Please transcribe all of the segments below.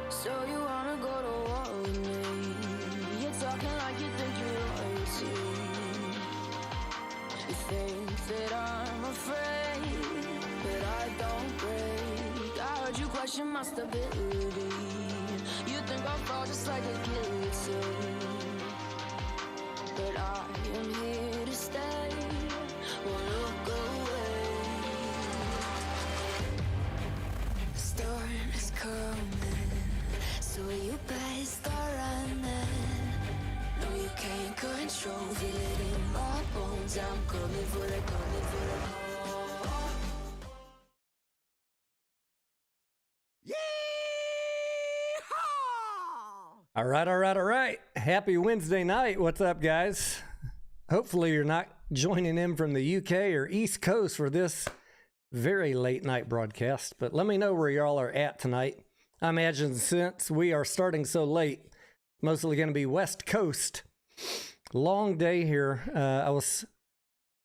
So you wanna go to war with me? You're talking like you think you're royalty. You think that I'm afraid, but I don't break. I heard you question my stability. You think I'll fall just like a guillotine, but I am here to stay. Won't look away. The storm is coming, so you better start running. No, you can't control, feel it in my bones. I'm coming for the, coming for the. All right. Happy Wednesday night. What's up, guys? Hopefully you're not joining in from the UK or East Coast for this very late night broadcast, but let me know where y'all are at tonight. I imagine since we are starting so late, mostly going to be West Coast. Long day here.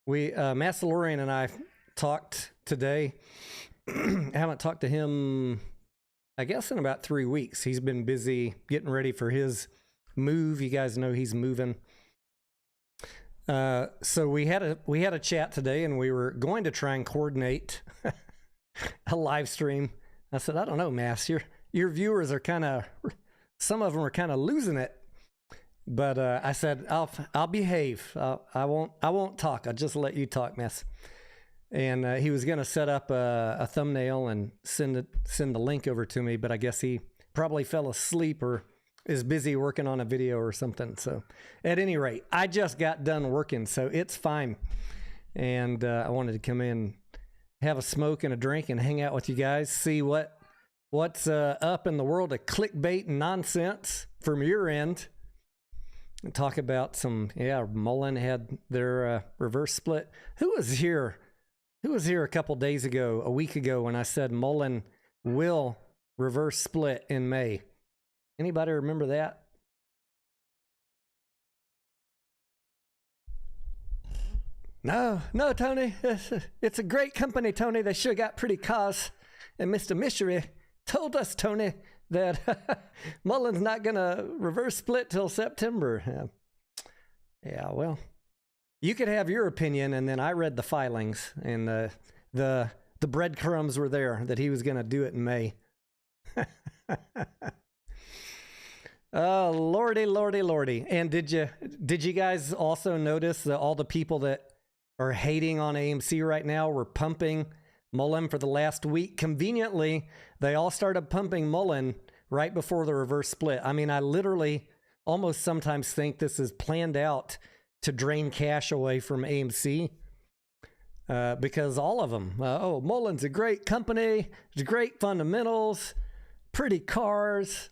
Massalorian and I talked today. I haven't talked to him, I guess, in about 3 weeks. He's been busy getting ready for his move. You guys know he's moving. So we had a chat today, and we were going to try and coordinate a live stream. I said, I don't know, Mass, your viewers are some of them are kind of losing it. But I said, I'll behave. I won't talk. I'll just let you talk, Mass. And he was going to set up a thumbnail and send the link over to me, but I guess he probably fell asleep or is busy working on a video or something. So at any rate, I just got done working, so it's fine. And I wanted to come in, have a smoke and a drink and hang out with you guys, see what's up in the world of clickbait and nonsense from your end. And talk about Mullen had their reverse split. Who was here a couple days ago, a week ago, when I said Mullen will reverse split in May? Anybody remember that? No, Tony. It's a great company, Tony. They sure got pretty cars. And Mr. Mishery told us, Tony, that Mullen's not going to reverse split till September. Yeah, well, you could have your opinion, and then I read the filings, and the breadcrumbs were there that he was going to do it in May. Oh, lordy. And did you guys also notice that all the people that are hating on AMC right now were pumping Mullen for the last week? Conveniently, they all started pumping Mullen right before the reverse split. I mean, I literally almost sometimes think this is planned out to drain cash away from AMC, because all of them, Mullen's a great company, it's great fundamentals, pretty cars.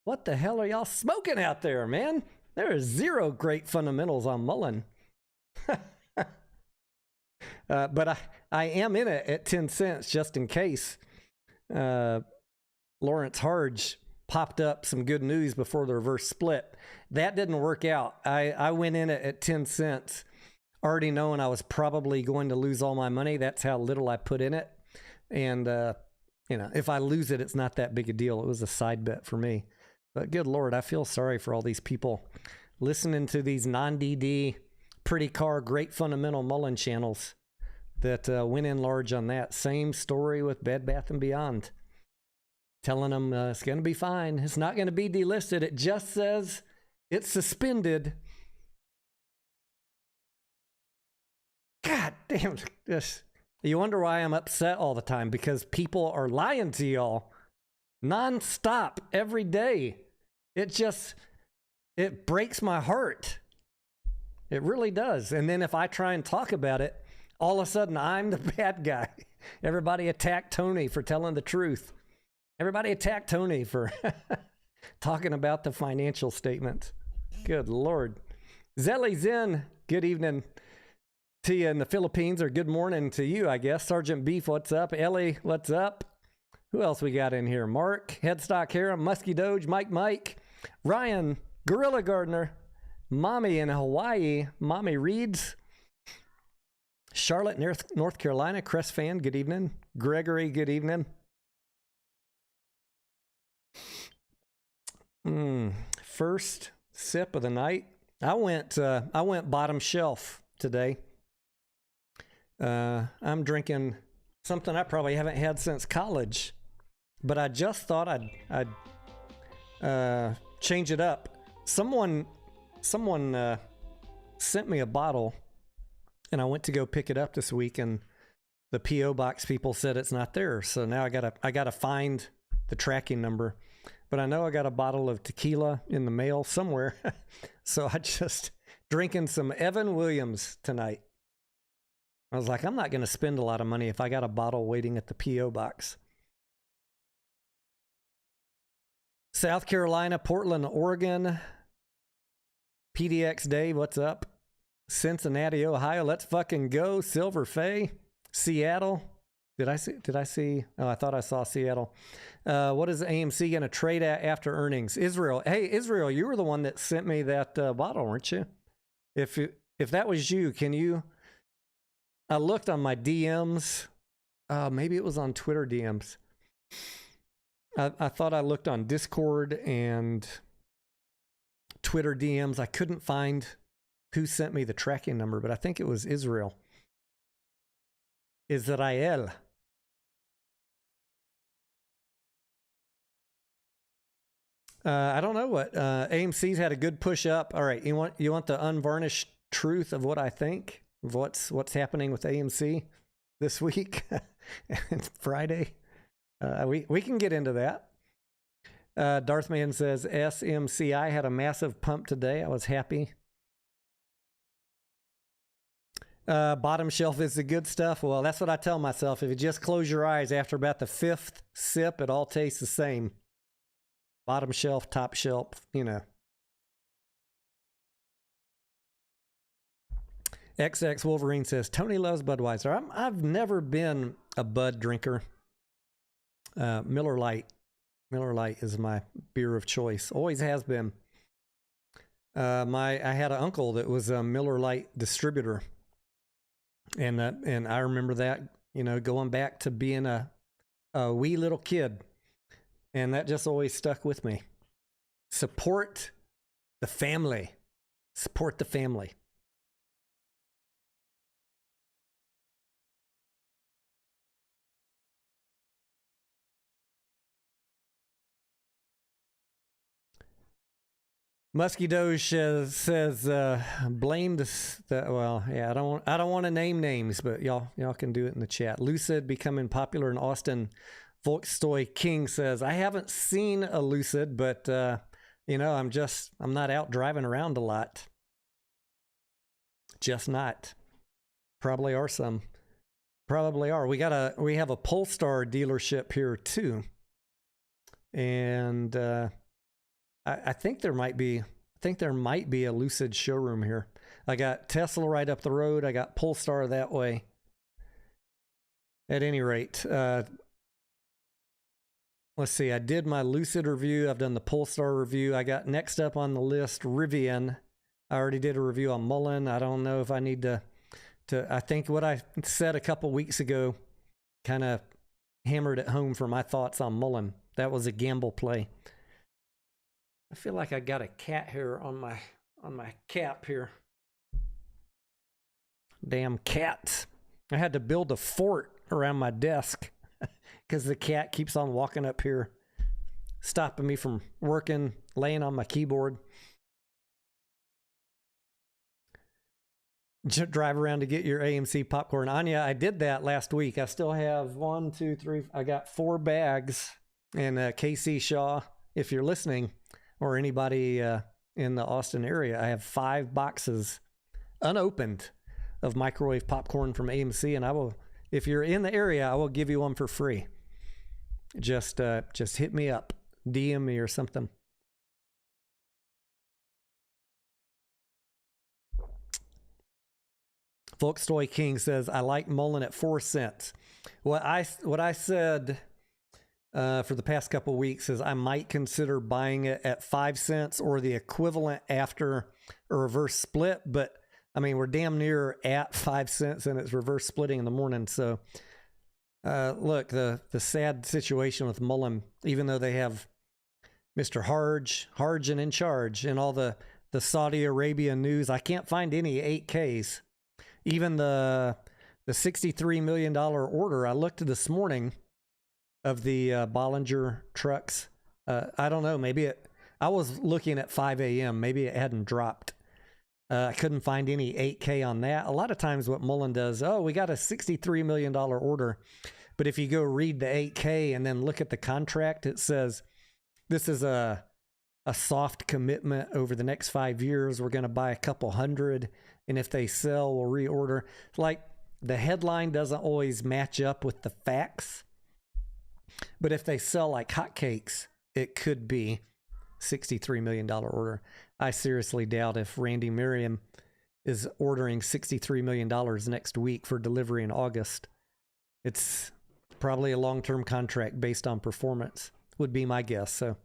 What the hell are y'all smoking out there, man? There is zero great fundamentals on Mullen. But I am in it at 10 cents just in case. Lawrence Harge popped up some good news before the reverse split. That didn't work out. I went in it at 10 cents, already knowing I was probably going to lose all my money. That's how little I put in it. And, if I lose it, it's not that big a deal. It was a side bet for me. But good Lord, I feel sorry for all these people listening to these non-DD, pretty car, great fundamental Mullen channels that went in large on that. Same story with Bed Bath & Beyond. Telling them it's going to be fine. It's not going to be delisted. It just says it's suspended. God damn this. You wonder why I'm upset all the time, because people are lying to y'all nonstop every day. It breaks my heart. It really does. And then if I try and talk about it, all of a sudden I'm the bad guy. Everybody attacked Tony for telling the truth. Everybody attacked Tony for talking about the financial statement. Good Lord. Zelly Zen, good evening to you in the Philippines, or good morning to you, I guess. Sergeant Beef, what's up? Ellie, what's up? Who else we got in here? Mark, Headstock Harem, Muskie Doge, Mike, Ryan, Gorilla Gardener, Mommy in Hawaii, Mommy Reads, Charlotte, North Carolina, Crest Fan, good evening. Gregory, good evening. First sip of the night. I went bottom shelf today. I'm drinking something I probably haven't had since college, but I just thought I'd change it up. Someone sent me a bottle, and I went to go pick it up this week, and the PO box people said it's not there. So now I gotta find the tracking number. But I know I got a bottle of tequila in the mail somewhere. So I just drinking some Evan Williams tonight. I was like, I'm not going to spend a lot of money if I got a bottle waiting at the P.O. box. South Carolina, Portland, Oregon. PDX Dave, what's up? Cincinnati, Ohio, let's fucking go. Silver Fay, Seattle. Did I see? Oh, I thought I saw Seattle. What is AMC going to trade at after earnings? Israel. Hey, Israel, you were the one that sent me that bottle, weren't you? If that was you, can you? I looked on my DMs. Maybe it was on Twitter DMs. I thought I looked on Discord and Twitter DMs. I couldn't find who sent me the tracking number, but I think it was Israel. Israel. I don't know what AMC's had a good push up. All right, you want the unvarnished truth of what I think of what's happening with AMC this week and Friday. We can get into that. Darthman says SMCI had a massive pump today. I was happy. Bottom shelf is the good stuff. Well, that's what I tell myself. If you just close your eyes after about the fifth sip, it all tastes the same. Bottom shelf, top shelf, you know. XX Wolverine says, Tony loves Budweiser. I've never been a Bud drinker. Miller Lite. Miller Lite is my beer of choice. Always has been. I had an uncle that was a Miller Lite distributor. And I remember that, you know, going back to being a wee little kid. And that just always stuck with me. Support the family. Support the family. Musky Doge says blame this. Well, yeah, I don't want to name names, but y'all can do it in the chat. Lucid becoming popular in Austin. Volkstoy King says, I haven't seen a Lucid, but you know, I'm not out driving around a lot. Just not. Probably are some. Probably are. We have a Polestar dealership here too, and I think there might be a Lucid showroom here. I got Tesla right up the road. I got Polestar that way. At any rate, let's see. I did my Lucid review. I've done the Polestar review. I got next up on the list Rivian. I already did a review on Mullen. I don't know if I need to. I think what I said a couple weeks ago kind of hammered it home for my thoughts on Mullen. That was a gamble play. I feel like I got a cat hair on my cap here. Damn cats. I had to build a fort around my desk because the cat keeps on walking up here, stopping me from working, laying on my keyboard. Drive around to get your AMC popcorn. Anya, I did that last week. I still have 1, 2, 3. I got 4 bags. And KC Shaw, if you're listening, or anybody in the Austin area, I have 5 boxes unopened of microwave popcorn from AMC, and I will, if you're in the area, I will give you one for free. Just hit me up, DM me or something. Volkstoy King says, I like Mullen at 4 cents. What I said for the past couple of weeks is I might consider buying it at 5 cents or the equivalent after a reverse split. But I mean, we're damn near at 5 cents and it's reverse splitting in the morning. So look, the sad situation with Mullen, even though they have Mr. Harj and in charge, and all the Saudi Arabia news. I can't find any 8Ks. Even the $63 million order I looked this morning of the Bollinger trucks. I don't know. Maybe I was looking at 5 a.m. Maybe it hadn't dropped. I couldn't find any 8K on that. A lot of times what Mullen does, we got a $63 million order. But if you go read the 8K and then look at the contract, it says this is a soft commitment over the next 5 years. We're going to buy a couple hundred. And if they sell, we'll reorder. Like, the headline doesn't always match up with the facts. But if they sell like hotcakes, it could be $63 million order. I seriously doubt if Randy Merriam is ordering $63 million next week for delivery in August. It's probably a long-term contract based on performance, would be my guess. So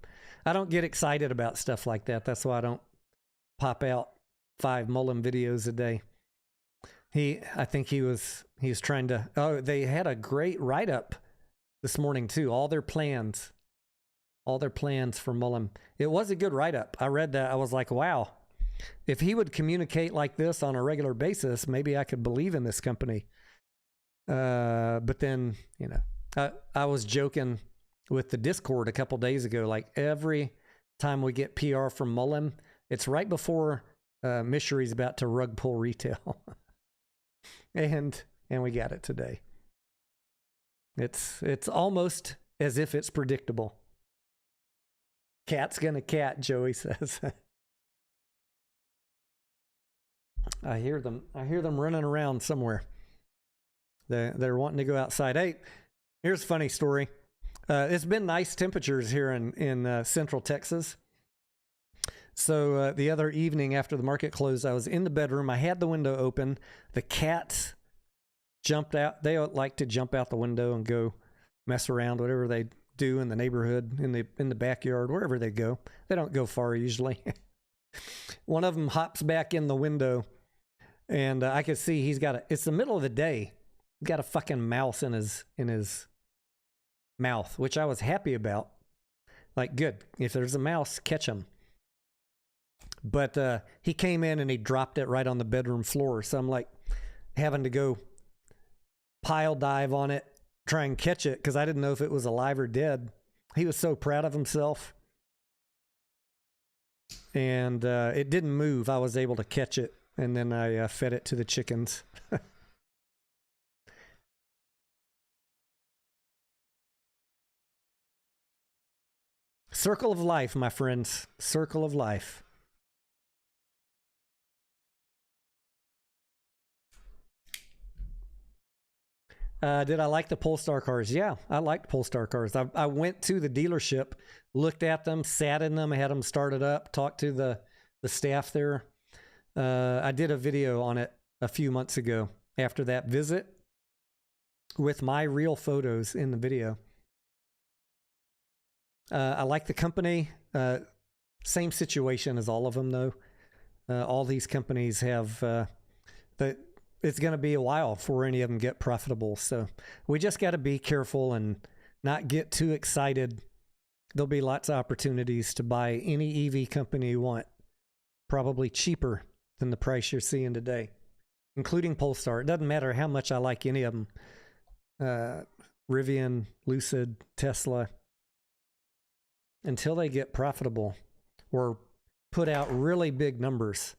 I don't get excited about stuff like that. That's why I don't pop out 5 Mullen videos a day. I think he was trying to, they had a great write-up this morning too. All their plans for Mullen. It was a good write-up. I read that. I was like, wow, if he would communicate like this on a regular basis, maybe I could believe in this company. But then, I was joking with the Discord a couple days ago, like every time we get PR from Mullen, it's right before Mishery's about to rug pull retail. and we got it today. It's almost as if it's predictable. Cat's gonna cat, Joey says. I hear them running around somewhere. They're wanting to go outside. Hey, here's a funny story. It's been nice temperatures here in Central Texas. So the other evening after the market closed, I was in the bedroom. I had the window open. The cats jumped out. They like to jump out the window and go mess around, whatever they do in the neighborhood, in the backyard, wherever they go. They don't go far usually. One of them hops back in the window, and I could see it's the middle of the day. He's got a fucking mouse in his mouth, which I was happy about. Like, good. If there's a mouse, catch him. But he came in and he dropped it right on the bedroom floor. So I'm like having to go pile dive on it, try and catch it, because I didn't know if it was alive or dead. He was so proud of himself. And it didn't move. I was able to catch it, and then I fed it to the chickens. Circle of life, my friends. Circle of life. Did I like the Polestar cars? Yeah, I liked Polestar cars. I went to the dealership, looked at them, sat in them, had them started up, talked to the staff there. I did a video on it a few months ago after that visit with my real photos in the video. I like the company. Same situation as all of them, though. All these companies have it's going to be a while before any of them get profitable. So we just got to be careful and not get too excited. There'll be lots of opportunities to buy any EV company you want, probably cheaper than the price you're seeing today, including Polestar. It doesn't matter how much I like any of them. Rivian, Lucid, Tesla. Until they get profitable or put out really big numbers,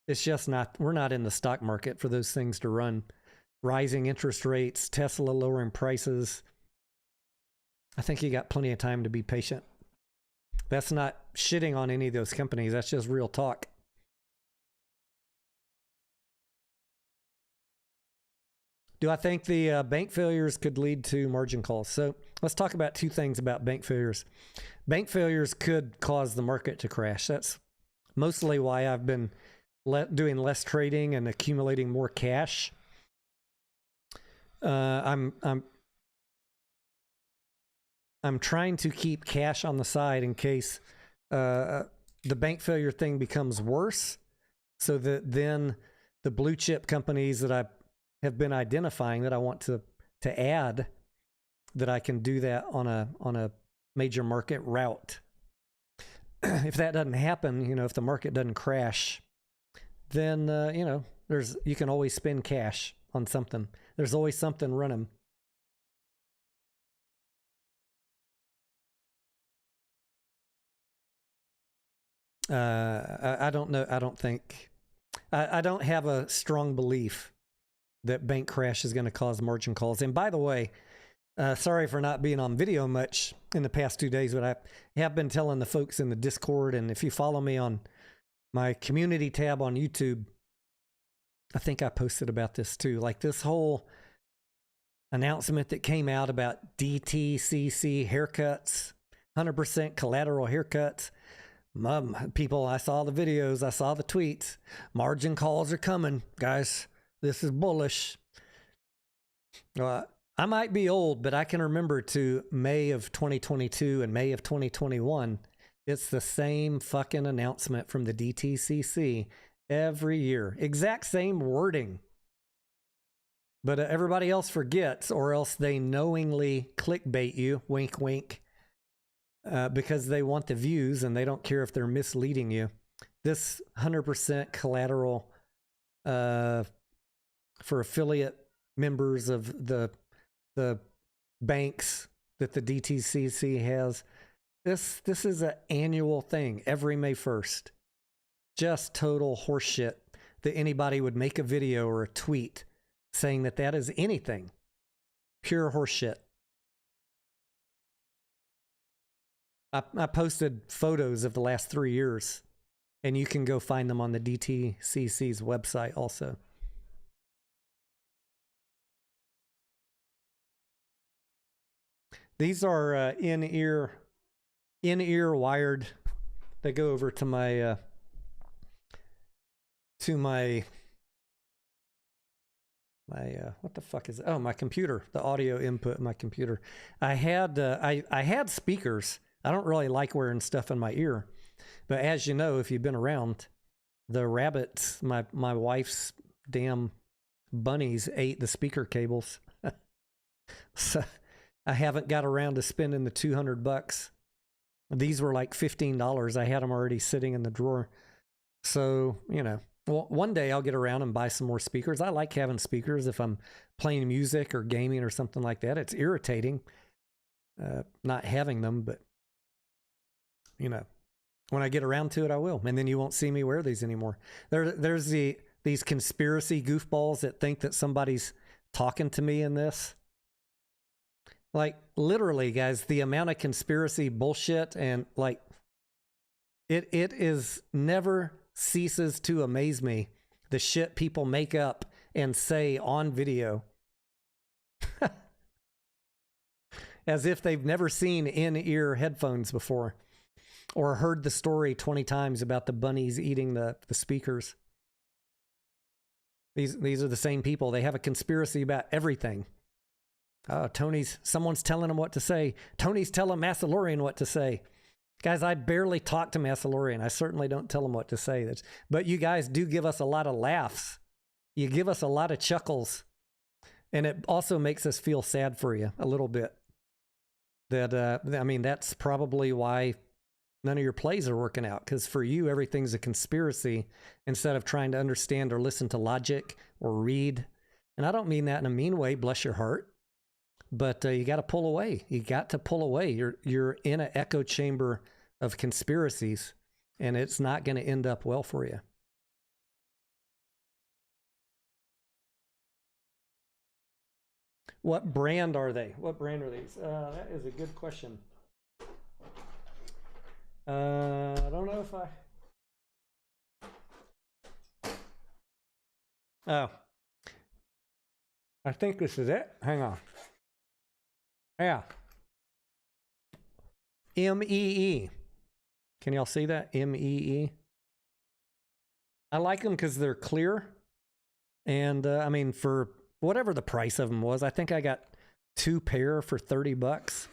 it's just we're not in the stock market for those things to run. Rising interest rates, Tesla lowering prices. I think you got plenty of time to be patient. That's not shitting on any of those companies. That's just real talk. Do I think the bank failures could lead to margin calls? So let's talk about 2 things about bank failures. Bank failures could cause the market to crash. That's mostly why I've been doing less trading and accumulating more cash. I'm trying to keep cash on the side in case the bank failure thing becomes worse, so that then the blue chip companies that I have been identifying that I want to add, that I can do that on a major market route. if that doesn't happen, you know, if the market doesn't crash, then, you know, you can always spend cash on something. There's always something running. I don't know. I don't think, I don't have a strong belief that bank crash is going to cause margin calls. And by the way, sorry for not being on video much in the past 2 days, but I have been telling the folks in the Discord, and if you follow me on my community tab on YouTube, I think I posted about this too. Like this whole announcement that came out about DTCC haircuts, 100% collateral haircuts. People, I saw the videos, I saw the tweets. Margin calls are coming, guys. This is bullish. I might be old, but I can remember to May of 2022 and May of 2021. It's the same fucking announcement from the DTCC every year. Exact same wording. But everybody else forgets, or else they knowingly clickbait you, wink, wink, because they want the views and they don't care if they're misleading you. This 100% collateral for affiliate members of the banks that the DTCC has, this is an annual thing every May 1st. Just total horseshit that anybody would make a video or a tweet saying that that is anything. Pure horseshit. I posted photos of the last 3 years, and you can go find them on the DTCC's website also. These are in-ear wired. They go over to my what the fuck is it? Oh, my computer, the audio input in my computer. I had speakers. I don't really like wearing stuff in my ear, but as you know, if you've been around, the rabbits, my wife's damn bunnies ate the speaker cables. So I haven't got around to spending the $200. These were like $15. I had them already sitting in the drawer. So, you know, well, one day I'll get around and buy some more speakers. I like having speakers if I'm playing music or gaming or something like that. It's irritating not having them, but, you know, when I get around to it, I will. And then you won't see me wear these anymore. There's these conspiracy goofballs that think that somebody's talking to me in this. Like, literally, guys, the amount of conspiracy bullshit and, like, it is never ceases to amaze me, the shit people make up and say on video. As if they've never seen in-ear headphones before or heard the story 20 times about the bunnies eating the speakers. These are the same people. They have a conspiracy about everything. Someone's telling him what to say. Tony's telling Massalorian what to say. Guys, I barely talk to Massalorian. I certainly don't tell him what to say. But you guys do give us a lot of laughs. You give us a lot of chuckles. And it also makes us feel sad for you a little bit. I mean, that's probably why none of your plays are working out. Because for you, everything's a conspiracy instead of trying to understand or listen to logic or read. And I don't mean that in a mean way, bless your heart. But you got to pull away. You got to pull away. You're in an echo chamber of conspiracies, and it's not going to end up well for you. What brand are they? What brand are these? That is a good question. I don't know if Oh. I think this is it. Hang on. Yeah. MEE. Can y'all see that? MEE. I like them because they're clear. And I mean, for whatever the price of them was, I think I got 2 pair for $30.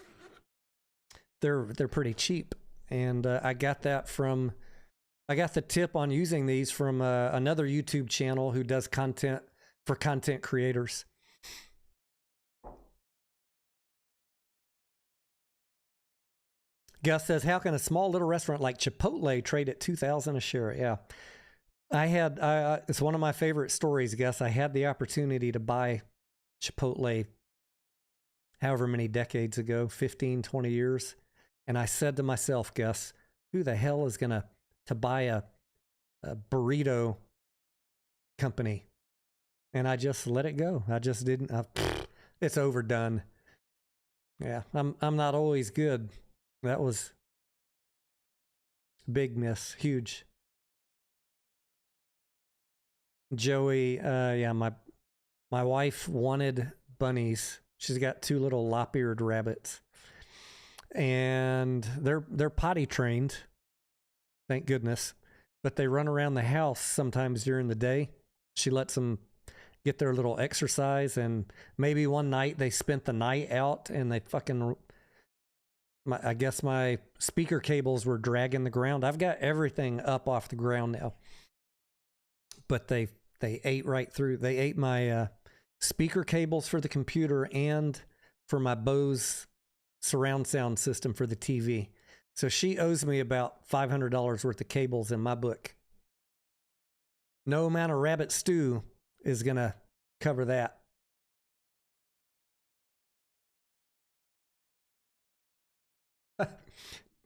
They're pretty cheap. And I got the tip on using these from another YouTube channel who does content for content creators. Gus says, how can a small little restaurant like Chipotle trade at $2,000 a share? Yeah. I had, it's one of my favorite stories, Gus. I had the opportunity to buy Chipotle however many decades ago, 15, 20 years. And I said to myself, Gus, who the hell is going to buy a burrito company? And I just let it go. I just didn't. It's overdone. Yeah, I'm not always good. That was big miss, huge. Joey, yeah, my wife wanted bunnies. She's got 2 little lop-eared rabbits, and they're potty trained, thank goodness. But they run around the house sometimes during the day. She lets them get their little exercise, and maybe one night they spent the night out and they fucking, I guess my speaker cables were dragging the ground. I've got everything up off the ground now, but they ate right through. They ate my speaker cables for the computer and for my Bose surround sound system for the TV. So she owes me about $500 worth of cables in my book. No amount of rabbit stew is going to cover that.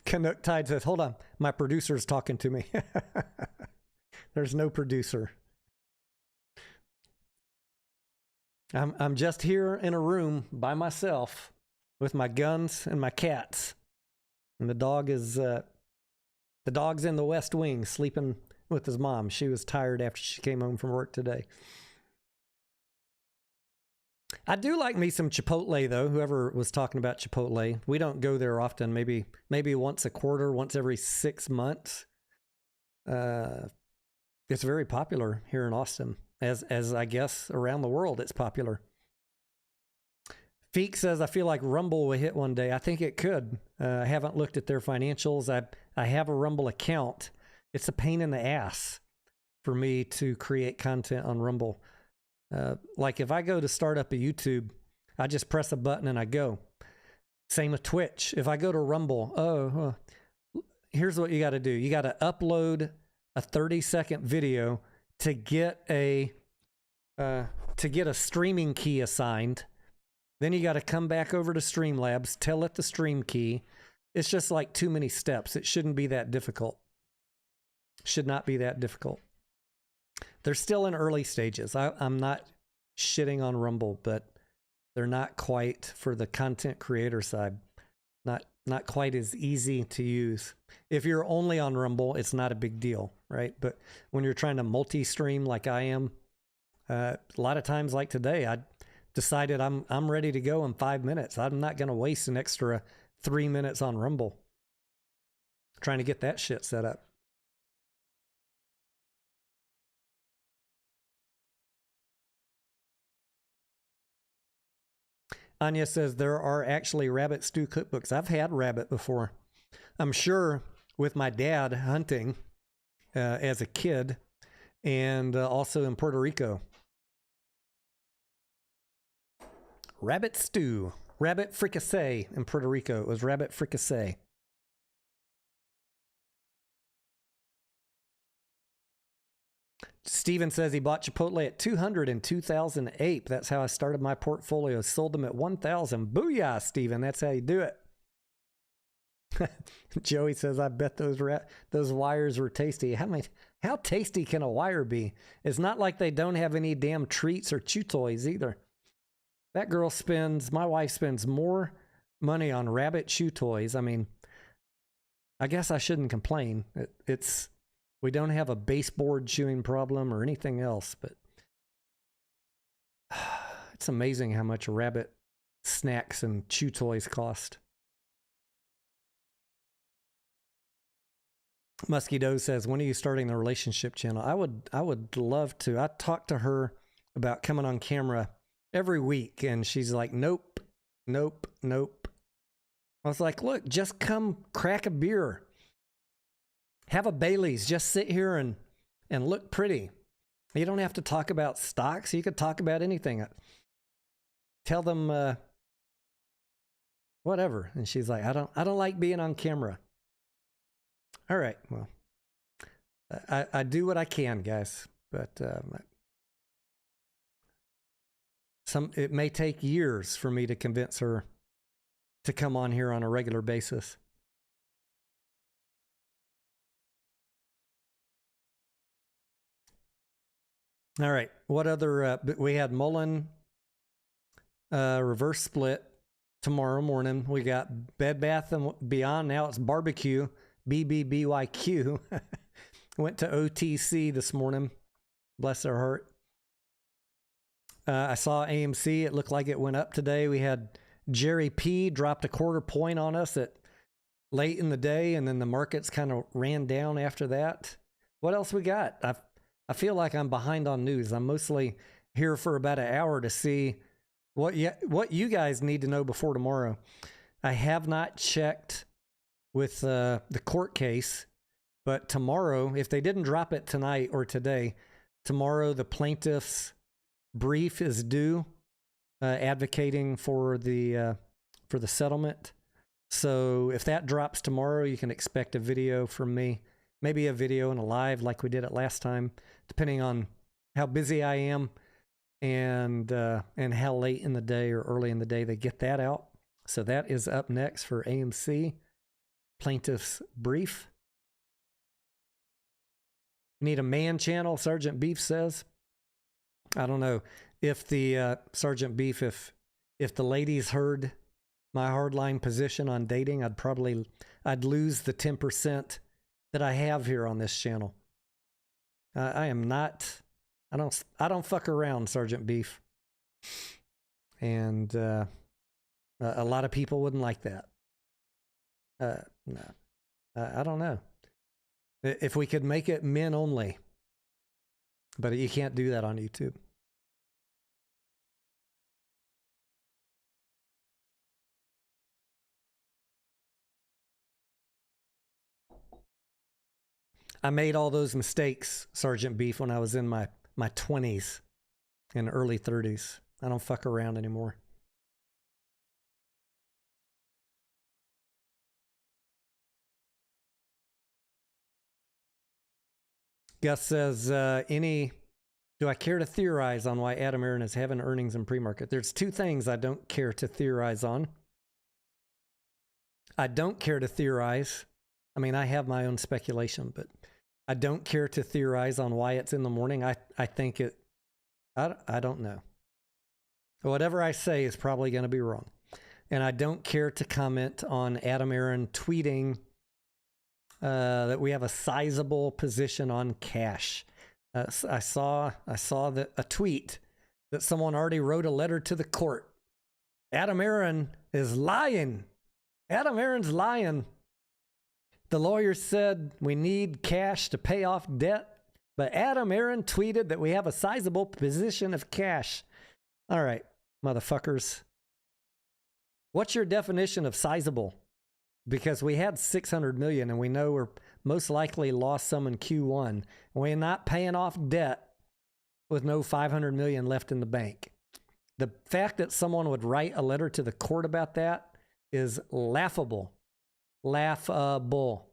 Canuck Tide says, hold on, my producer's talking to me. There's no producer. I'm just here in a room by myself with my guns and my cats. And the dog's in the West Wing sleeping with his mom. She was tired after she came home from work today. I do like me some Chipotle, though. Whoever was talking about Chipotle, we don't go there often. Maybe once a quarter, once every 6 months. It's very popular here in Austin, as I guess around the world it's popular. Feek says, I feel like Rumble will hit one day. I think it could. I haven't looked at their financials. I have a Rumble account. It's a pain in the ass for me to create content on Rumble. Like if I go to start up a YouTube, I just press a button and I go. Same with Twitch. If I go to Rumble, here's what you got to do. You got to upload a 30-second video to get a streaming key assigned. Then you got to come back over to Streamlabs, tell it the stream key. It's just like too many steps. It shouldn't be that difficult. Should not be that difficult. They're still in early stages. I'm not shitting on Rumble, but they're not quite, for the content creator side, not quite as easy to use. If you're only on Rumble, it's not a big deal, right? But when you're trying to multi-stream like I am, a lot of times like today, I decided I'm ready to go in 5 minutes. I'm not going to waste an extra 3 minutes on Rumble trying to get that shit set up. Anya says there are actually rabbit stew cookbooks. I've had rabbit before. I'm sure with my dad hunting as a kid, and also in Puerto Rico. Rabbit stew. Rabbit fricassee in Puerto Rico. It was rabbit fricassee. Steven says he bought Chipotle at $200 in 2008. That's how I started my portfolio. Sold them at $1,000. Booyah, Steven. That's how you do it. Joey says, I bet those wires were tasty. How tasty can a wire be? It's not like they don't have any damn treats or chew toys either. That girl my wife spends more money on rabbit chew toys. I mean, I guess I shouldn't complain. We don't have a baseboard chewing problem or anything else, but it's amazing how much rabbit snacks and chew toys cost. Musky Doe says, when are you starting the relationship channel? I would love to. I talked to her about coming on camera every week, and she's like, nope. I was like, look, just come crack a beer. Have a Bailey's. Just sit here and look pretty. You don't have to talk about stocks. You could talk about anything. Tell them whatever. And she's like, I don't like being on camera. All right, well, I do what I can, guys, but it may take years for me to convince her to come on here on a regular basis. All right, what other? We had Mullen reverse split tomorrow morning. We got Bed Bath and Beyond. Now it's barbecue. BBBYQ. Went to OTC this morning. Bless their heart. I saw AMC. It looked like it went up today. We had Jerry P dropped a 1/4 point on us at late in the day, and then the markets kind of ran down after that. What else we got? I feel like I'm behind on news. I'm mostly here for about an hour to see what you guys need to know before tomorrow. I have not checked with the court case, but tomorrow, if they didn't drop it tonight or today, tomorrow the plaintiff's brief is due, advocating for the settlement. So if that drops tomorrow, you can expect a video from me, maybe a video and a live like we did it last time, depending on how busy I am and how late in the day or early in the day they get that out. So that is up next for AMC. Plaintiff's brief. Need a man channel, Sergeant Beef says. I don't know if the Sergeant Beef, if the ladies heard my hardline position on dating, I'd lose the 10% that I have here on this channel. I don't fuck around, Sergeant Beef. And a lot of people wouldn't like that. No. I don't know. If we could make it men only. But you can't do that on YouTube. I made all those mistakes, Sergeant Beef, when I was in my 20s and early 30s. I don't fuck around anymore. Gus says, do I care to theorize on why Adam Aaron is having earnings in pre-market? There's two things I don't care to theorize on. I don't care to theorize. I mean, I have my own speculation, but I don't care to theorize on why it's in the morning. I think I don't know. Whatever I say is probably going to be wrong. And I don't care to comment on Adam Aaron tweeting that we have a sizable position on cash. I saw a tweet that someone already wrote a letter to the court. Adam Aaron is lying. Adam Aaron's lying. The lawyer said we need cash to pay off debt, but Adam Aaron tweeted that we have a sizable position of cash. All right, motherfuckers. What's your definition of sizable? Because we had 600 million and we know we're most likely lost some in Q1. And we're not paying off debt with no 500 million left in the bank. The fact that someone would write a letter to the court about that is laughable. Laughable.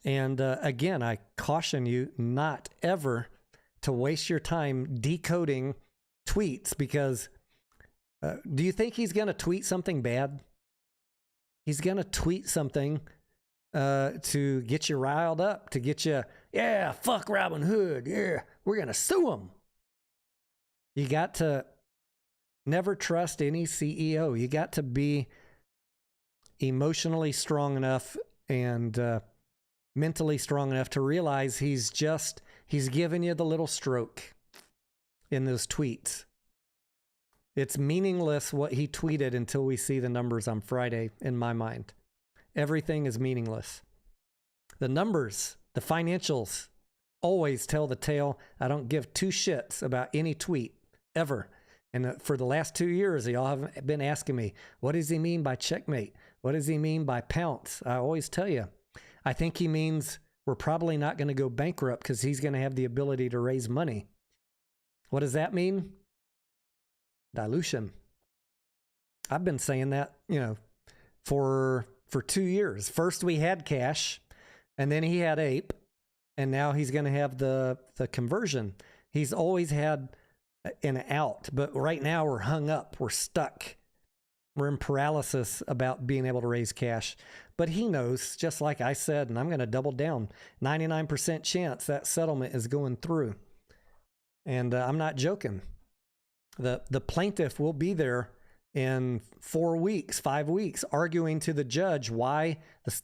And again, I caution you not ever to waste your time decoding tweets, because do you think he's going to tweet something bad? He's going to tweet something to get you riled up, to get you, yeah, fuck Robin Hood. Yeah, we're going to sue him. You got to never trust any CEO. You got to be emotionally strong enough and mentally strong enough to realize he's giving you the little stroke in those tweets. It's meaningless what he tweeted until we see the numbers on Friday, in my mind. Everything is meaningless. The numbers, the financials, always tell the tale. I don't give two shits about any tweet, ever. And for the last 2 years, y'all have been asking me, what does he mean by checkmate? What does he mean by pounce? I always tell you, I think he means we're probably not going to go bankrupt because he's going to have the ability to raise money. What does that mean? Dilution. I've been saying that, for 2 years. First we had cash, and then he had ape, and now he's going to have the conversion. He's always had an out, but right now we're hung up. We're stuck. We're in paralysis about being able to raise cash. But he knows, just like I said, and I'm going to double down, 99% chance that settlement is going through. And I'm not joking. The plaintiff will be there in 4 weeks, 5 weeks, arguing to the judge why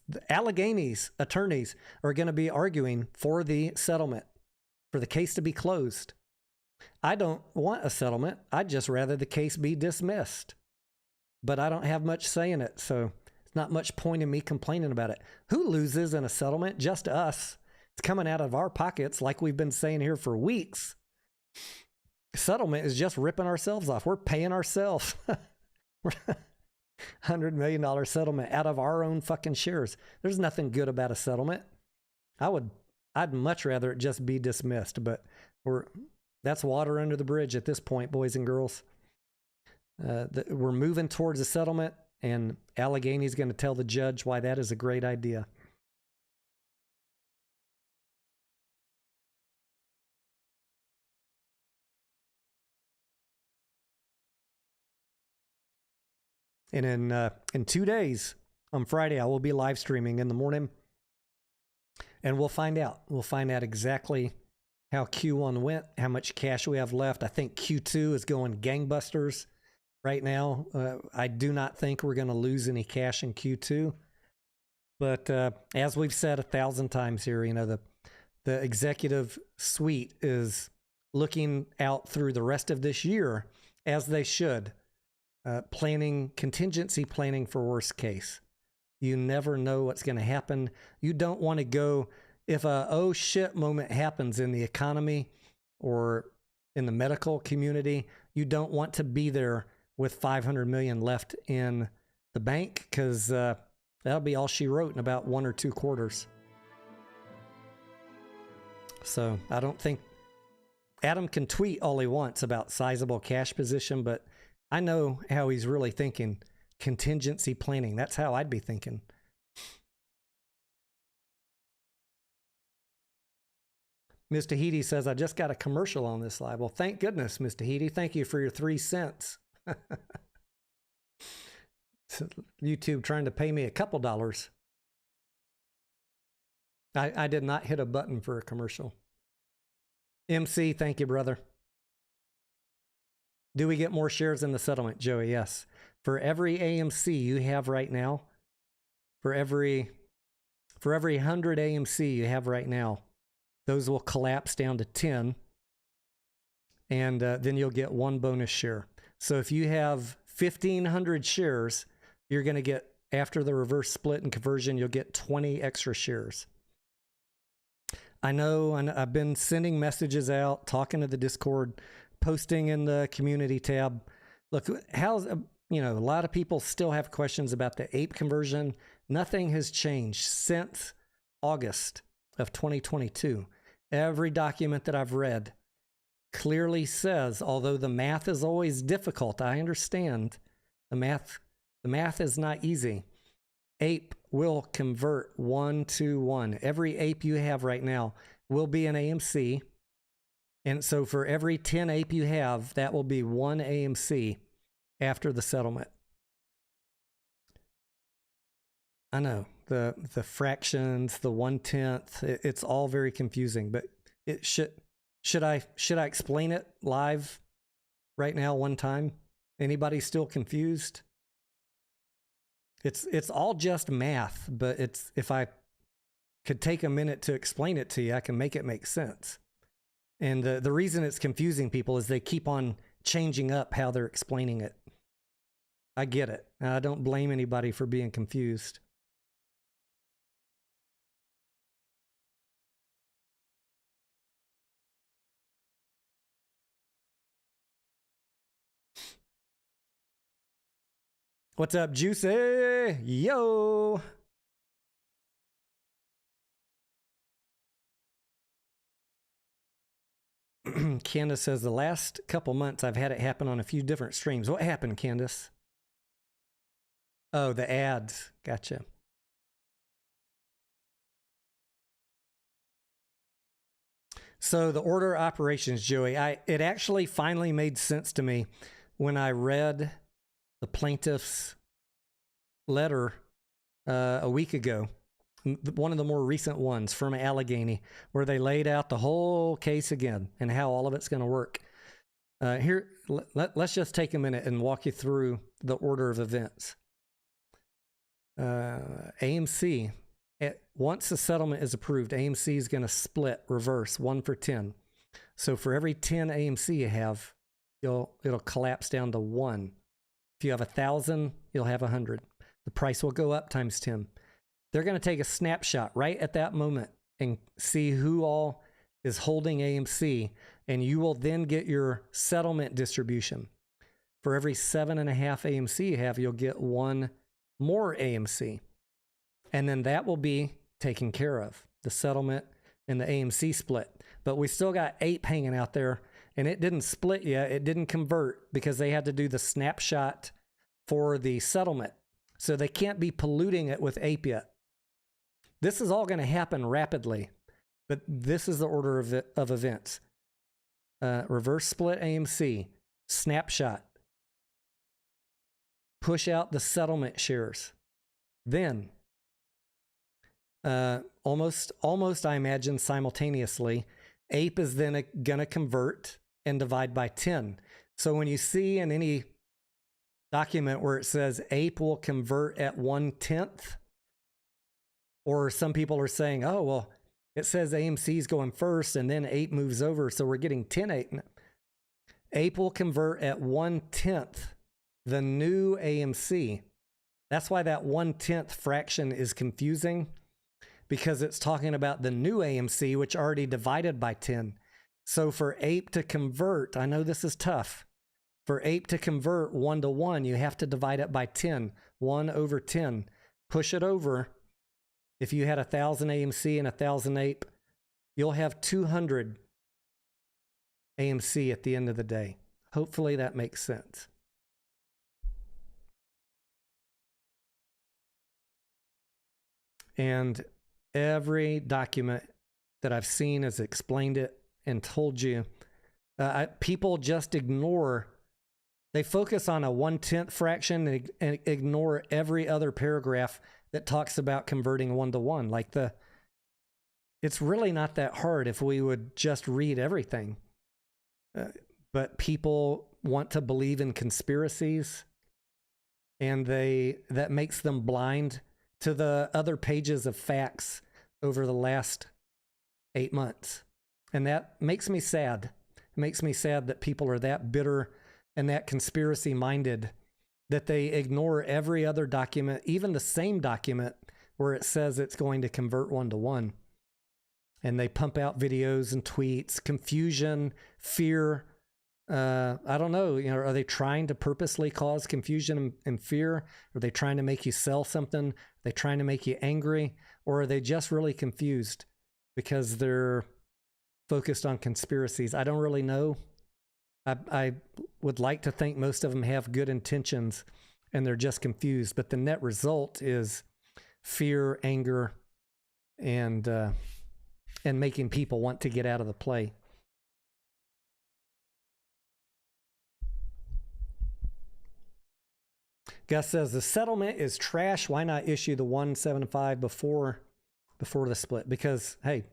the Allegheny's attorneys are going to be arguing for the settlement, for the case to be closed. I don't want a settlement. I'd just rather the case be dismissed. But I don't have much say in it, so it's not much point in me complaining about it. Who loses in a settlement? Just us. It's coming out of our pockets, like we've been saying here for weeks. Settlement is just ripping ourselves off. We're paying ourselves. $100 million settlement out of our own fucking shares. There's nothing good about a settlement. I'd much rather it just be dismissed, but that's water under the bridge at this point, boys and girls. We're moving towards a settlement, and Allegheny's going to tell the judge why that is a great idea. And in 2 days, on Friday, I will be live streaming in the morning, and we'll find out. We'll find out exactly how Q1 went, how much cash we have left. I think Q2 is going gangbusters right now. I do not think we're going to lose any cash in Q2. But as we've said 1,000 times here, the executive suite is looking out through the rest of this year, as they should, contingency planning for worst case. You never know what's going to happen. You don't want to go, if a oh shit moment happens in the economy or in the medical community, you don't want to be there with 500 million left in the bank, because that'll be all she wrote in about 1 or 2 quarters. So I don't think Adam can tweet all he wants about sizable cash position, but I know how he's really thinking. Contingency planning. That's how I'd be thinking. Ms. Tahiti says, I just got a commercial on this live. Well, thank goodness, Ms. Tahiti. Thank you for your 3 cents. YouTube trying to pay me a couple dollars. I did not hit a button for a commercial. MC, thank you, brother. Do we get more shares in the settlement, Joey? Yes. For every AMC you have right now, for every 100 AMC you have right now, those will collapse down to 10, and then you'll get 1 bonus share. So if you have 1,500 shares, you're going to get, after the reverse split and conversion, you'll get 20 extra shares. I know, and I've been sending messages out, talking to the Discord, posting in the community tab. Look, a lot of people still have questions about the ape conversion. Nothing has changed since August of 2022. Every document that I've read clearly says, although the math is always difficult, I understand the math is not easy. Ape will convert 1 to 1. Every ape you have right now will be an AMC. And so for every 10 ape you have, that will be 1 AMC after the settlement. I know the fractions, the 1/10, it's all very confusing, but it should I explain it live right now one time? Anybody still confused? It's all just math, but if I could take a minute to explain it to you, I can make it make sense. And the reason it's confusing people is they keep on changing up how they're explaining it. I get it. I don't blame anybody for being confused. What's up, Juicy? Yo! Candace says, the last couple months I've had it happen on a few different streams. What happened, Candace? Oh, the ads. Gotcha. So the order of operations, Joey, it actually finally made sense to me when I read the plaintiff's letter a week ago, one of the more recent ones from Allegheny, where they laid out the whole case again and how all of it's going to work. Here, let's just take a minute and walk you through the order of events. AMC, once the settlement is approved, AMC is going to split reverse 1 for 10. So for every 10 AMC you have, it'll collapse down to 1. If you have 1,000, you'll have 100. The price will go up times 10. They're going to take a snapshot right at that moment and see who all is holding AMC, and you will then get your settlement distribution. For every 7.5 AMC you have, you'll get 1 more AMC. And then that will be taken care of, the settlement and the AMC split. But we still got APE hanging out there, and it didn't split yet. It didn't convert because they had to do the snapshot for the settlement. So they can't be polluting it with APE yet. This is all going to happen rapidly, but this is the order of events. Reverse split AMC, snapshot, push out the settlement shares. Then, almost I imagine simultaneously, APE is then going to convert and divide by 10. So when you see in any document where it says APE will convert at 1/10, or some people are saying, oh, well, it says AMC is going first and then APE moves over, so we're getting 10 APE. APE will convert at 1/10 the new AMC. That's why that 1/10 fraction is confusing, because it's talking about the new AMC, which already divided by 10. So for APE to convert, I know this is tough. For APE to convert 1 to 1, you have to divide it by 10. 1 over 10. Push it over. If you had 1,000 AMC and 1,000 APE, you'll have 200 AMC at the end of the day. Hopefully that makes sense. And every document that I've seen has explained it and told you. People just ignore. They focus on a 1/10 fraction and ignore every other paragraph that talks about converting 1 to 1. It's really not that hard if we would just read everything. But people want to believe in conspiracies, and that makes them blind to the other pages of facts over the last 8 months. And that makes me sad. It makes me sad that people are that bitter and that conspiracy minded that they ignore every other document, even the same document where it says it's going to convert 1 to 1. And they pump out videos and tweets, confusion, fear. I don't know, are they trying to purposely cause confusion and fear? Are they trying to make you sell something? Are they trying to make you angry? Or are they just really confused because they're focused on conspiracies? I don't really know. I would like to think most of them have good intentions and they're just confused, but the net result is fear, anger, and making people want to get out of the play. Gus says the settlement is trash. Why not issue the 175 before the split? Because, hey,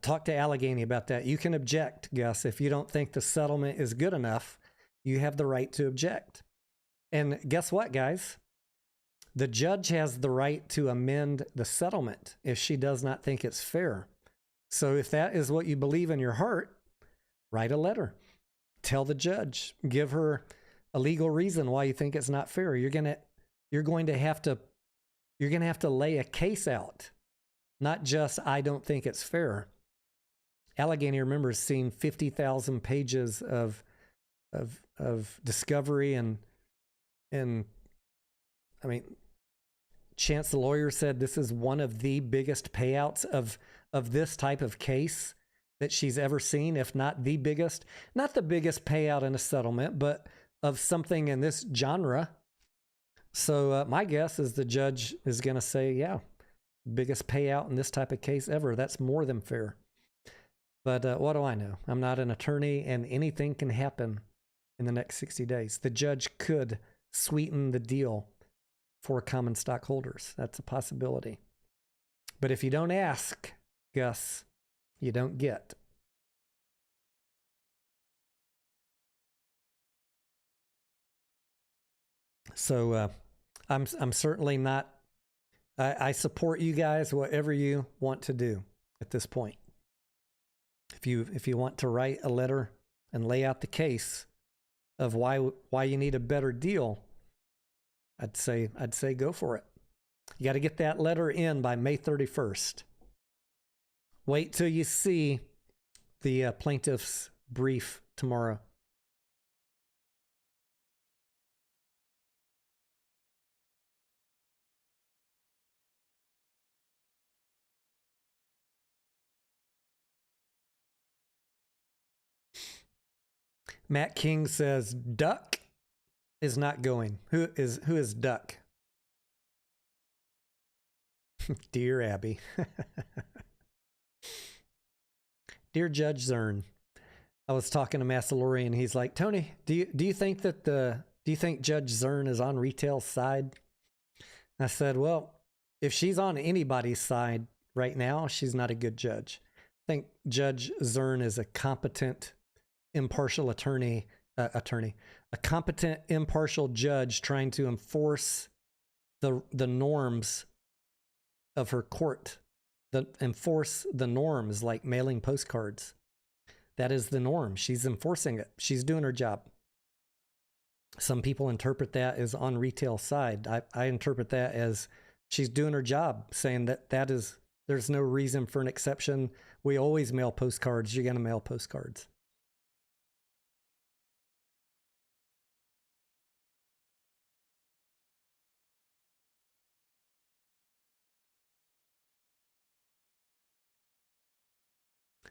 talk to Allegheny about that. You can object, Gus. If you don't think the settlement is good enough, you have the right to object. And guess what, guys? The judge has the right to amend the settlement if she does not think it's fair. So if that is what you believe in your heart, write a letter. Tell the judge. Give her a legal reason why you think it's not fair. You're going to have to lay a case out. Not just, I don't think it's fair. Allegheny, remember, has seen 50,000 pages of discovery and I mean, Chance the lawyer said this is one of the biggest payouts of this type of case that she's ever seen, if not the biggest. Not the biggest payout in a settlement, but of something in this genre. So my guess is the judge is going to say, yeah, biggest payout in this type of case ever. That's more than fair. But what do I know? I'm not an attorney, and anything can happen in the next 60 days. The judge could sweeten the deal for common stockholders. That's a possibility. But if you don't ask, Gus, you don't get. So I'm certainly not. I support you guys, whatever you want to do at this point. If you want to write a letter and lay out the case of why you need a better deal, I'd say go for it. You got to get that letter in by May 31st. Wait till you see the plaintiff's brief tomorrow. Matt King says Duck is not going. Who is Duck? Dear Abby. Dear Judge Zern, I was talking to Massalori and he's like, Tony, do you think Judge Zern is on retail's side? I said, well, if she's on anybody's side right now, she's not a good judge. I think Judge Zern is a competent, impartial a competent, impartial judge trying to enforce the norms of her court, enforce the norms like mailing postcards. That is the norm. She's enforcing it. She's doing her job. Some people interpret that as on retail side. I interpret that as she's doing her job, saying that is, there's no reason for an exception. We always mail postcards. You're going to mail postcards.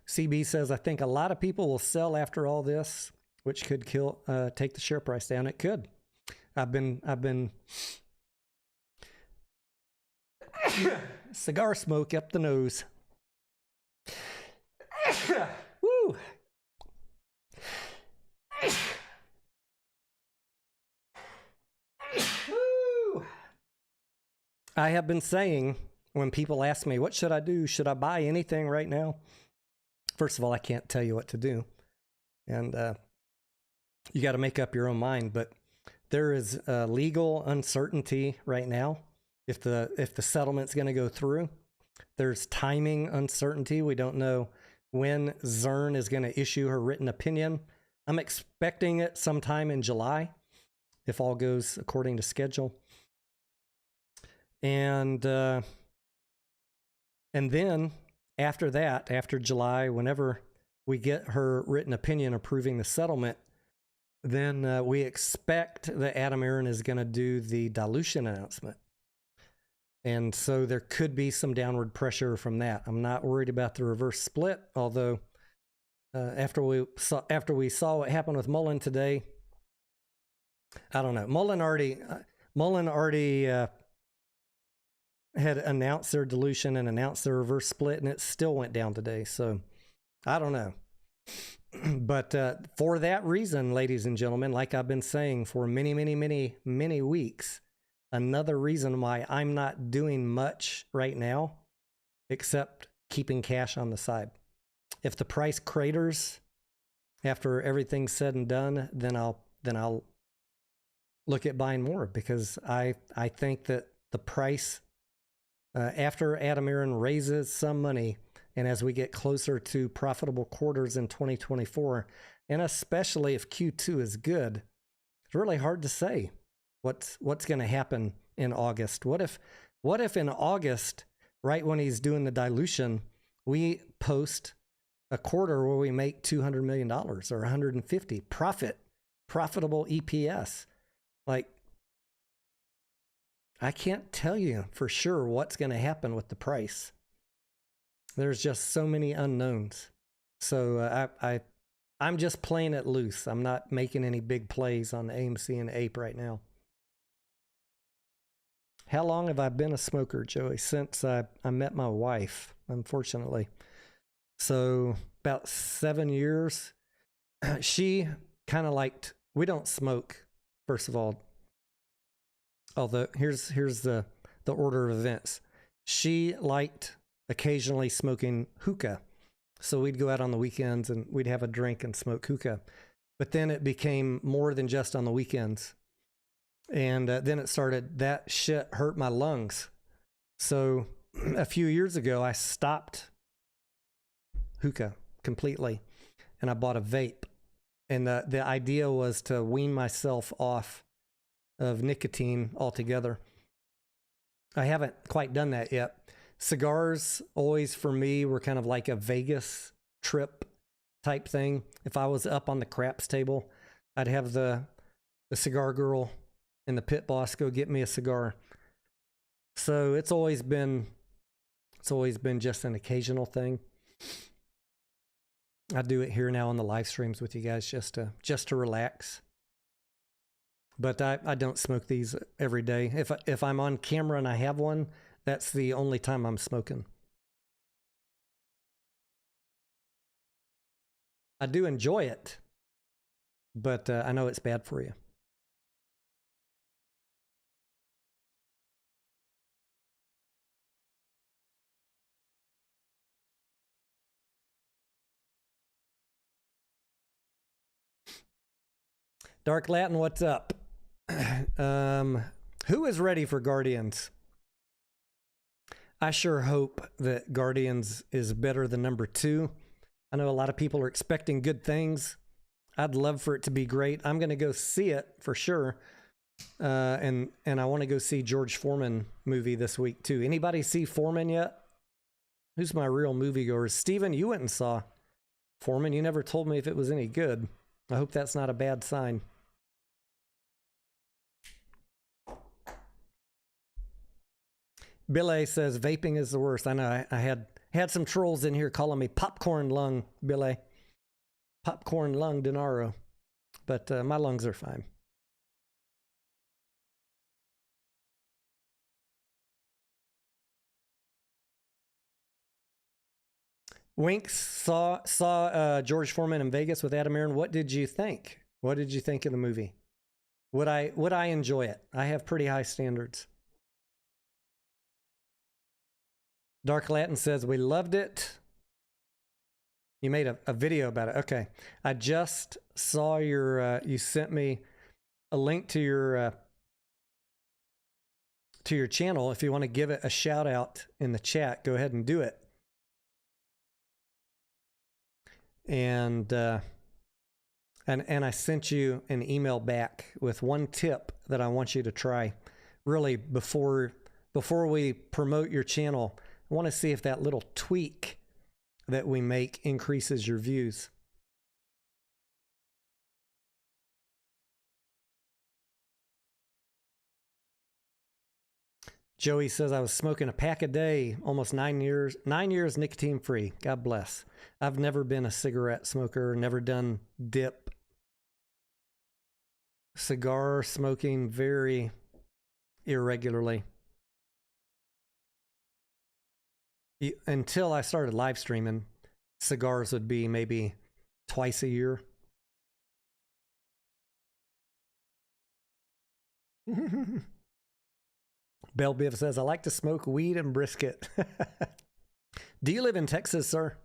CB says, I think a lot of people will sell after all this, which could take the share price down. It could. I've been cigar smoke up the nose. Woo. I have been saying, when people ask me, what should I do? Should I buy anything right now? First of all, I can't tell you what to do. And you got to make up your own mind. But there is legal uncertainty right now if the settlement's going to go through. There's timing uncertainty. We don't know when Zern is going to issue her written opinion. I'm expecting it sometime in July, if all goes according to schedule. And then after that, after July, whenever we get her written opinion approving the settlement, then we expect that Adam Aaron is going to do the dilution announcement. And so there could be some downward pressure from that. I'm not worried about the reverse split, although after we saw what happened with Mullen today, I don't know. Mullen already had announced their dilution and announced their reverse split, and it still went down today. So I don't know. But for that reason, ladies and gentlemen, like I've been saying for many, many, many, many weeks, another reason why I'm not doing much right now except keeping cash on the side. If the price craters after everything's said and done, then I'll look at buying more, because I think that the price after Adam Aaron raises some money, and as we get closer to profitable quarters in 2024, and especially if Q2 is good, it's really hard to say what's going to happen in August. What if in August, right when he's doing the dilution, we post a quarter where we make $200 million or 150 profitable EPS? Like, I can't tell you for sure what's going to happen with the price. There's just so many unknowns. So I'm just playing it loose. I'm not making any big plays on AMC and APE right now. How long have I been a smoker, Joey? Since I met my wife, unfortunately. So about 7 years. She kind of liked, we don't smoke, first of all. Although here's the order of events. She liked occasionally smoking hookah. So we'd go out on the weekends and we'd have a drink and smoke hookah. But then it became more than just on the weekends. And then it started, that shit hurt my lungs. So a few years ago, I stopped hookah completely and I bought a vape. And the idea was to wean myself off of nicotine altogether. I haven't quite done that yet. Cigars always for me were kind of like a Vegas trip type thing. If I was up on the craps table, I'd have the cigar girl and the pit boss go get me a cigar. So it's always been just an occasional thing. I do it here now on the live streams with you guys just to relax. But I don't smoke these every day. If I'm on camera and I have one, that's the only time I'm smoking. I do enjoy it, but I know it's bad for you. Dark Latin, what's up? Who is ready for Guardians? I sure hope that Guardians is better than number 2. I know a lot of people are expecting good things. I'd love for it to be great. I'm going to go see it for sure. And I want to go see George Foreman movie this week too. Anybody see Foreman yet? Who's my real moviegoer? Steven, you went and saw Foreman. You never told me if it was any good. I hope that's not a bad sign. Billy says vaping is the worst. I know I had some trolls in here calling me popcorn lung, Billy. Popcorn lung Denaro. But my lungs are fine. Winks saw George Foreman in Vegas with Adam Aaron. What did you think? What did you think of the movie? Would I enjoy it? I have pretty high standards. Dark Latin says, we loved it. You made a video about it. Okay. I just saw your, you sent me a link to your channel. If you want to give it a shout out in the chat, go ahead and do it. And I sent you an email back with one tip that I want you to try. Really, before we promote your channel, I want to see if that little tweak that we make increases your views. Joey says, I was smoking a pack a day, almost 9 years nicotine free. God bless. I've never been a cigarette smoker, never done dip. Cigar smoking very irregularly. Until I started live streaming, cigars would be maybe twice a year. Bell Biv says, I like to smoke weed and brisket. Do you live in Texas, sir?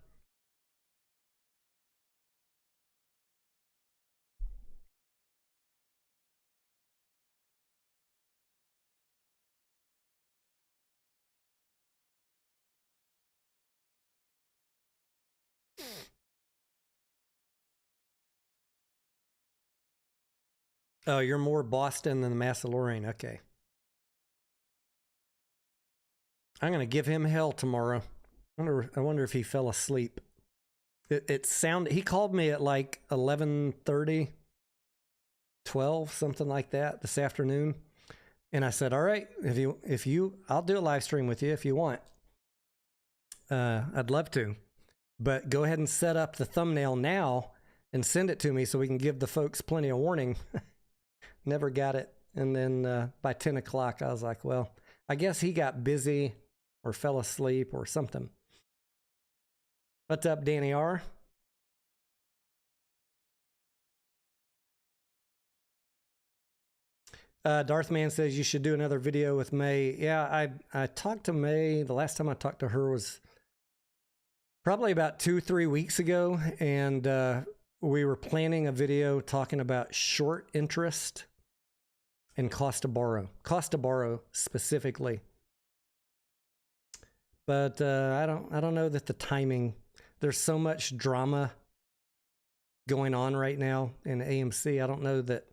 Oh, you're more Boston than the Massillorian. Okay. I'm going to give him hell tomorrow. I wonder if he fell asleep. It sounded, he called me at like 11:30, 12, something like that this afternoon. And I said, all right, if you, I'll do a live stream with you if you want. I'd love to, but go ahead and set up the thumbnail now and send it to me so we can give the folks plenty of warning. Never got it. And then by 10 o'clock, I was like, well, I guess he got busy or fell asleep or something. What's up, Danny R? Darthman says you should do another video with May. Yeah, I talked to May. The last time I talked to her was probably about 2-3 weeks ago, and we were planning a video talking about short interest and cost to borrow specifically. But I don't know that the timing. There's so much drama going on right now in AMC. I don't know that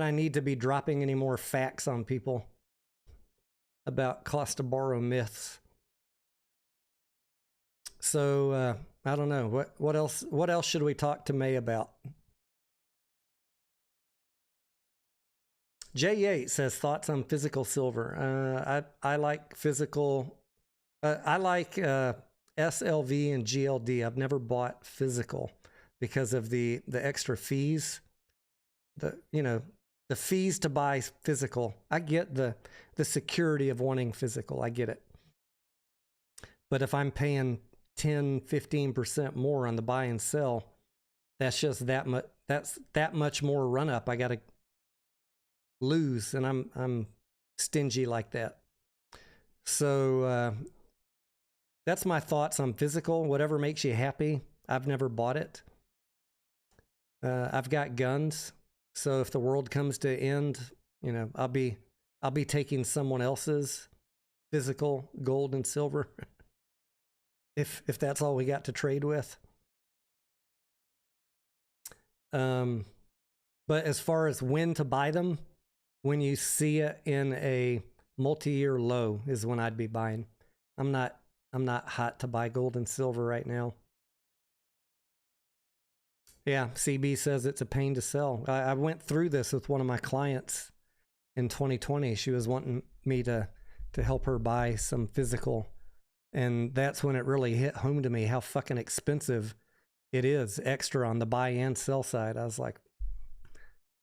I need to be dropping any more facts on people about cost to borrow myths. So I don't know what else should we talk to May about? J8 says thoughts on physical silver. I like physical. I like SLV and GLD. I've never bought physical because of the extra fees. The fees to buy physical. I get the security of wanting physical. I get it. But if I'm paying 10-15% more on the buy and sell, that's just that much. That's that much more run up I got to lose, and I'm stingy like that. So that's my thoughts on physical. Whatever makes you happy. I've never bought it. I've got guns, so if the world comes to end, I'll be taking someone else's physical gold and silver if that's all we got to trade with. But as far as when to buy them, when you see it in a multi-year low is when I'd be buying. I'm not hot to buy gold and silver right now. Yeah, CB says it's a pain to sell. I went through this with one of my clients in 2020. She was wanting me to help her buy some physical. And that's when it really hit home to me how fucking expensive it is extra on the buy and sell side. I was like,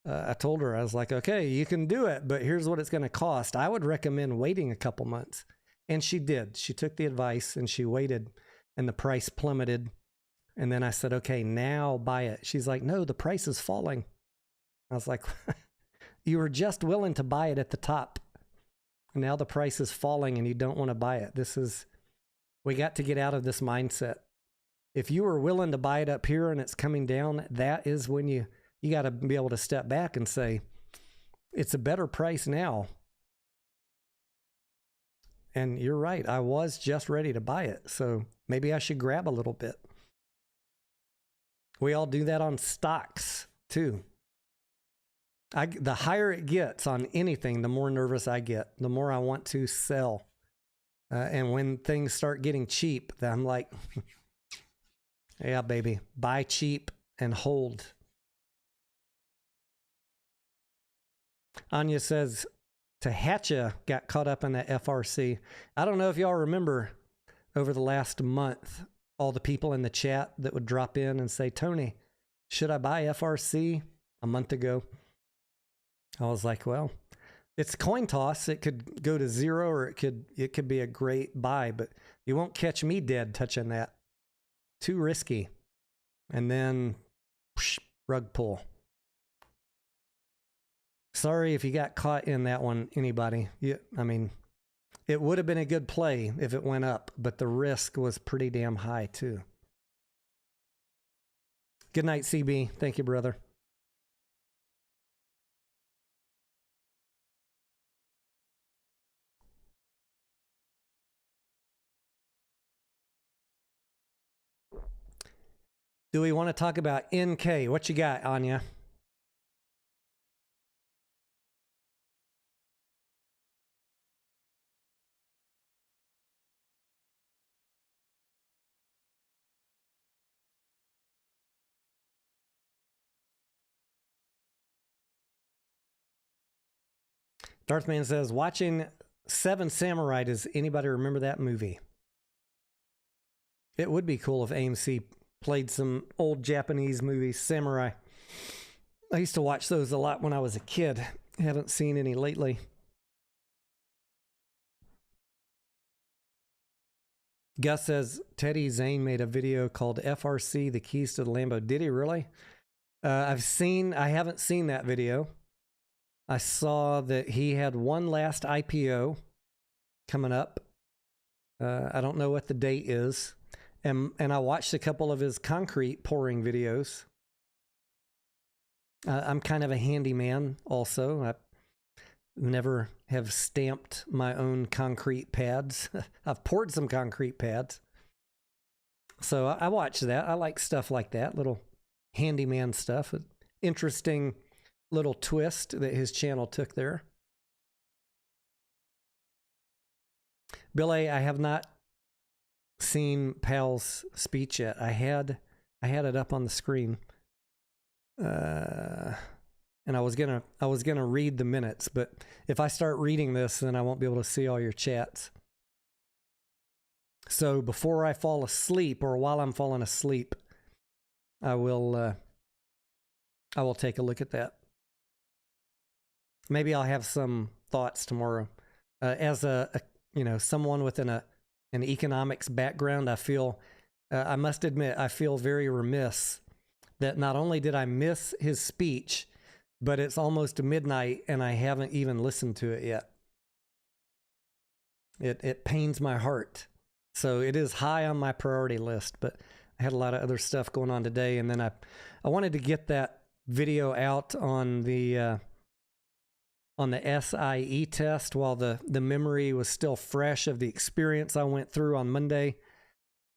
I told her, I was like, okay, you can do it, but here's what it's going to cost. I would recommend waiting a couple months. And she did. She took the advice and she waited, and the price plummeted. And then I said, okay, now buy it. She's like, no, the price is falling. I was like, you were just willing to buy it at the top. And now the price is falling and you don't want to buy it. We got to get out of this mindset. If you were willing to buy it up here and it's coming down, that is when you got to be able to step back and say, it's a better price now. And you're right. I was just ready to buy it. So maybe I should grab a little bit. We all do that on stocks too. The higher it gets on anything, the more nervous I get, the more I want to sell. And when things start getting cheap, then I'm like, yeah, baby, buy cheap and hold. Anya says, Tehacha got caught up in that FRC. I don't know if y'all remember over the last month, all the people in the chat that would drop in and say, Tony, should I buy FRC? A month ago. I was like, well, it's coin toss. It could go to zero or it could be a great buy, but you won't catch me dead touching that. Too risky. And then whoosh, rug pull. Sorry if you got caught in that one, anybody. I mean, it would have been a good play if it went up, but the risk was pretty damn high too. Good night, CB. Thank you, brother. Do we want to talk about NK? What you got, Anya? Darthman says, watching Seven Samurai, does anybody remember that movie? It would be cool if AMC played some old Japanese movies, samurai. I used to watch those a lot when I was a kid. Haven't seen any lately. Gus says Teddy Zane made a video called FRC, the keys to the Lambo. Did he really? I haven't seen that video. I saw that he had one last IPO coming up. I don't know what the date is. And I watched a couple of his concrete pouring videos. I'm kind of a handyman also. I never have stamped my own concrete pads. I've poured some concrete pads. So I watch that. I like stuff like that, little handyman stuff. Interesting little twist that his channel took there. Bill A., I have not seen Pal's speech yet. I had it up on the screen. And I was gonna read the minutes, but if I start reading this, then I won't be able to see all your chats. So before I fall asleep, or while I'm falling asleep, I will take a look at that. Maybe I'll have some thoughts tomorrow. As someone with an economics background, I must admit, I feel very remiss that not only did I miss his speech, but it's almost midnight and I haven't even listened to it yet. It pains my heart. So it is high on my priority list, but I had a lot of other stuff going on today, and then I wanted to get that video out on the SIE test while the memory was still fresh of the experience I went through on Monday.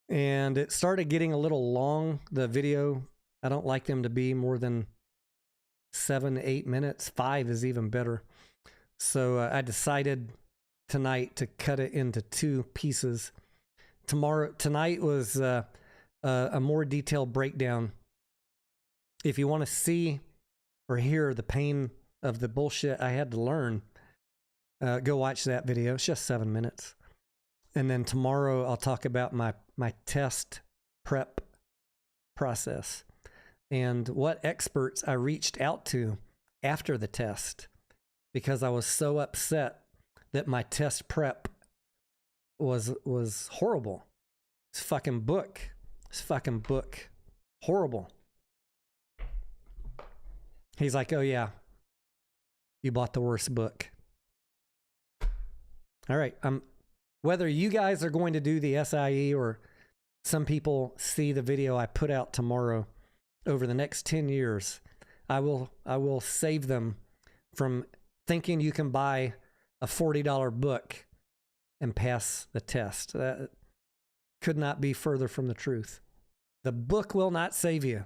And it started getting a little long, the video. I don't like them to be more than 7-8 minutes. 5 is even better. So I decided tonight to cut it into 2 pieces. Tonight was a more detailed breakdown. If you want to see or hear the pain of the bullshit I had to learn, go watch that video. It's just 7 minutes. And then tomorrow I'll talk about my test prep process and what experts I reached out to after the test, because I was so upset that my test prep was horrible. This fucking book. Horrible. He's like, oh yeah, you bought the worst book. All right. Whether you guys are going to do the SIE or some people see the video I put out tomorrow, over the next 10 years, I will save them from thinking you can buy a $40 book and pass the test. That could not be further from the truth. The book will not save you.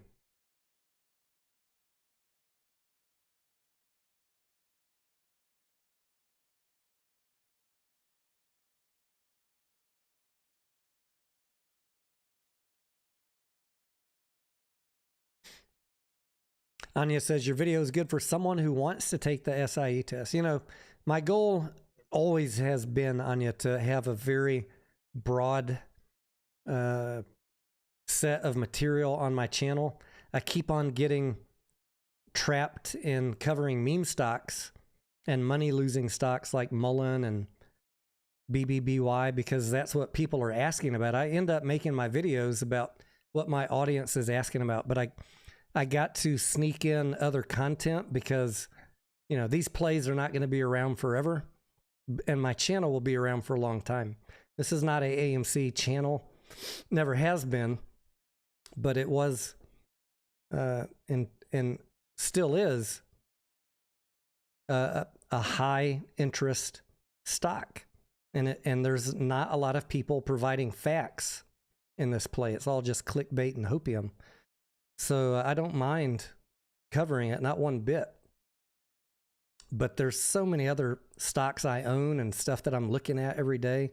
Anya says, your video is good for someone who wants to take the SIE test. You know, my goal always has been, Anya, to have a very broad set of material on my channel. I keep on getting trapped in covering meme stocks and money-losing stocks like Mullen and BBBY because that's what people are asking about. I end up making my videos about what my audience is asking about, but I got to sneak in other content because, you know, these plays are not going to be around forever, and my channel will be around for a long time. This is not a AMC channel, never has been, but it was, and still is, a high interest stock, and there's not a lot of people providing facts in this play. It's all just clickbait and hopium. So I don't mind covering it, not one bit. But there's so many other stocks I own and stuff that I'm looking at every day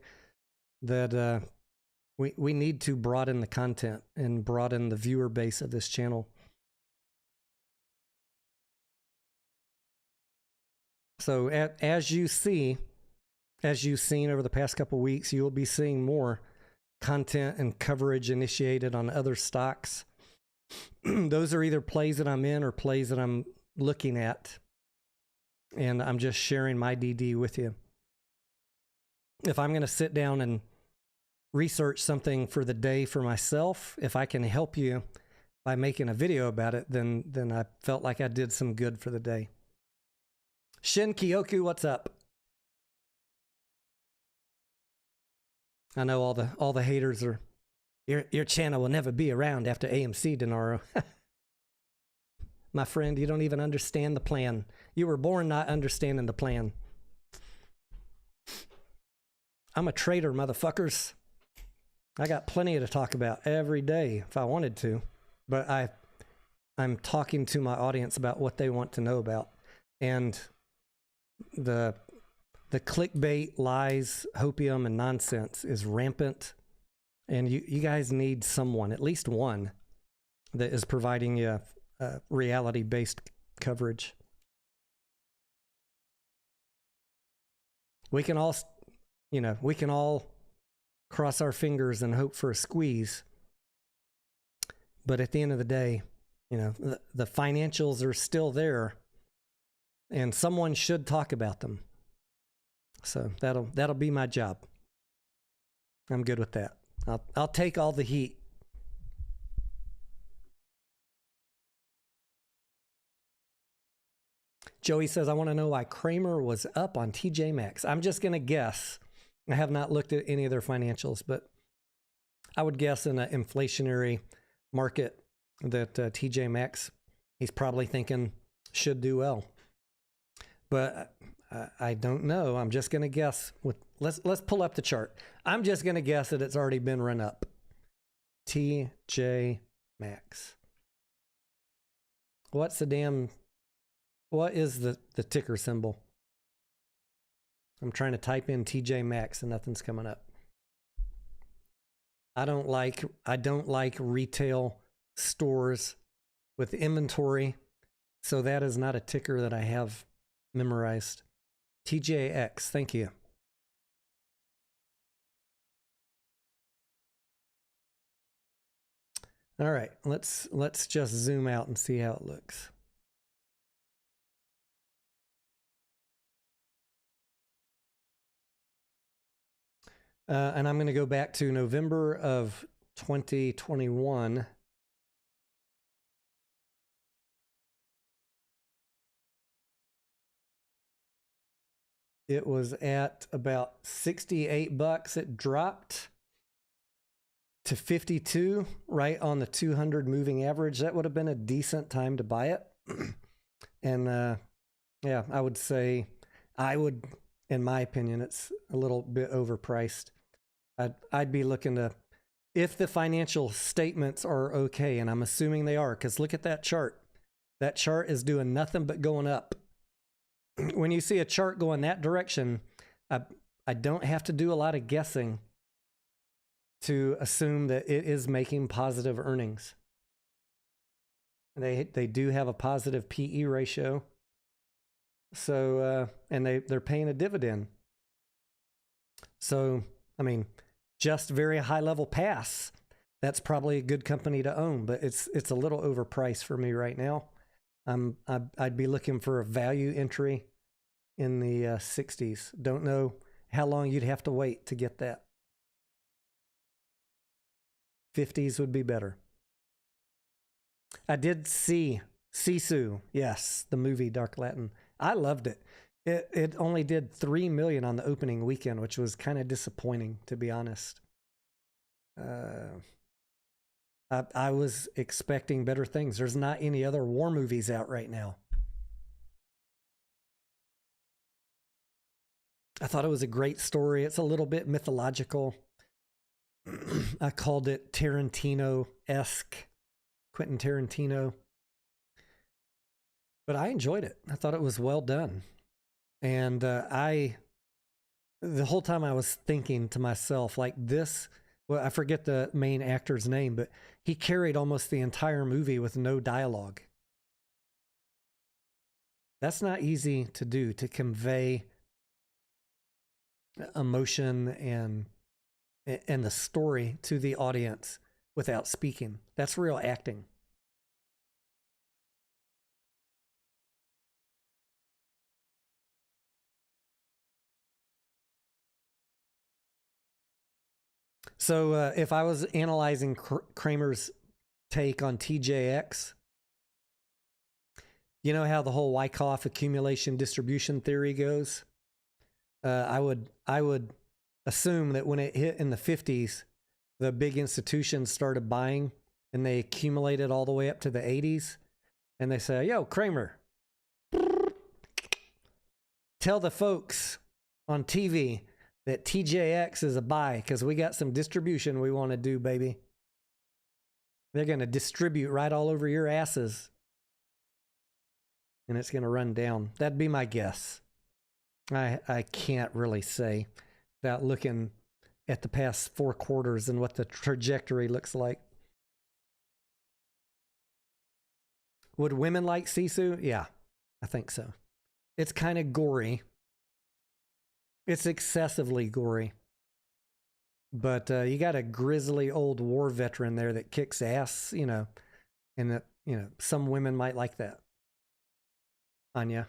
that we need to broaden the content and broaden the viewer base of this channel. So as you've seen over the past couple of weeks, you'll be seeing more content and coverage initiated on other stocks. Those are either plays that I'm in or plays that I'm looking at. And I'm just sharing my DD with you. If I'm going to sit down and research something for the day for myself, if I can help you by making a video about it, then I felt like I did some good for the day. Shin Kyoku, what's up? I know all the haters are, your channel will never be around after AMC, Denaro. My friend, you don't even understand the plan. You were born not understanding the plan. I'm a traitor, motherfuckers. I got plenty to talk about every day if I wanted to, but I'm talking to my audience about what they want to know about. And the clickbait, lies, hopium, and nonsense is rampant. And you guys need someone, at least one, that is providing you reality-based coverage. We can all, we can all cross our fingers and hope for a squeeze. But at the end of the day, the financials are still there, and someone should talk about them. So that'll be my job. I'm good with that. I'll take all the heat. Joey says, I want to know why Kramer was up on TJ Maxx. I'm just going to guess. I have not looked at any of their financials, but I would guess in an inflationary market that TJ Maxx, he's probably thinking should do well. But I don't know. I'm just going to guess. Let's pull up the chart. I'm just going to guess that it's already been run up. TJ Maxx. What is the ticker symbol? I'm trying to type in TJ Maxx and nothing's coming up. I don't like retail stores with inventory, so that is not a ticker that I have memorized. TJX, thank you. All right, let's just zoom out and see how it looks. And I'm going to go back to November of 2021. It was at about 68 bucks. It dropped to 52, right on the 200 moving average. That would have been a decent time to buy it. And yeah, I would say in my opinion, it's a little bit overpriced. I'd be looking to, if the financial statements are okay, and I'm assuming they are, because look at that chart. That chart is doing nothing but going up. When you see a chart going that direction, I don't have to do a lot of guessing to assume that it is making positive earnings. They do have a positive PE ratio. So, and they're paying a dividend. So, I mean, just very high level pass. That's probably a good company to own, but it's a little overpriced for me right now. I'd be looking for a value entry in the 60s. Don't know how long you'd have to wait to get that. 50s would be better. I did see Sisu. Yes, the movie Dark Latin. I loved it. It only did 3 million on the opening weekend, which was kind of disappointing, to be honest. I was expecting better things. There's not any other war movies out right now. I thought it was a great story. It's a little bit mythological. I called it Tarantino-esque, Quentin Tarantino. But I enjoyed it. I thought it was well done. And the whole time I was thinking to myself, like this, well, I forget the main actor's name, but he carried almost the entire movie with no dialogue. That's not easy to do, to convey emotion and the story to the audience without speaking. That's real acting. So if I was analyzing Kramer's take on TJX, you know how the whole Wyckoff accumulation distribution theory goes? I would assume that when it hit in the 50s, the big institutions started buying and they accumulated all the way up to the 80s. And they say, yo, Kramer, tell the folks on TV that TJX is a buy because we got some distribution we want to do, baby. They're going to distribute right all over your asses. And it's going to run down. That'd be my guess. I can't really say without looking at the past 4 quarters and what the trajectory looks like. Would women like Sisu? Yeah, I think so. It's kind of gory. It's excessively gory. But you got a grizzly old war veteran there that kicks ass, you know, and that, you know, some women might like that. Anya.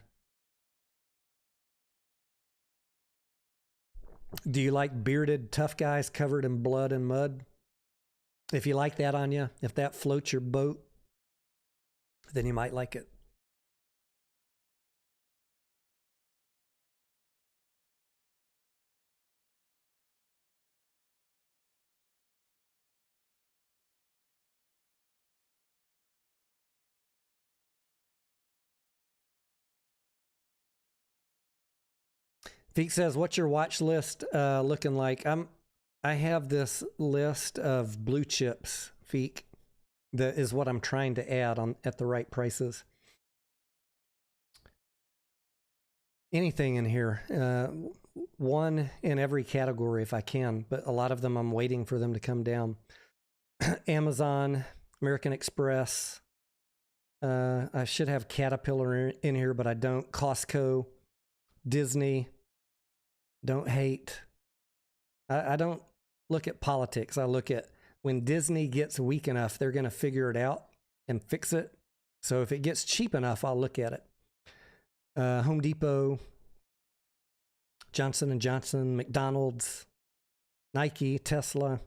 Do you like bearded tough guys covered in blood and mud? If you like that, Anya, if that floats your boat, then you might like it. Feek says, what's your watch list looking like? I have this list of blue chips, Feek, that is what I'm trying to add on at the right prices. Anything in here, one in every category if I can, but a lot of them I'm waiting for them to come down. Amazon, American Express. I should have Caterpillar in here, but I don't. Costco, Disney. Don't hate. I don't look at politics. I look at when Disney gets weak enough, they're going to figure it out and fix it. So if it gets cheap enough, I'll look at it. Home Depot, Johnson & Johnson, McDonald's, Nike, Tesla.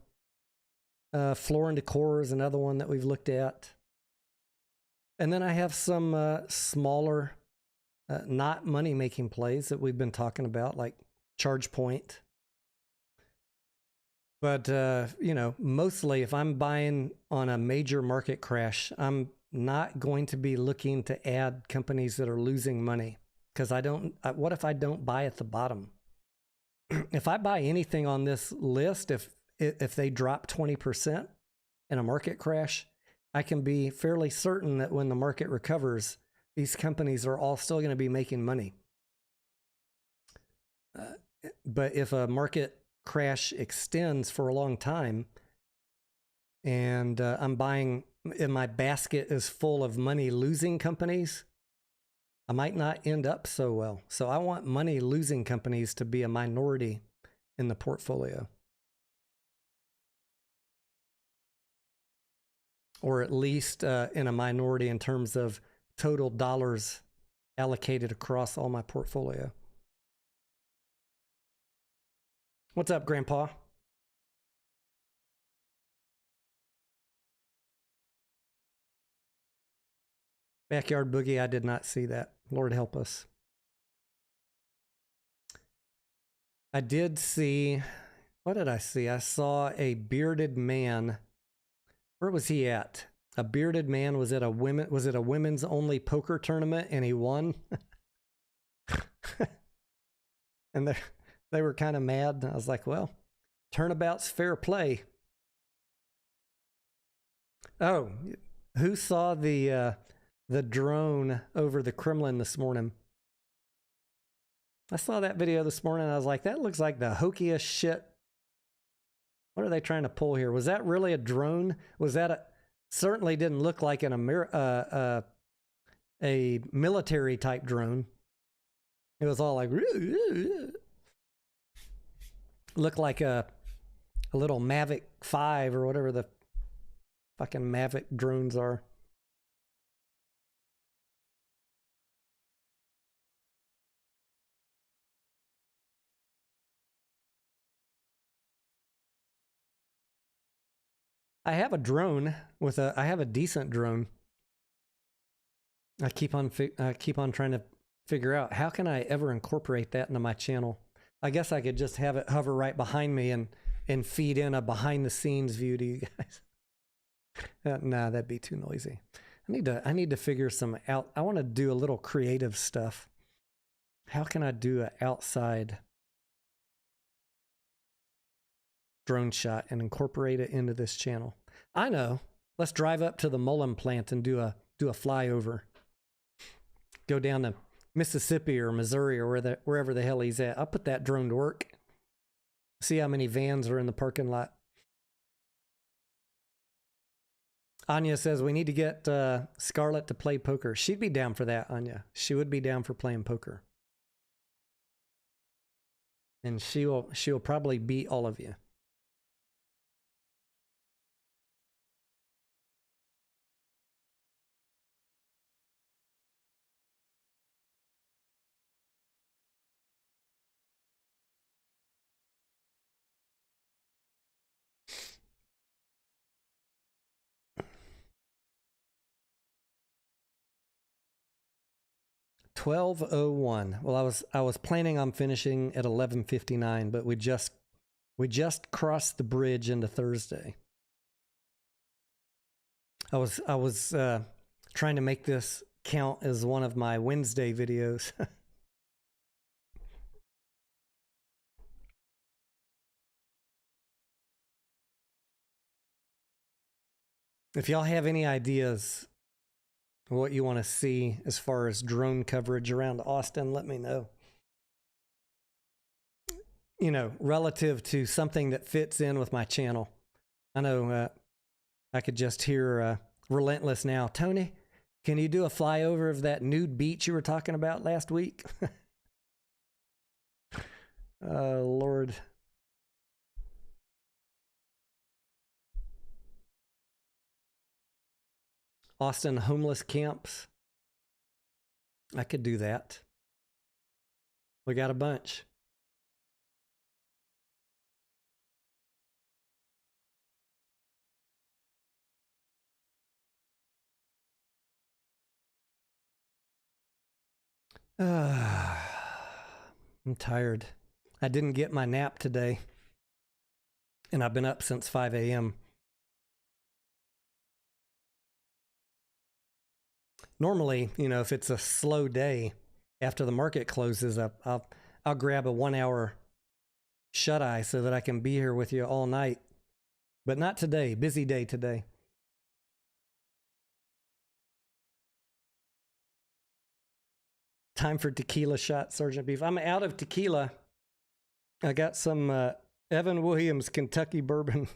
Floor and Decor is another one that we've looked at. And then I have some smaller, not money-making plays that we've been talking about, like ChargePoint. But, you know, mostly if I'm buying on a major market crash, I'm not going to be looking to add companies that are losing money. Because what if I don't buy at the bottom? If I buy anything on this list, if they drop 20% in a market crash, I can be fairly certain that when the market recovers, these companies are all still going to be making money. But if a market crash extends for a long time and I'm buying and my basket is full of money losing companies, I might not end up so well. So I want money losing companies to be a minority in the portfolio. Or at least in a minority in terms of total dollars allocated across all my portfolio. What's up, Grandpa? Backyard Boogie, I did not see that. Lord help us. I did see, what did I see? I saw a bearded man. Where was he at? A bearded man was it a women's only poker tournament and he won? And they were kind of mad. I was like, well, turnabout's fair play. Oh, who saw the drone over the Kremlin this morning? I saw that video this morning and I was like, that looks like the hokiest shit. What are they trying to pull here? Was that really a drone? Was that certainly didn't look like a military type drone. It was all like, looked like a little Mavic 5 or whatever the fucking Mavic drones are. I have a drone I have a decent drone. I keep on trying to figure out how can I ever incorporate that into my channel. I guess I could just have it hover right behind me and feed in a behind the scenes view to you guys. Nah, that'd be too noisy. I need to figure some out. I want to do a little creative stuff. How can I do an outside drone shot and incorporate it into this channel? I know. Let's drive up to the Mullen plant and do a flyover. Go down to Mississippi or Missouri or wherever the hell he's at. I'll put that drone to work. See how many vans are in the parking lot. Anya says we need to get Scarlett to play poker. She'd be down for that, Anya. She would be down for playing poker. And she'll probably beat all of you. $12:01. Well, I was planning on finishing at 11:59, but we just crossed the bridge into Thursday. I was trying to make this count as one of my Wednesday videos. If y'all have any ideas what you want to see as far as drone coverage around Austin, let me know. You know, relative to something that fits in with my channel. I know I could just hear Relentless now. Tony, can you do a flyover of that nude beach you were talking about last week? Oh, Lord. Austin homeless camps. I could do that. We got a bunch. I'm tired. I didn't get my nap today. And I've been up since 5 a.m. Normally, you know, if it's a slow day after the market closes up, I'll grab a 1 hour shut-eye so that I can be here with you all night. But not today. Busy day today. Time for tequila shot, Sergeant Beef. I'm out of tequila. I got some Evan Williams Kentucky bourbon.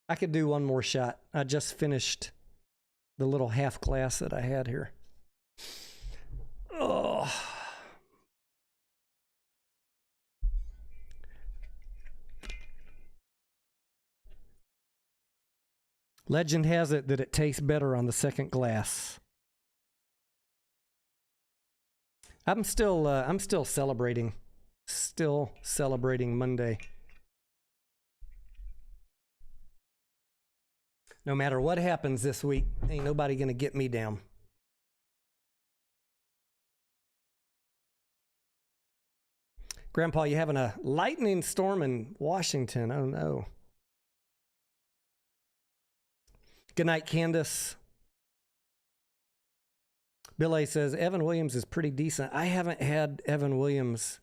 I could do one more shot. I just finished the little half glass that I had here. Oh. Legend has it that it tastes better on the second glass. I'm still celebrating. Still celebrating Monday. No matter what happens this week, ain't nobody gonna get me down. Grandpa, you having a lightning storm in Washington? Oh no. Good night, Candace. Bill A says, Evan Williams is pretty decent. I haven't had Evan Williams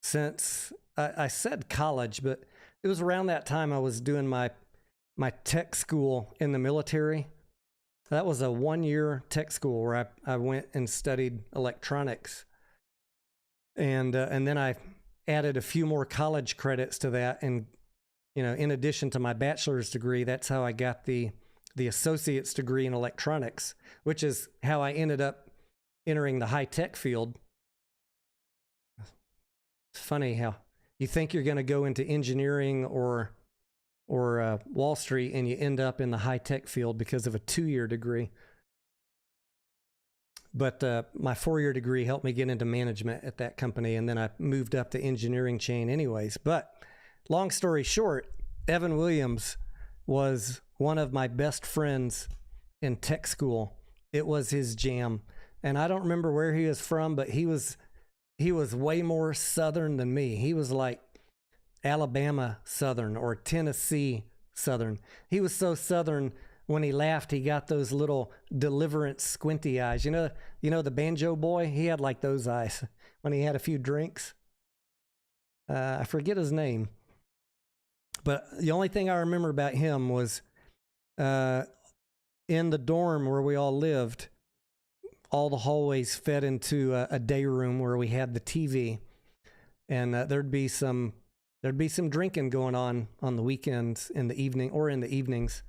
since, I said college, but it was around that time I was doing my tech school in the military. That was a 1-year tech school where I went and studied electronics. And then I added a few more college credits to that. And, you know, in addition to my bachelor's degree, that's how I got the associate's degree in electronics, which is how I ended up entering the high-tech field. It's funny how you think you're going to go into engineering or Wall Street and you end up in the high-tech field because of a 2-year degree. But my 4-year degree helped me get into management at that company, and then I moved up the engineering chain anyways. But long story short, Evan Williams was one of my best friends in tech school. It was his jam. And I don't remember where he was from, but he was way more Southern than me. He was like Alabama Southern or Tennessee Southern. He was so Southern, when he laughed, he got those little Deliverance squinty eyes. You know the Banjo Boy? He had like those eyes when he had a few drinks. I forget his name. But the only thing I remember about him was in the dorm where we all lived, all the hallways fed into a day room where we had the TV, and there'd be some drinking going on the weekends in the evening or in the evenings.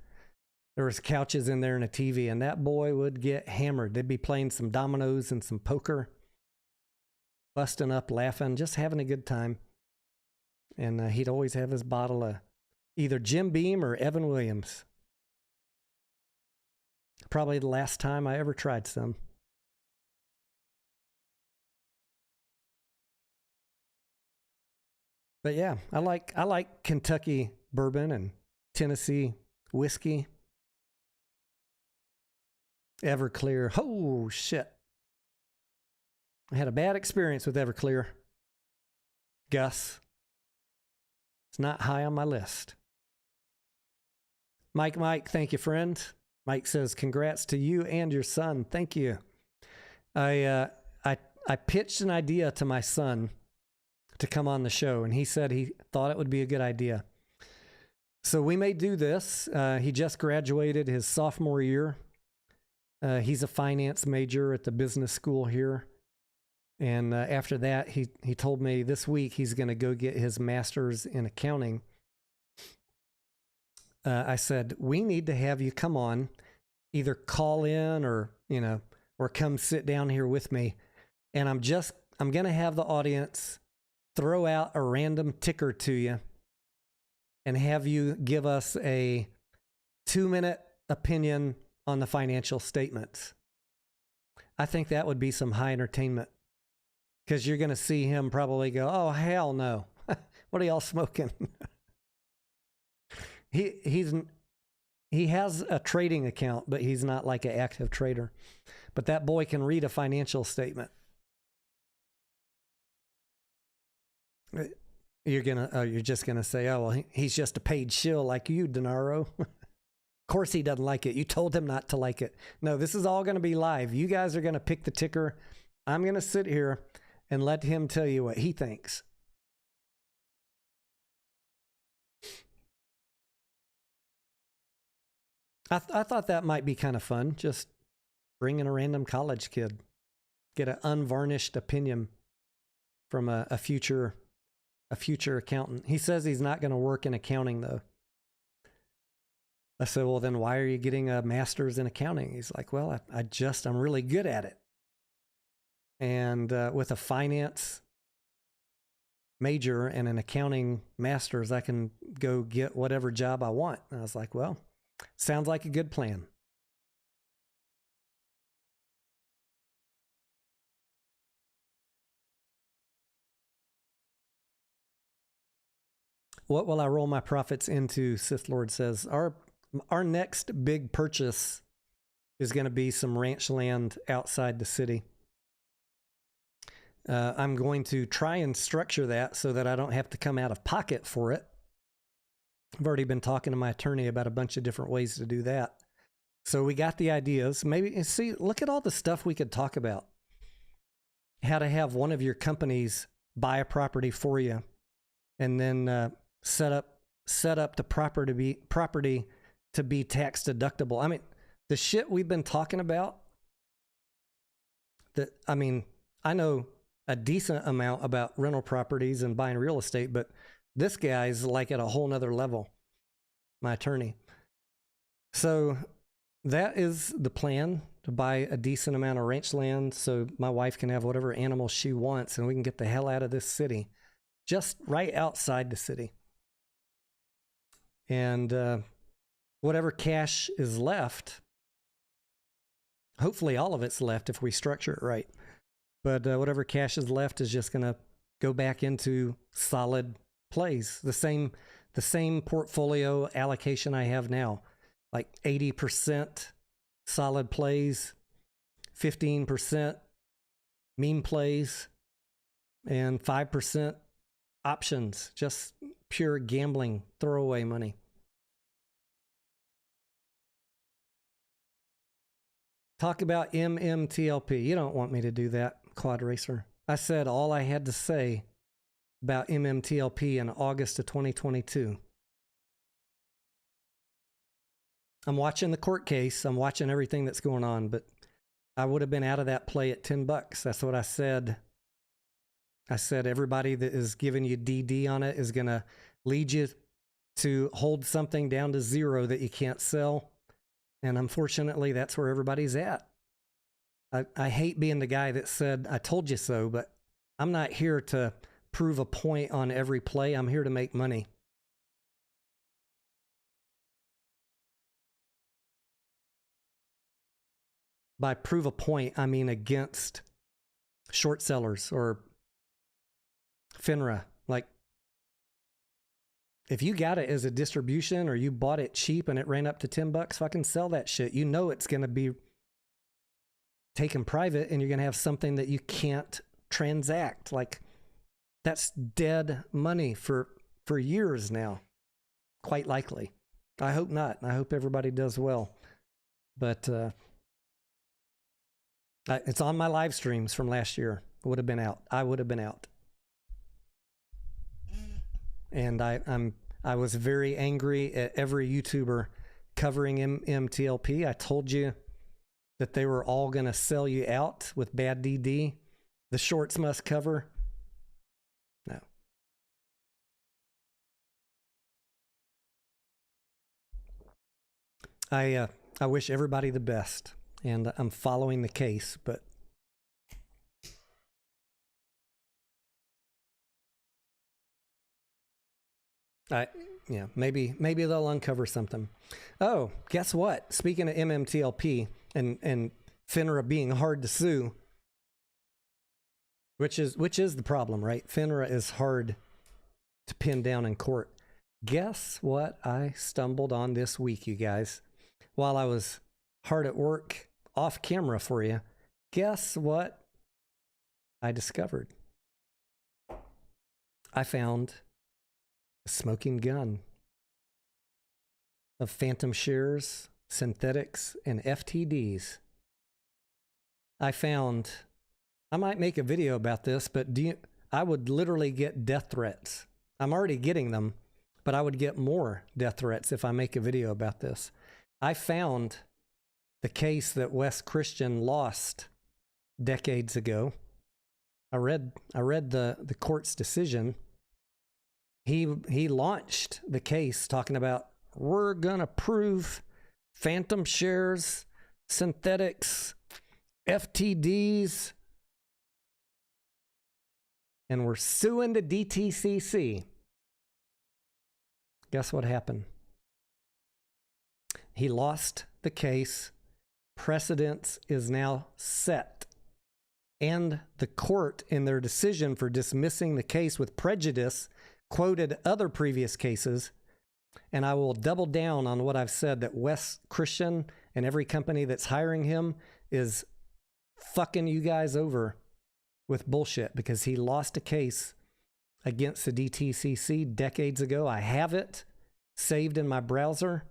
There was couches in there and a TV, and that boy would get hammered. They'd be playing some dominoes and some poker, busting up, laughing, just having a good time. And he'd always have his bottle of either Jim Beam or Evan Williams. Probably the last time I ever tried some. But yeah, I like Kentucky bourbon and Tennessee whiskey. Everclear. Oh, shit. I had a bad experience with Everclear. Gus. It's not high on my list. Mike, thank you, friend. Mike says, congrats to you and your son. Thank you. I pitched an idea to my son to come on the show, and he said he thought it would be a good idea. So we may do this. He just graduated his sophomore year. He's a finance major at the business school here. And after that, he told me this week he's going to go get his master's in accounting. I said, we need to have you come on, either call in or come sit down here with me. And I'm going to have the audience throw out a random ticker to you and have you give us a 2-minute opinion on the financial statements. I think that would be some high entertainment, because you're going to see him probably go, oh, hell no. What are y'all smoking? He has a trading account, but he's not like an active trader. But that boy can read a financial statement. You're just gonna say, oh, well, he's just a paid shill like you, Denaro. Of course he doesn't like it. You told him not to like it. No, this is all going to be live. You guys are going to pick the ticker. I'm going to sit here and let him tell you what he thinks. I thought that might be kind of fun, just bringing a random college kid, get an unvarnished opinion from a future accountant. He says he's not going to work in accounting, though. I said, well, then why are you getting a master's in accounting? He's like, well, I'm really good at it. And with a finance major and an accounting master's, I can go get whatever job I want. And I was like, well, sounds like a good plan. What will I roll my profits into? Sith Lord says, our next big purchase is going to be some ranch land outside the city. I'm going to try and structure that so that I don't have to come out of pocket for it. I've already been talking to my attorney about a bunch of different ways to do that. So we got the ideas. Maybe, see, look at all the stuff we could talk about. How to have one of your companies buy a property for you, and then set up the property to be tax deductible. I mean, the shit we've been talking about, I know a decent amount about rental properties and buying real estate, but this guy's like at a whole nother level, my attorney. So that is the plan, to buy a decent amount of ranch land so my wife can have whatever animals she wants and we can get the hell out of this city, just right outside the city. And whatever cash is left, hopefully all of it's left if we structure it right. But whatever cash is left is just going to go back into solid plays. The the same portfolio allocation I have now, like 80% solid plays, 15% meme plays, and 5% options, just pure gambling, throwaway money. Talk about MMTLP. You don't want me to do that, Quad Racer. I said all I had to say about MMTLP in August of 2022. I'm watching the court case. I'm watching everything that's going on, but I would have been out of that play at $10. That's what I said. I said everybody that is giving you DD on it is going to lead you to hold something down to zero that you can't sell. And unfortunately, that's where everybody's at. I hate being the guy that said, I told you so, but I'm not here to prove a point on every play. I'm here to make money. By prove a point, I mean against short sellers or FINRA. Like, if you got it as a distribution or you bought it cheap and it ran up to $10, fucking sell that shit. You know it's going to be taken private and you're going to have something that you can't transact. Like, that's dead money for years now, quite likely. I hope not. I hope everybody does well. But it's on my live streams from last year. Would have been out. I would have been out. And I was very angry at every YouTuber covering MTLP. I told you that they were all going to sell you out with bad DD. The shorts must cover. No. I wish everybody the best, and I'm following the case, but maybe they'll uncover something. Oh, guess what? Speaking of MMTLP and FINRA being hard to sue, which is the problem, right? FINRA is hard to pin down in court. Guess what I stumbled on this week, you guys? While I was hard at work off camera for you, guess what I discovered? I found a smoking gun of phantom shares, synthetics, and FTDs. I might make a video about this, but I would literally get death threats. I'm already getting them, but I would get more death threats if I make a video about this. I found the case that Wes Christian lost decades ago. I read the court's decision. He launched the case talking about, we're gonna prove phantom shares, synthetics, FTDs, and we're suing the DTCC. Guess what happened? He lost the case. Precedence is now set. And the court, in their decision for dismissing the case with prejudice, quoted other previous cases. And I will double down on what I've said, that Wes Christian and every company that's hiring him is fucking you guys over with bullshit, because he lost a case against the DTCC decades ago. I have it saved in my browser,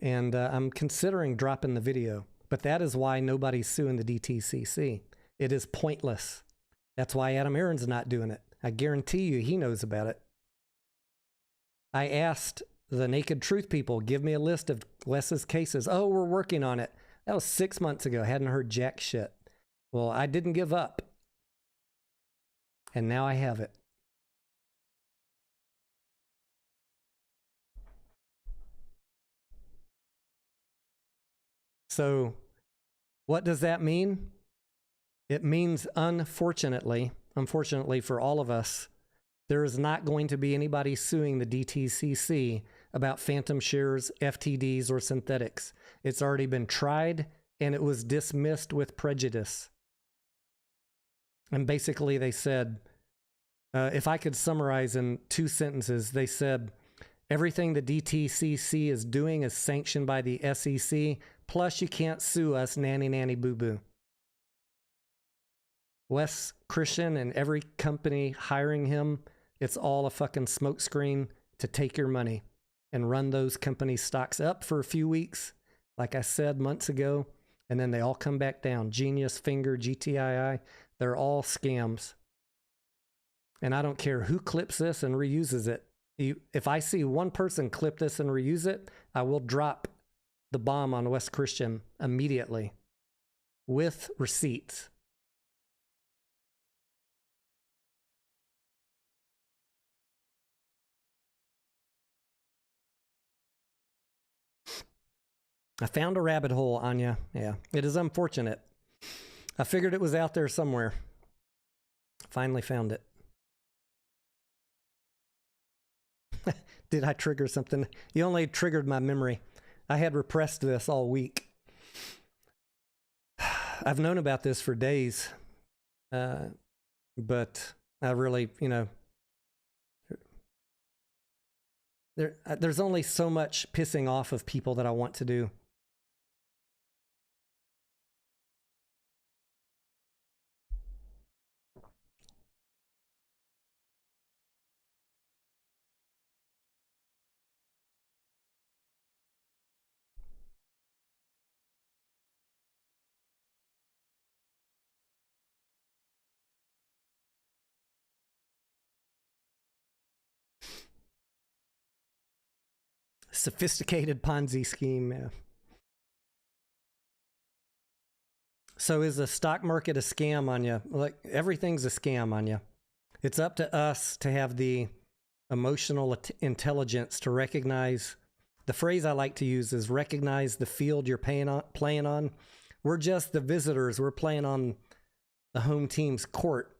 and I'm considering dropping the video. But that is why nobody's suing the DTCC. It is pointless. That's why Adam Aaron's not doing it. I guarantee you he knows about it. I asked the Naked Truth people, give me a list of Wes's cases. Oh, we're working on it. That was 6 months ago. I hadn't heard jack shit. Well, I didn't give up. And now I have it. So, what does that mean? It means, unfortunately for all of us, there is not going to be anybody suing the DTCC about phantom shares, FTDs, or synthetics. It's already been tried, and it was dismissed with prejudice. And basically they said, If I could summarize in 2 sentences, they said everything the DTCC is doing is sanctioned by the SEC, plus you can't sue us, nanny boo-boo. Wes Christian and every company hiring him, it's all a fucking smokescreen to take your money and run those companies' stocks up for a few weeks, like I said months ago, and then they all come back down. Genius, Finger, GTII, they're all scams. And I don't care who clips this and reuses it. If I see one person clip this and reuse it, I will drop the bomb on Wes Christian immediately with receipts. I found a rabbit hole, Anya. Yeah, it is unfortunate. I figured it was out there somewhere. Finally found it. Did I trigger something? You only triggered my memory. I had repressed this all week. I've known about this for days, but I really, there's only so much pissing off of people that I want to do. Sophisticated Ponzi scheme. Yeah. So is the stock market a scam on you? Like everything's a scam on you. It's up to us to have the emotional intelligence to recognize. The phrase I like to use is recognize the field you're playing on. We're just the visitors. We're playing on the home team's court.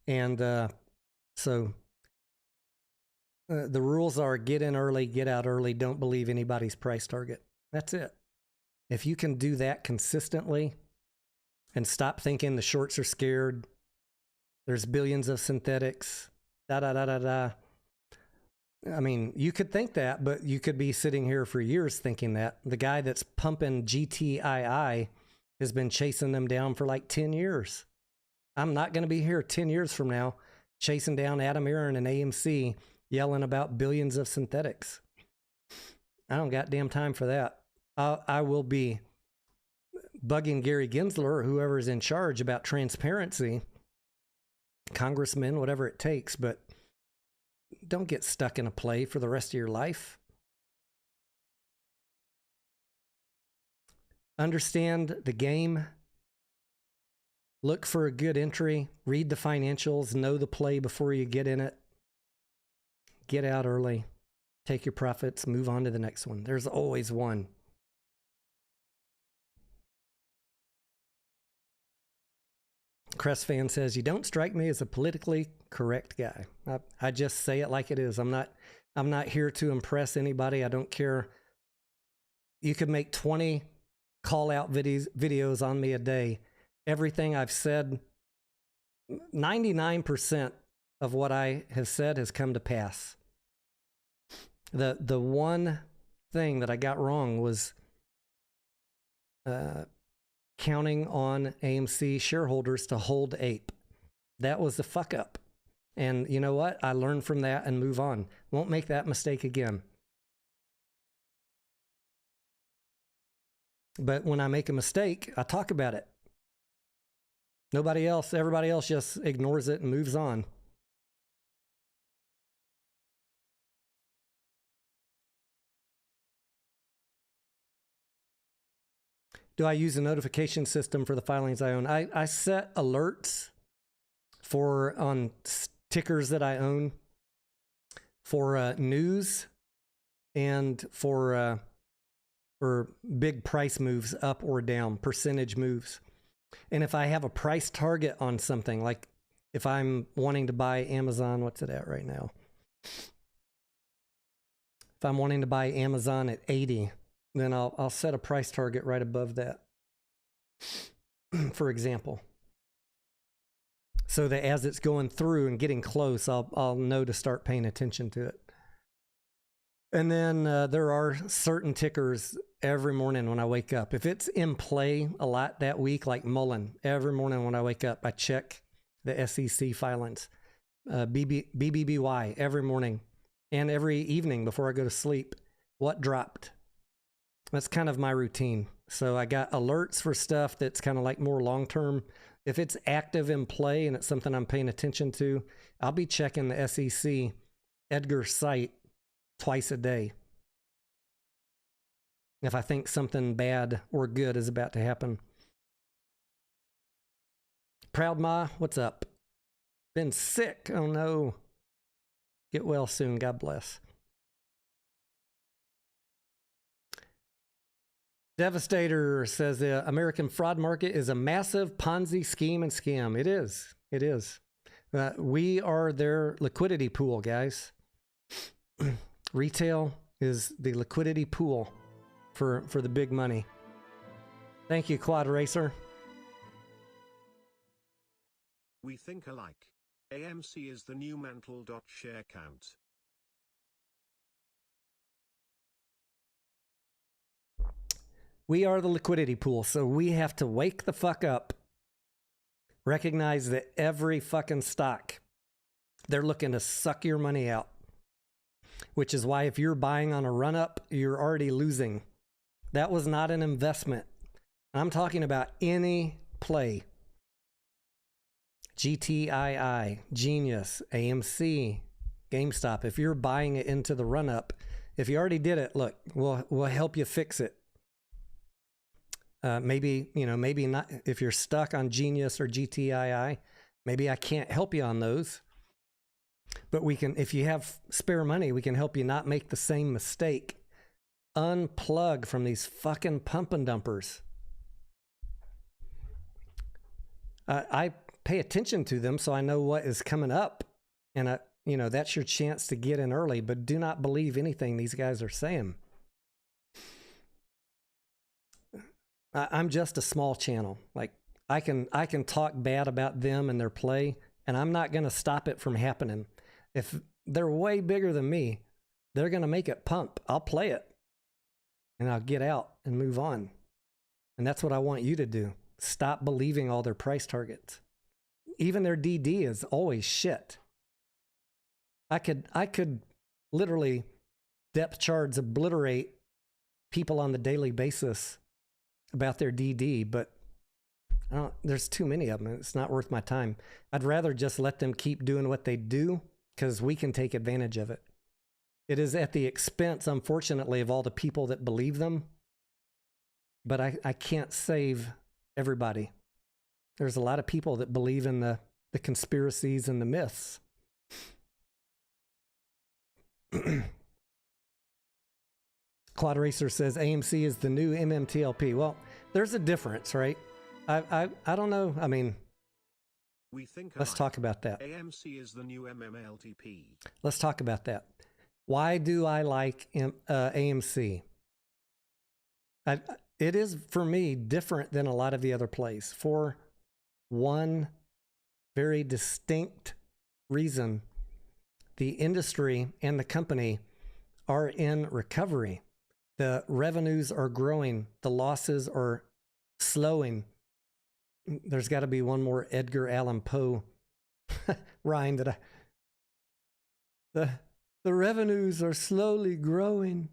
And so the rules are get in early, get out early, don't believe anybody's price target. That's it. If you can do that consistently and stop thinking the shorts are scared, there's billions of synthetics, I mean, you could think that, but you could be sitting here for years thinking that. The guy that's pumping GTII has been chasing them down for like 10 years. I'm not going to be here 10 years from now chasing down Adam Aaron and AMC yelling about billions of synthetics. I don't got damn time for that. I will be bugging Gary Gensler or whoever's in charge about transparency, congressman, whatever it takes, but don't get stuck in a play for the rest of your life. Understand the game. Look for a good entry. Read the financials. Know the play before you get in it. Get out early. Take your profits. Move on to the next one. There's always one. Crest fan says, you don't strike me as a politically correct guy. I just say it like it is. I'm not here to impress anybody. I don't care. You could make 20 call out videos on me a day. Everything I've said, 99% of what I have said has come to pass. The one thing that I got wrong was counting on AMC shareholders to hold ape. That was the fuck up. And you know what? I learned from that and move on. Won't make that mistake again. But when I make a mistake, I talk about it. Everybody else just ignores it and moves on. Do I use a notification system for the filings I own? I set alerts on tickers that I own for news and for big price moves up or down, percentage moves. And if I have a price target on something, like if I'm wanting to buy Amazon, what's it at right now? If I'm wanting to buy Amazon at 80, then I'll set a price target right above that, for example. so that as it's going through and getting close, I'll know to start paying attention to it. And then there are certain tickers every morning when I wake up. If it's in play a lot that week, like Mullen, every morning when I wake up, I check the SEC filings. BBBY every morning and every evening before I go to sleep. What dropped? That's kind of my routine. So I got alerts for stuff that's kind of like more long-term. If it's active in play and it's something I'm paying attention to, I'll be checking the SEC Edgar site twice a day if I think something bad or good is about to happen. Proud Ma, what's up? Been sick. Oh no. Get well soon. God bless. Devastator says the American fraud market is a massive Ponzi scheme and scam. It is. It is. We are their liquidity pool, guys. Retail is the liquidity pool for the big money. Thank you, Quad Racer. We think alike. AMC is the new mental. Share count. We are the liquidity pool, so we have to wake the fuck up. Recognize that every fucking stock, they're looking to suck your money out. Which is why if you're buying on a run up, you're already losing. That was not an investment. I'm talking about any play. GTII, Genius, AMC, GameStop. If you're buying it into the run up, if you already did it, look, we'll help you fix it. Maybe not. If you're stuck on Genius or GTII, maybe I can't help you on those. But we can, if you have spare money, we can help you not make the same mistake. Unplug from these fucking pump and dumpers. I pay attention to them so I know what is coming up. And, that's your chance to get in early. But do not believe anything these guys are saying. I'm just a small channel. Like, I can talk bad about them and their play, and I'm not going to stop it from happening. If they're way bigger than me, they're going to make it pump. I'll play it, and I'll get out and move on. And that's what I want you to do. Stop believing all their price targets. Even their DD is always shit. I could literally depth charts obliterate people on the daily basis about their DD, but there's too many of them. It's not worth my time. I'd rather just let them keep doing what they do because we can take advantage of it. It is at the expense, unfortunately, of all the people that believe them, but I can't save everybody. There's a lot of people that believe in the conspiracies and the myths. Quad Racer says AMC is the new MMTLP. Well, there's a difference, right? I don't know. I mean, let's talk about that. AMC is the new MMLTP. Let's talk about that. Why do I like AMC? It is, for me, different than a lot of the other plays for one very distinct reason. The industry and the company are in recovery. The revenues are growing. The losses are slowing. There's got to be one more Edgar Allan Poe rhyme that the revenues are slowly growing.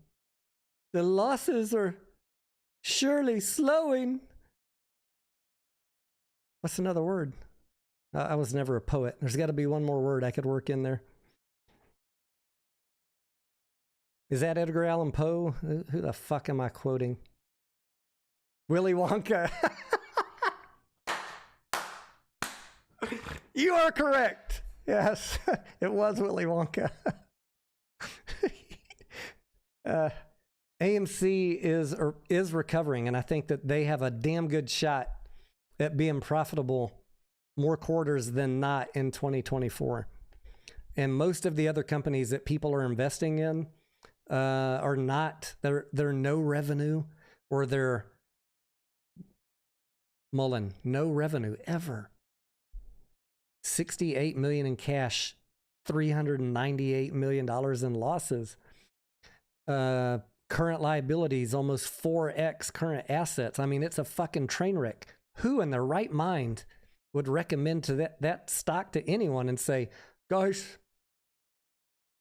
The losses are surely slowing. What's another word? I was never a poet. There's got to be one more word I could work in there. Is that Edgar Allan Poe? Who the fuck am I quoting? Willy Wonka. You are correct. Yes, it was Willy Wonka. AMC is recovering, and I think that they have a damn good shot at being profitable more quarters than not in 2024. And most of the other companies that people are investing in are not. They're no revenue, or they're Mullen, no revenue ever. $68 million in cash, $398 million in losses. Current liabilities, almost 4x current assets. I mean, it's a fucking train wreck. Who in their right mind would recommend to that stock to anyone and say, guys,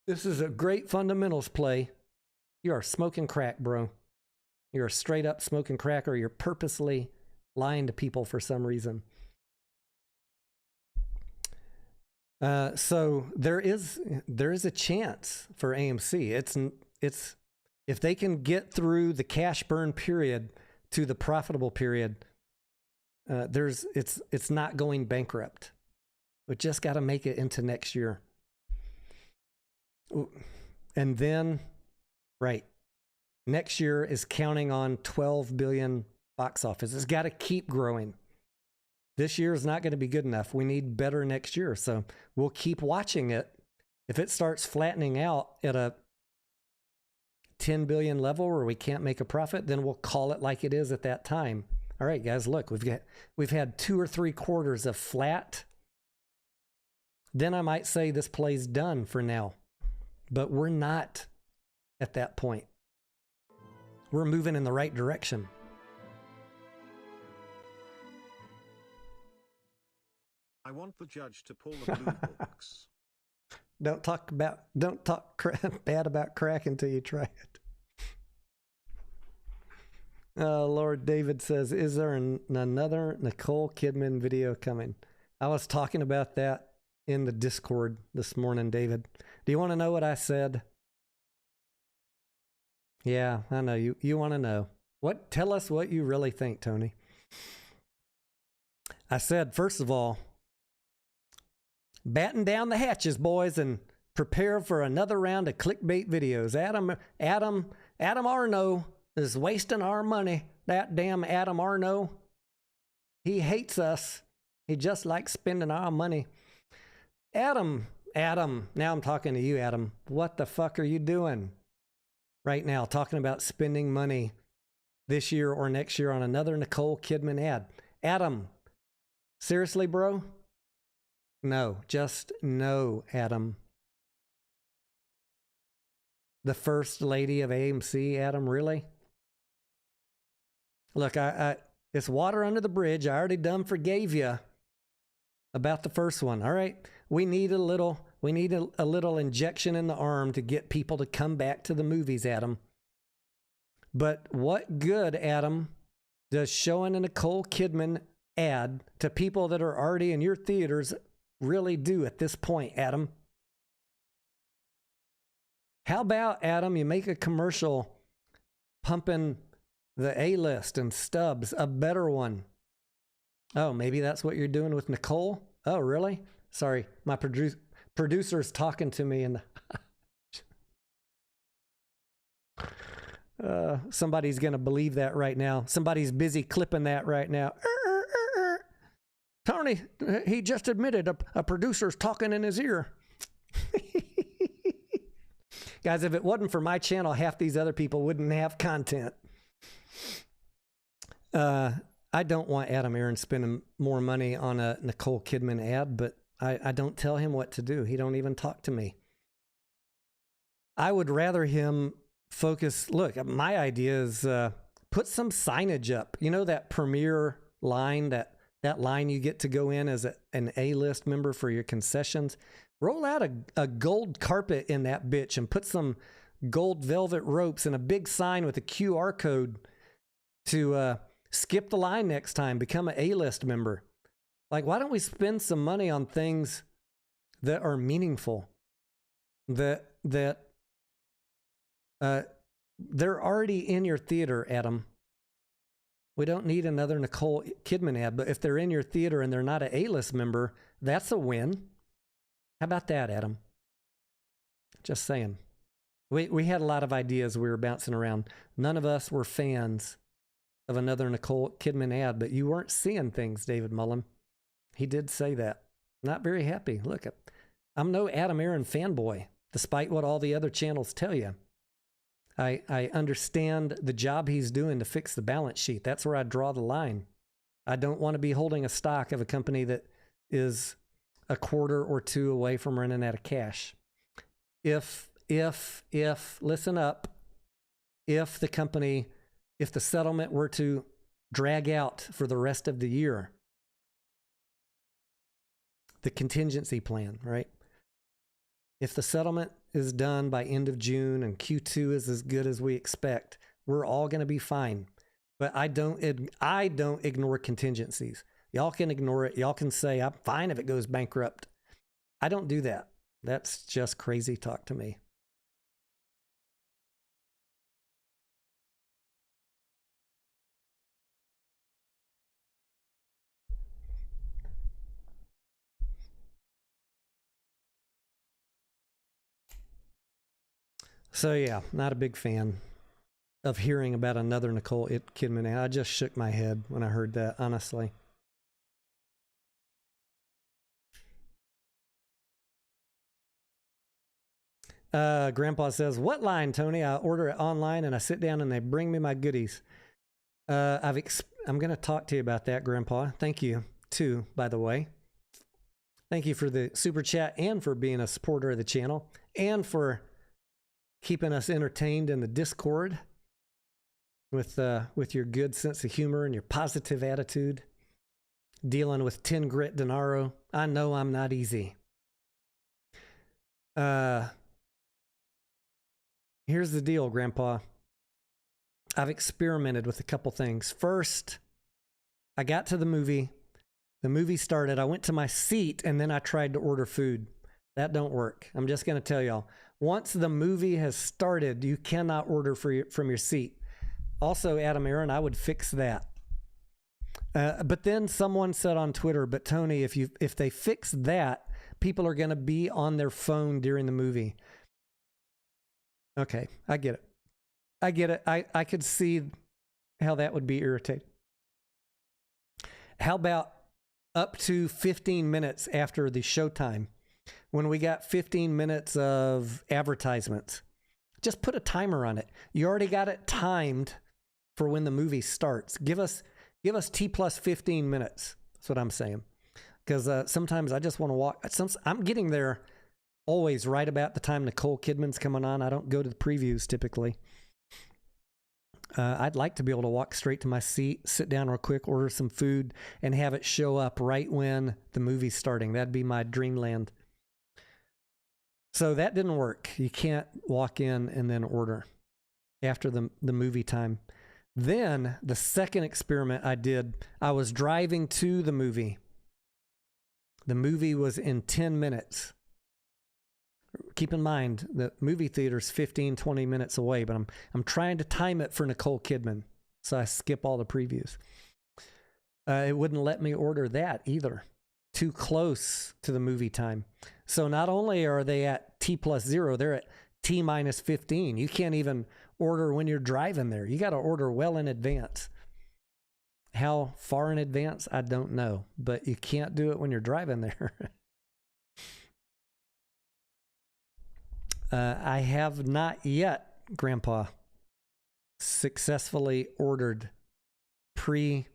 this is a great fundamentals play? You are smoking crack, bro. You're straight up smoking crack, or you're purposely lying to people for some reason. So there is a chance for AMC. It's if they can get through the cash burn period to the profitable period, it's not going bankrupt. We just got to make it into next year. And then, right, next year is counting on 12 billion box office. It's got to keep growing. This year is not going to be good enough. We need better next year. So we'll keep watching it. If it starts flattening out at a 10 billion level where we can't make a profit, then we'll call it like it is at that time. All right, guys, look, we've had 2 or 3 quarters of flat. Then I might say this play's done for now. But we're not at that point. We're moving in the right direction. I want the judge to pull the blue books. Don't talk bad about crack until you try it. Lord David says, is there another Nicole Kidman video coming? I was talking about that in the Discord this morning, David. Do you want to know what I said? Yeah, I know. You want to know. Tell us what you really think, Tony. I said, first of all, batten down the hatches, boys, and prepare for another round of clickbait videos. Adam Arno is wasting our money. That damn Adam Arno. He hates us. He just likes spending our money. Adam, now I'm talking to you, Adam. What the fuck are you doing right now, talking about spending money this year or next year on another Nicole Kidman ad? Adam, seriously, bro? No, just no, Adam. The first lady of AMC, Adam, really? Look, it's water under the bridge. I already done forgave you about the first one. All right, we need a little injection in the arm to get people to come back to the movies, Adam. But what good, Adam, does showing a Nicole Kidman ad to people that are already in your theaters really do at this point, Adam? How about, Adam, you make a commercial pumping the A-list and Stubbs, a better one? Oh, maybe that's what you're doing with Nicole? Oh, really? Sorry, my producer's talking to me, and somebody's going to believe that right now. Somebody's busy clipping that right now. Tony, he just admitted a producer's talking in his ear. Guys, if it wasn't for my channel, half these other people wouldn't have content. I don't want Adam Aaron spending more money on a Nicole Kidman ad, but I don't tell him what to do. He don't even talk to me. I would rather him focus. Look, my idea is put some signage up. You know that premiere line, that line you get to go in as an A-list member for your concessions? Roll out a gold carpet in that bitch and put some gold velvet ropes and a big sign with a QR code to skip the line next time, become an A-list member. Like, why don't we spend some money on things that are meaningful, that they're already in your theater, Adam? We don't need another Nicole Kidman ad, but if they're in your theater and they're not an A-list member, that's a win. How about that, Adam? Just saying. We had a lot of ideas we were bouncing around. None of us were fans of another Nicole Kidman ad, but you weren't seeing things, David Mullen. He did say that. Not very happy. Look, I'm no Adam Aaron fanboy, despite what all the other channels tell you. I understand the job he's doing to fix the balance sheet. That's where I draw the line. I don't want to be holding a stock of a company that is a quarter or two away from running out of cash. If listen up, if the settlement were to drag out for the rest of the year, the contingency plan, right? If the settlement is done by end of June and Q2 is as good as we expect, we're all going to be fine. But I don't ignore contingencies. Y'all can ignore it. Y'all can say, I'm fine if it goes bankrupt. I don't do that. That's just crazy talk to me. So yeah, not a big fan of hearing about another Nicole Kidman ad. I just shook my head when I heard that, honestly. Grandpa says, what line, Tony? I order it online and I sit down and they bring me my goodies. I'm going to talk to you about that, Grandpa. Thank you, too, by the way. Thank you for the super chat and for being a supporter of the channel and for keeping us entertained in the Discord with your good sense of humor and your positive attitude. Dealing with 10 grit Denaro. I know I'm not easy. Here's the deal, Grandpa. I've experimented with a couple things. First, I got to the movie. The movie started. I went to my seat, and then I tried to order food. That don't work. I'm just going to tell y'all. Once the movie has started, you cannot order from your seat. Also, Adam Aaron, I would fix that. But then someone said on Twitter, but Tony, if they fix that, people are going to be on their phone during the movie. Okay, I get it. I could see how that would be irritating. How about up to 15 minutes after the showtime, when we got 15 minutes of advertisements? Just put a timer on it. You already got it timed for when the movie starts. Give us T plus 15 minutes. That's what I'm saying. Because sometimes I just want to walk. I'm getting there always right about the time Nicole Kidman's coming on. I don't go to the previews typically. I'd like to be able to walk straight to my seat, sit down real quick, order some food, and have it show up right when the movie's starting. That'd be my dreamland. So that didn't work. You can't walk in and then order after the movie time. Then the second experiment I did, I was driving to the movie. The movie was in 10 minutes. Keep in mind, the movie theater's 15, 20 minutes away, but I'm trying to time it for Nicole Kidman, so I skip all the previews. It wouldn't let me order that either. Too close to the movie time. So not only are they at T plus 0, they're at T minus 15. You can't even order when you're driving there. You got to order well in advance. How far in advance, I don't know, but you can't do it when you're driving there. I have not yet, Grandpa, successfully ordered pre-sitting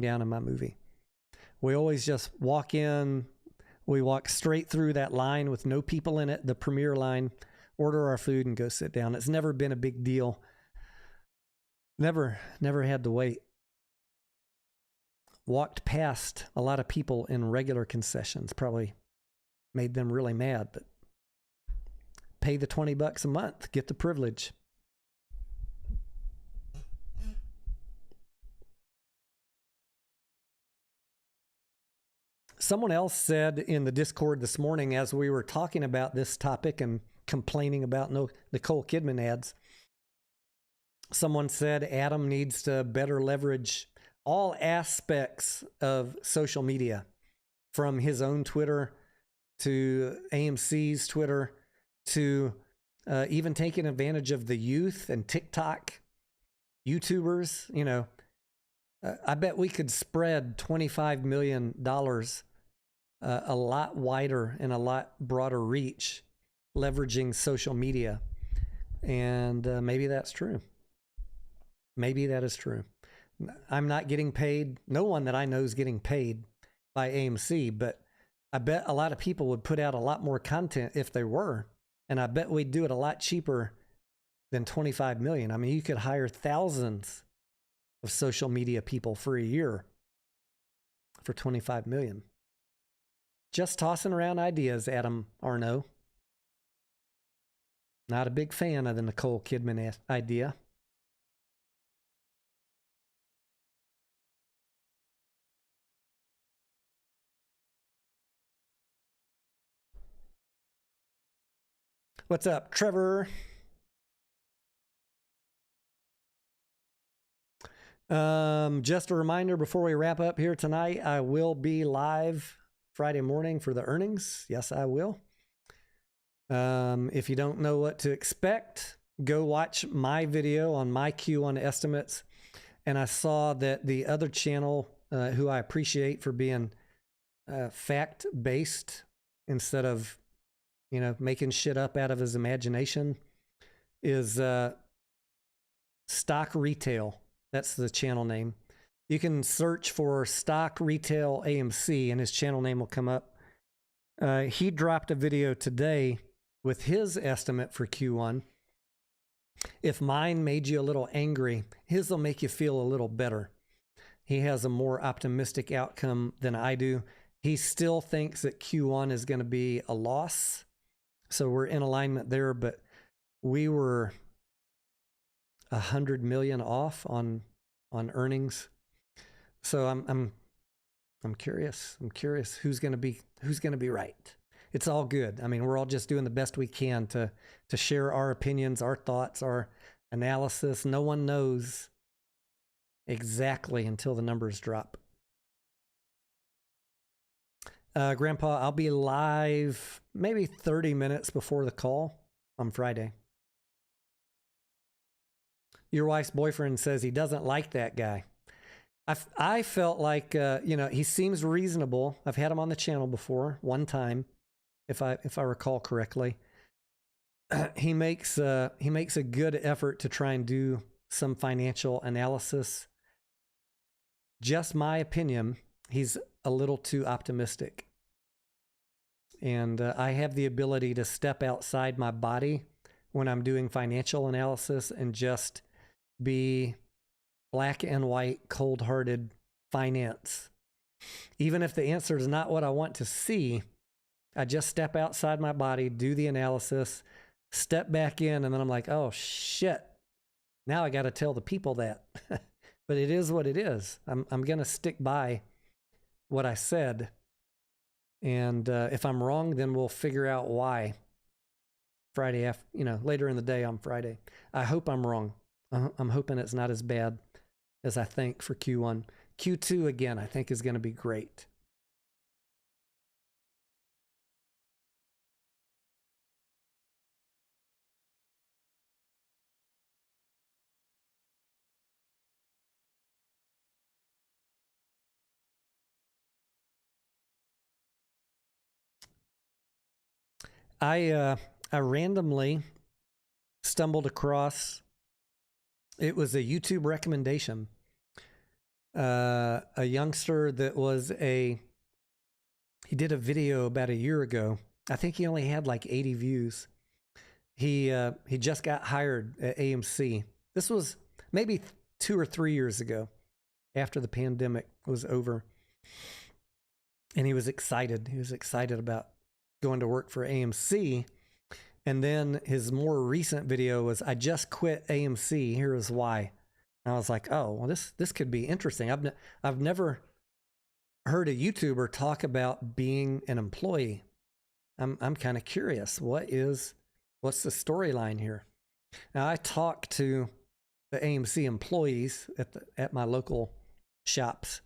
down in my movie. We always just walk in. We walk straight through that line with no people in it, the premiere line, order our food, and go sit down. It's never been a big deal. Never had to wait. Walked past a lot of people in regular concessions. Probably made them really mad, but pay the $20 a month, get the privilege. Someone else said in the Discord this morning, as we were talking about this topic and complaining about Nicole Kidman ads, someone said Adam needs to better leverage all aspects of social media, from his own Twitter to AMC's Twitter to even taking advantage of the youth and TikTok YouTubers. You know, I bet we could spread $25 million a lot wider and a lot broader reach leveraging social media. And maybe that's true. Maybe that is true. I'm not getting paid. No one that I know is getting paid by AMC, but I bet a lot of people would put out a lot more content if they were. And I bet we'd do it a lot cheaper than 25 million. I mean, you could hire thousands of social media people for a year for 25 million. Just tossing around ideas, Adam Arno. Not a big fan of the Nicole Kidman idea. What's up, Trevor? Just a reminder before we wrap up here tonight, I will be live Friday morning for the earnings. Yes, I will. If you don't know what to expect, go watch my video on my Q1 estimates. And I saw that the other channel, who I appreciate for being fact-based instead of, making shit up out of his imagination, is Stock Retail. That's the channel name. You can search for Stock Retail AMC and his channel name will come up. He dropped a video today with his estimate for Q1. If mine made you a little angry, his will make you feel a little better. He has a more optimistic outcome than I do. He still thinks that Q1 is going to be a loss. So we're in alignment there, but we were 100 million off on earnings. So I'm curious. I'm curious who's going to be right. It's all good. I mean, we're all just doing the best we can to share our opinions, our thoughts, our analysis. No one knows exactly until the numbers drop. Grandpa, I'll be live maybe 30 minutes before the call on Friday. Your wife's boyfriend says he doesn't like that guy. I felt like, he seems reasonable. I've had him on the channel before, one time, if I recall correctly. He makes a good effort to try and do some financial analysis. Just my opinion, he's a little too optimistic. And I have the ability to step outside my body when I'm doing financial analysis and just be black and white, cold-hearted finance. Even if the answer is not what I want to see, I just step outside my body, do the analysis, step back in, and then I'm like, oh, shit. Now I got to tell the people that. But it is what it is. I'm going to stick by what I said. And if I'm wrong, then we'll figure out why Friday after, later in the day on Friday. I hope I'm wrong. I'm hoping it's not as bad as I think for Q1. Q2, again, I think is going to be great. I randomly stumbled across, it was a YouTube recommendation. A youngster that he did a video about a year ago. I think he only had like 80 views. He just got hired at AMC. This was maybe 2 or 3 years ago, after the pandemic was over. And he was excited. He was excited about going to work for AMC. And then his more recent video was, I just quit AMC. Here is why. And I was like, oh, well, this could be interesting. I've never heard a YouTuber talk about being an employee. I'm kind of curious. What's the storyline here? Now, I talked to the AMC employees at my local shops.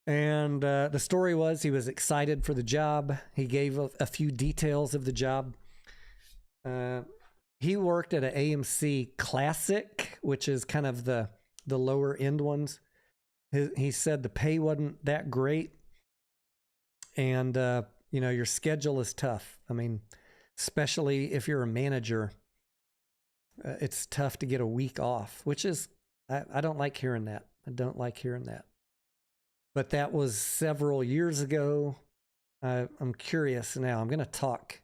And the story was he was excited for the job. He gave a few details of the job. He worked at an AMC Classic, which is kind of the lower end ones. He said the pay wasn't that great. And, your schedule is tough. I mean, especially if you're a manager, it's tough to get a week off, which is, I don't like hearing that. I don't like hearing that. but that was several years ago. I'm curious now. I'm going to talk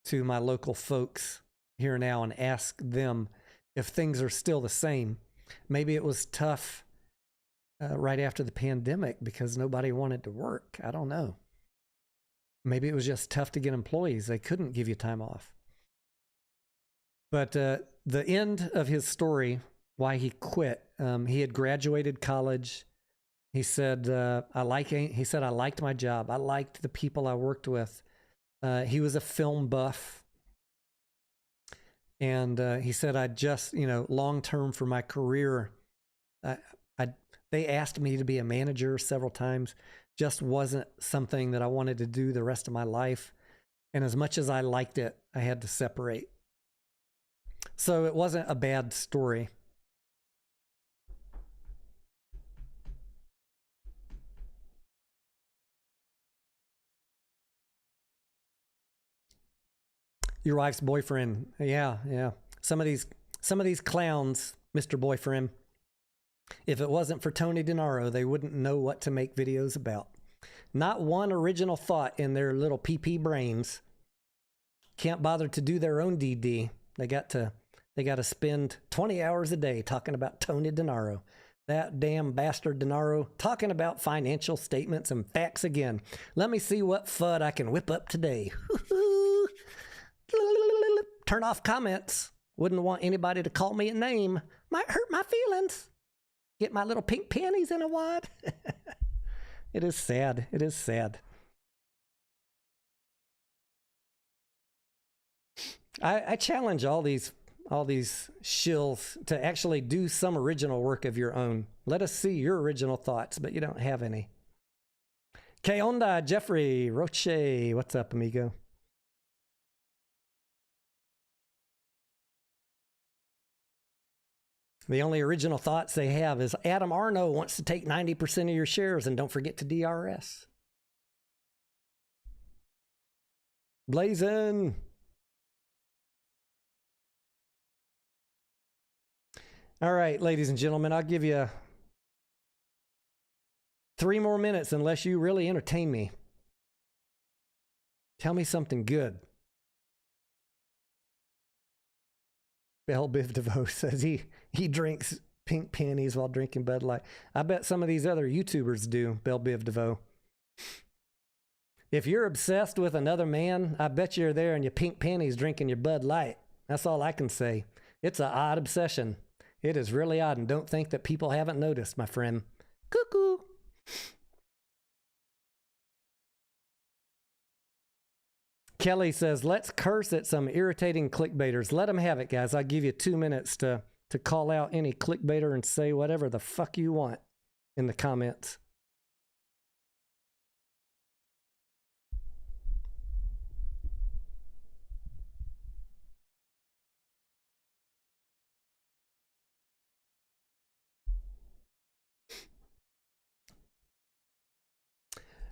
to my local folks here now and ask them if things are still the same. Maybe it was tough right after the pandemic because nobody wanted to work. I don't know. Maybe it was just tough to get employees. They couldn't give you time off. But the end of his story, why he quit, he had graduated college. He said, I liked my job. I liked the people I worked with. He was a film buff. And he said, I just, long-term for my career, they asked me to be a manager several times. Just wasn't something that I wanted to do the rest of my life. And as much as I liked it, I had to separate. So it wasn't a bad story. Your wife's boyfriend. Yeah. Some of these clowns, Mr. Boyfriend. If it wasn't for Tony Denaro, they wouldn't know what to make videos about. Not one original thought in their little PP brains. Can't bother to do their own DD. They got to spend 20 hours a day talking about Tony Denaro. That damn bastard Denaro talking about financial statements and facts again. Let me see what FUD I can whip up today. Turn off comments. Wouldn't want anybody to call me a name. Might hurt my feelings. Get my little pink panties in a wad. It is sad. It is sad. I challenge all these shills to actually do some original work of your own. Let us see your original thoughts, but you don't have any. Que onda, Jeffrey Roche. What's up, amigo? The only original thoughts they have is Adam Arno wants to take 90% of your shares and don't forget to DRS. Blazin'. All right, ladies and gentlemen, I'll give you 3 more minutes unless you really entertain me. Tell me something good. Bell Biv DeVoe says he drinks pink panties while drinking Bud Light. I bet some of these other YouTubers do, Bell Biv DeVoe. If you're obsessed with another man, I bet you're there in your pink panties drinking your Bud Light. That's all I can say. It's an odd obsession. It is really odd, and don't think that people haven't noticed, my friend. Cuckoo. Kelly says, let's curse at some irritating clickbaiters. Let them have it, guys. I'll give you 2 minutes to call out any clickbaiter and say whatever the fuck you want in the comments.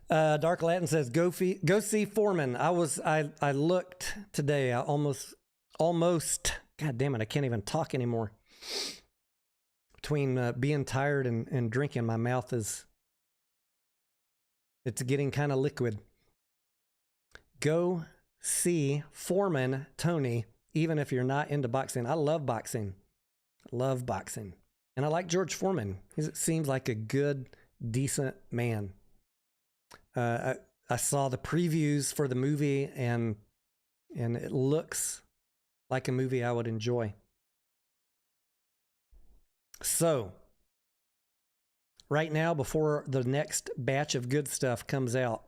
Dark Latin says, go see Foreman. I looked today. I almost, God damn it, I can't even talk anymore. Between being tired and drinking, my mouth it's getting kind of liquid. Go see Foreman Tony, even if you're not into boxing. I love boxing. And I like George Foreman. He seems like a good, decent man. I saw the previews for the movie, and it looks like a movie I would enjoy. So, right now, before the next batch of good stuff comes out,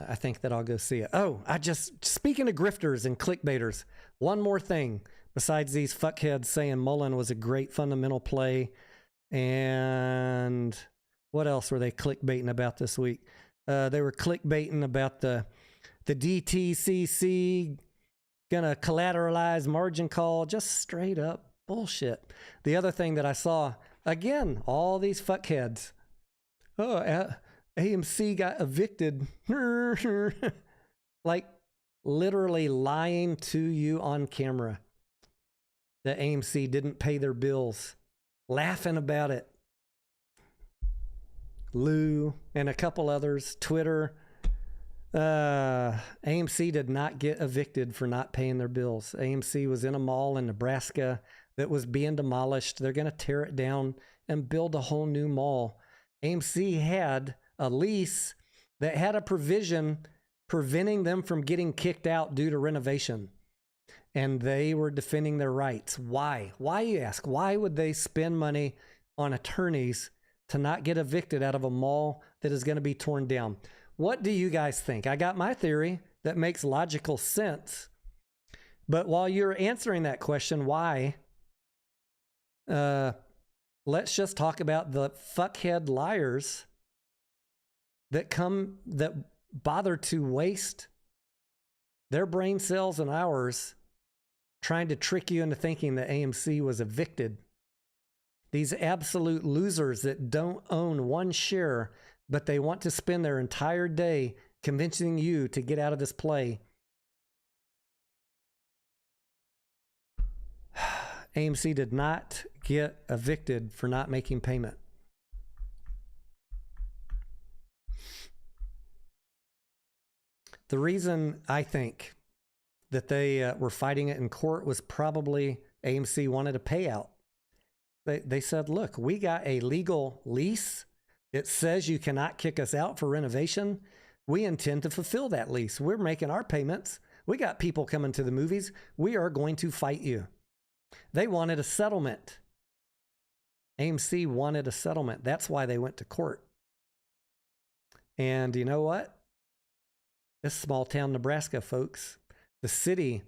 I think that I'll go see it. Oh, speaking of grifters and clickbaiters, one more thing besides these fuckheads saying Mullen was a great fundamental play, and what else were they clickbaiting about this week? They were clickbaiting about the DTCC gonna collateralize margin call. Just straight up bullshit. The other thing that I saw, again, all these fuckheads. Oh, AMC got evicted. Like literally lying to you on camera that AMC didn't pay their bills. Laughing about it. Lou, and a couple others, Twitter. AMC did not get evicted for not paying their bills. AMC was in a mall in Nebraska that was being demolished. They're going to tear it down and build a whole new mall. AMC had a lease that had a provision preventing them from getting kicked out due to renovation. And they were defending their rights. Why? Why, you ask? Why would they spend money on attorneys to not get evicted out of a mall that is going to be torn down? What do you guys think? I got my theory that makes logical sense. But while you're answering that question, why? Let's just talk about the fuckhead liars that bother to waste their brain cells and ours trying to trick you into thinking that AMC was evicted. These absolute losers that don't own one share, but they want to spend their entire day convincing you to get out of this play. AMC did not get evicted for not making payment. The reason I think that they were fighting it in court was probably AMC wanted a payout. They said, look, we got a legal lease. It says you cannot kick us out for renovation. We intend to fulfill that lease. We're making our payments. We got people coming to the movies. We are going to fight you. They wanted a settlement. AMC wanted a settlement. That's why they went to court. And you know what? This small town Nebraska, folks, the city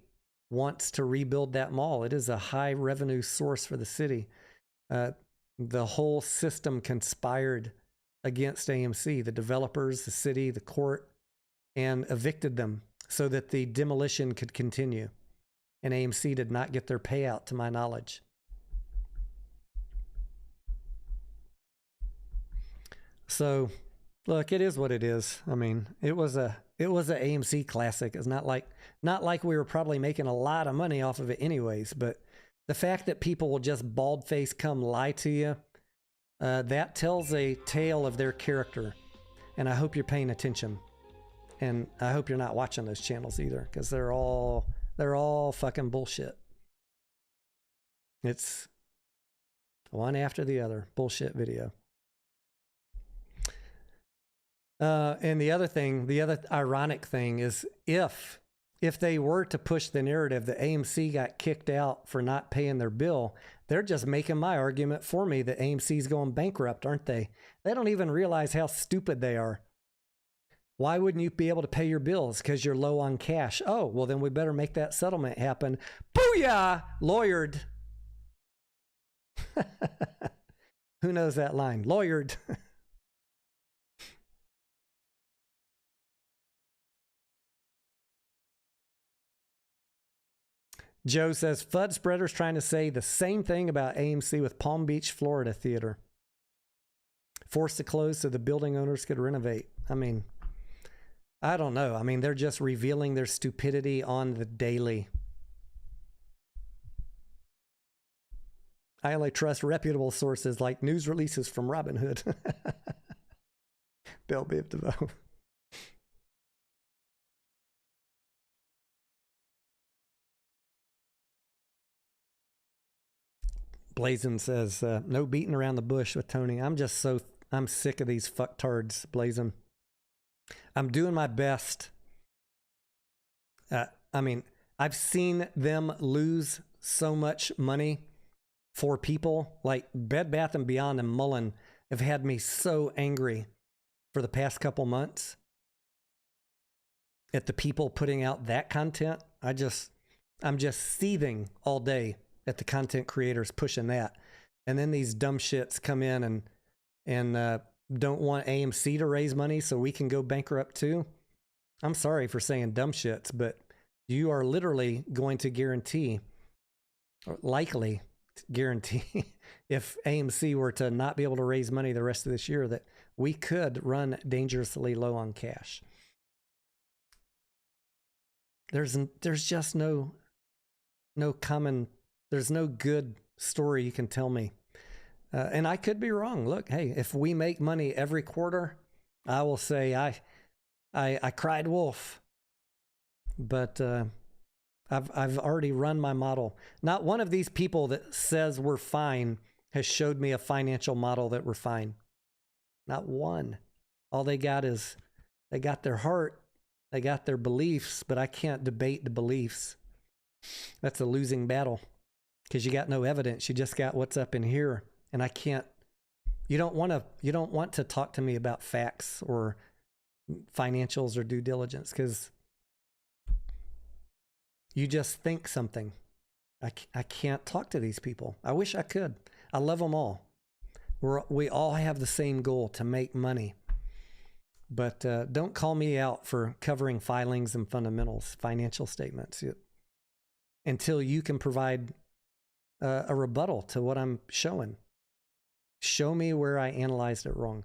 wants to rebuild that mall. It is a high revenue source for the city. The whole system conspired against AMC, the developers, the city, the court, and evicted them so that the demolition could continue. And AMC did not get their payout, to my knowledge. So, look, it is what it is. I mean, it was a AMC classic. It's not like we were probably making a lot of money off of it anyways, but the fact that people will just bald-face come lie to you, that tells a tale of their character. And I hope you're paying attention. And I hope you're not watching those channels either, because they're all fucking bullshit. It's one after the other. Bullshit video. And the other ironic thing is if they were to push the narrative that AMC got kicked out for not paying their bill, they're just making my argument for me that AMC's going bankrupt, aren't they? They don't even realize how stupid they are. Why wouldn't you be able to pay your bills? Because you're low on cash. Oh, well, then we better make that settlement happen. Booyah! Lawyered. Who knows that line? Lawyered. Joe says, FUD spreaders trying to say the same thing about AMC with Palm Beach, Florida theater. Forced to close so the building owners could renovate. I mean, I don't know. I mean, they're just revealing their stupidity on the daily. I only trust reputable sources like news releases from Robinhood. Bell Biv DeVoe. Blazin says, no beating around the bush with Tony. I'm sick of these fucktards, Blazin. I'm doing my best. I mean, I've seen them lose so much money for people. Like Bed Bath & Beyond and Mullen have had me so angry for the past couple months at the people putting out that content. I'm just seething all day at the content creators pushing that. And then these dumb shits come in and don't want AMC to raise money so we can go bankrupt too. I'm sorry for saying dumb shits, but you are literally going to guarantee, or likely guarantee, if AMC were to not be able to raise money the rest of this year, that we could run dangerously low on cash. There's just there's no good story you can tell me. And I could be wrong. Look, hey, if we make money every quarter, I will say I cried wolf. But I've already run my model. Not one of these people that says we're fine has showed me a financial model that we're fine. Not one. All they got is they got their heart, they got their beliefs, but I can't debate the beliefs. That's a losing battle because you got no evidence. You just got what's up in here, and I can't. You don't want to talk to me about facts or financials or due diligence because you just think something. I can't talk to these people. I wish I could. I love them all. We all have the same goal, to make money. But don't call me out for covering filings and fundamentals, financial statements, until you can provide a rebuttal to what I'm showing. Show me where I analyzed it wrong.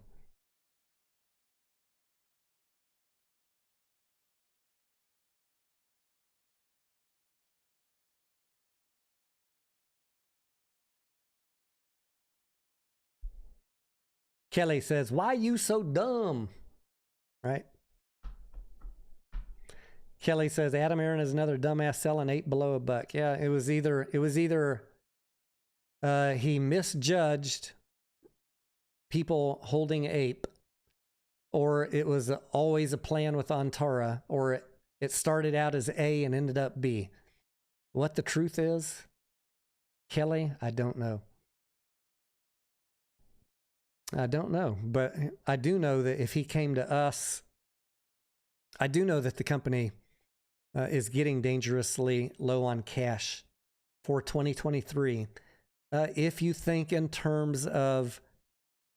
Kelly says, why you so dumb? Right? Kelly says, Adam Aaron is another dumbass selling 8 below $1. Yeah, it was either he misjudged people holding ape, or it was always a plan with Antara, or it started out as A and ended up B. What the truth is, Kelly, I don't know. I don't know, but I do know that if he came to us, I do know that the company is getting dangerously low on cash for 2023. If you think in terms of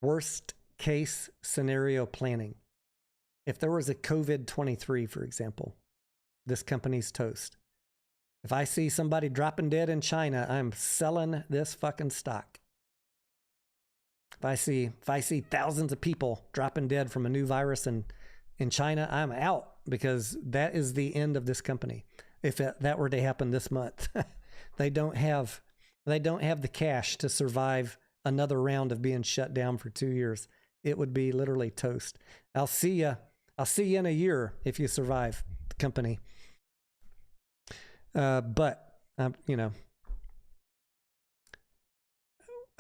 worst case scenario planning, if there was a COVID-23, for example, this company's toast. If I see somebody dropping dead in China, I'm selling this fucking stock. If I see thousands of people dropping dead from a new virus in China, I'm out, because that is the end of this company. If that were to happen this month, they don't have the cash to survive another round of being shut down for 2 years. It would be literally toast. I'll see you in a year if you survive the company. But you know,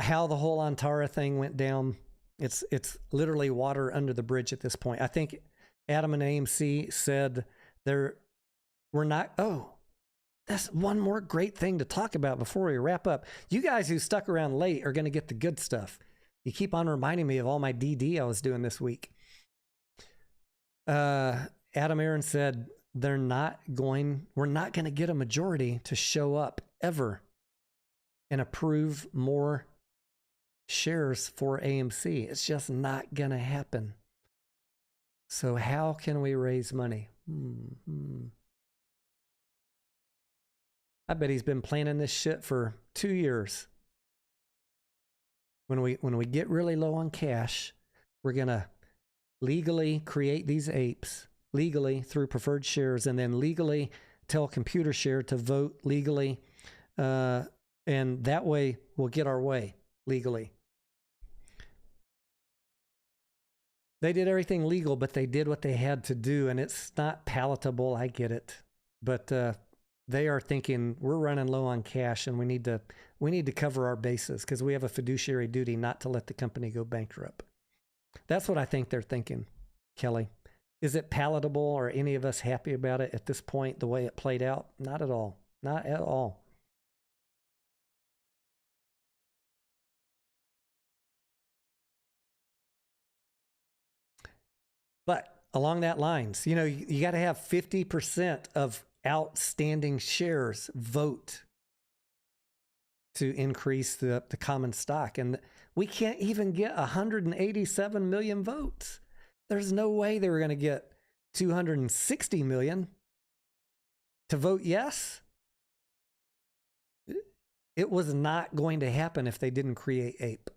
how the whole Antara thing went down, it's literally water under the bridge at this point. I think Adam and AMC said we're not. Oh, that's one more great thing to talk about before we wrap up. You guys who stuck around late are going to get the good stuff. You keep on reminding me of all my DD I was doing this week. Adam Aaron said we're not going to get a majority to show up ever and approve more shares for AMC. It's just not going to happen. So how can we raise money? I bet he's been planning this shit for 2 years. When we get really low on cash, we're going to legally create these apes, legally through preferred shares, and then legally tell ComputerShare to vote legally. And that way we'll get our way legally. They did everything legal, but they did what they had to do, and it's not palatable. I get it. But they are thinking we're running low on cash and we need to cover our bases because we have a fiduciary duty not to let the company go bankrupt. That's what I think they're thinking, Kelly. Is it palatable, or any of us happy about it at this point, the way it played out? Not at all. Not at all. But along that lines, you know, you got to have 50% of outstanding shares vote to increase the common stock. And we can't even get 187 million votes. There's no way they were going to get 260 million to vote yes. It was not going to happen if they didn't create ape.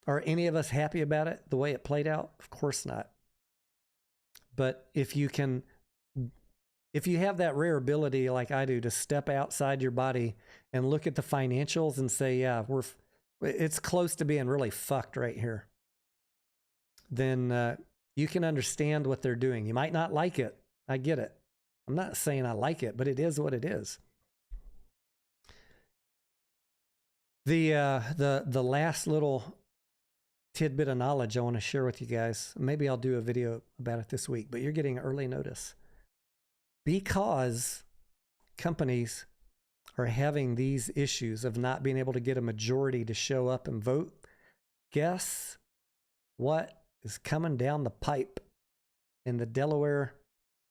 Are any of us happy about it, the way it played out? Of course not. But if you can If you have that rare ability like I do to step outside your body and look at the financials and say, yeah, it's close to being really fucked right here, then you can understand what they're doing. You might not like it. I get it. I'm not saying I like it, but it is what it is. The last little tidbit of knowledge I want to share with you guys. Maybe I'll do a video about it this week, but you're getting early notice. Because companies are having these issues of not being able to get a majority to show up and vote, guess what is coming down the pipe in the Delaware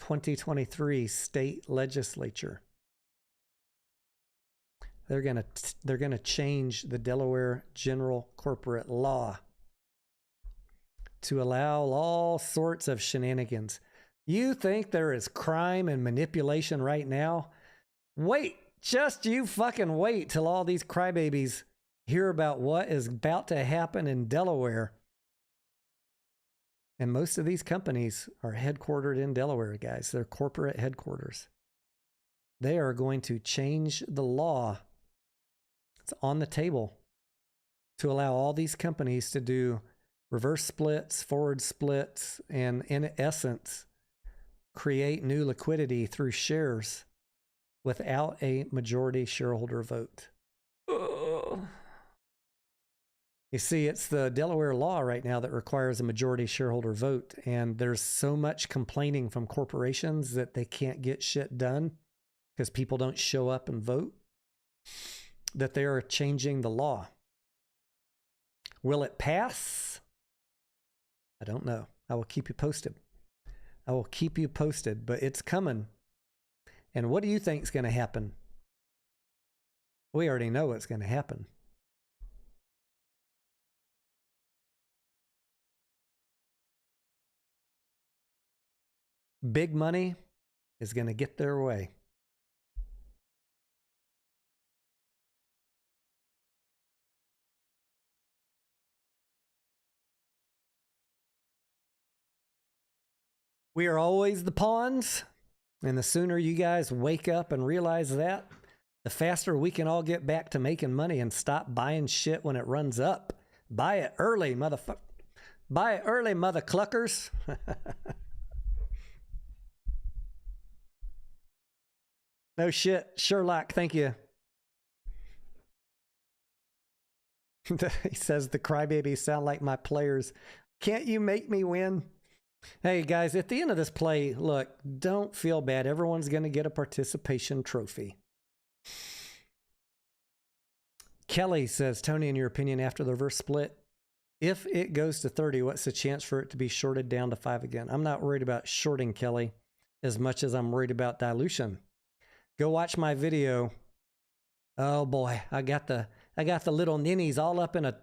2023 state legislature? They're gonna change the Delaware General Corporate Law to allow all sorts of shenanigans. You think there is crime and manipulation right now? Wait, just you fucking wait till all these crybabies hear about what is about to happen in Delaware. And most of these companies are headquartered in Delaware, guys. They're corporate headquarters. They are going to change the law. It's on the table to allow all these companies to do reverse splits, forward splits, and in essence, create new liquidity through shares without a majority shareholder vote. You see, it's the Delaware law right now that requires a majority shareholder vote, and there's so much complaining from corporations that they can't get shit done because people don't show up and vote, that they are changing the law. Will it pass? I don't know. I will keep you posted. I will keep you posted, but it's coming. And what do you think is going to happen? We already know what's going to happen. Big money is going to get their way. We are always the pawns, and the sooner you guys wake up and realize that, the faster we can all get back to making money and stop buying shit when it runs up. Buy it early, motherfucker. Buy it early, mother cluckers. No shit, Sherlock, thank you. He says the crybabies sound like my players. Can't you make me win? Hey guys, at the end of this play, look, don't feel bad. Everyone's going to get a participation trophy. Kelly says, Tony, in your opinion, after the reverse split, if it goes to 30, what's the chance for it to be shorted down to 5 again? I'm not worried about shorting, Kelly, as much as I'm worried about dilution. Go watch my video. Oh boy, I got the little ninnies all up in a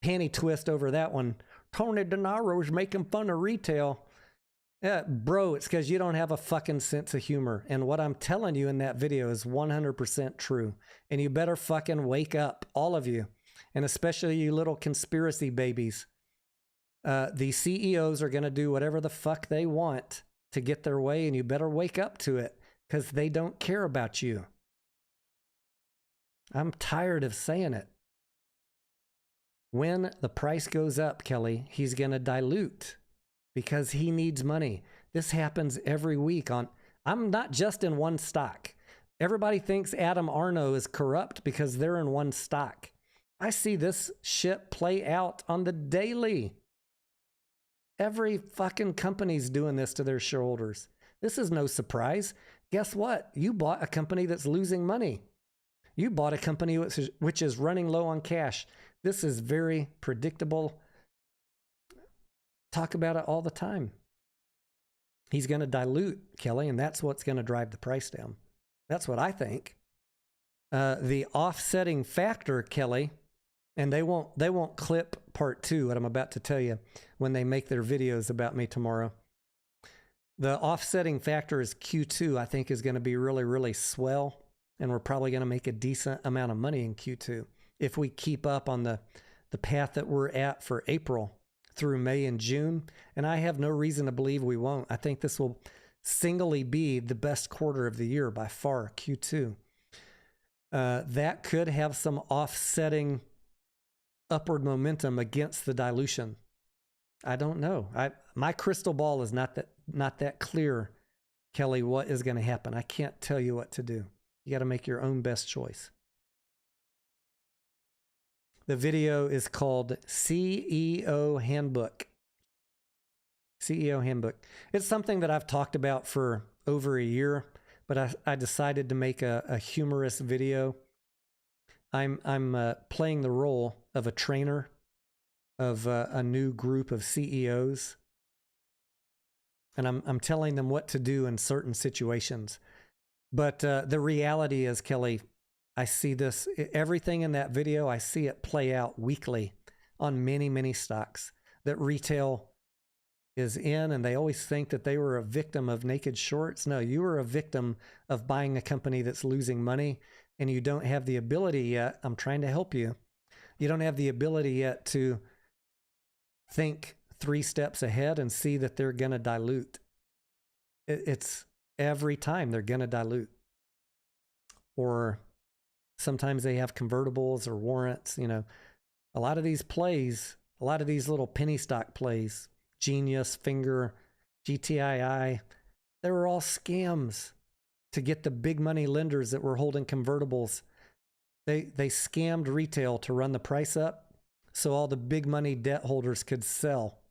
panty twist over that one. Tony Denaro is making fun of retail. Yeah, bro, it's because you don't have a fucking sense of humor. And what I'm telling you in that video is 100% true. And you better fucking wake up, all of you. And especially you little conspiracy babies. The CEOs are going to do whatever the fuck they want to get their way. And you better wake up to it because they don't care about you. I'm tired of saying it. When the price goes up, Kelly, he's going to dilute because he needs money. This happens every week I'm not just in one stock. Everybody thinks Adam Arno is corrupt because they're in one stock. I see this shit play out on the daily. Every fucking company's doing this to their shareholders. This is no surprise. Guess what? You bought a company that's losing money. You bought a company which is running low on cash. This is very predictable. Talk about it all the time. He's going to dilute, Kelly, and that's what's going to drive the price down. That's what I think. The offsetting factor, Kelly, and they won't clip part 2, what I'm about to tell you, when they make their videos about me tomorrow. The offsetting factor is Q2, I think, is going to be really, really swell, and we're probably going to make a decent amount of money in Q2 if we keep up on the path that we're at for April through May and June. And I have no reason to believe we won't. I think this will singly be the best quarter of the year by far, Q2. That could have some offsetting upward momentum against the dilution. I don't know. My crystal ball is not that clear, Kelly, what is going to happen. I can't tell you what to do. You got to make your own best choice. The video is called CEO Handbook. CEO Handbook. It's something that I've talked about for over a year, but I decided to make a humorous video. I'm playing the role of a trainer of a new group of CEOs, and I'm telling them what to do in certain situations. But the reality is, Kelly, I see this, everything in that video, I see it play out weekly on many, many stocks that retail is in, and they always think that they were a victim of naked shorts. No, you were a victim of buying a company that's losing money, and you don't have the ability yet. I'm trying to help you. You don't have the ability yet to think 3 steps ahead and see that they're going to dilute. It's every time they're going to dilute. Or sometimes they have convertibles or warrants. You know, a lot of these plays, a lot of these little penny stock plays, Genius, Finger, GTII, they were all scams to get the big money lenders that were holding convertibles. They scammed retail to run the price up so all the big money debt holders could sell.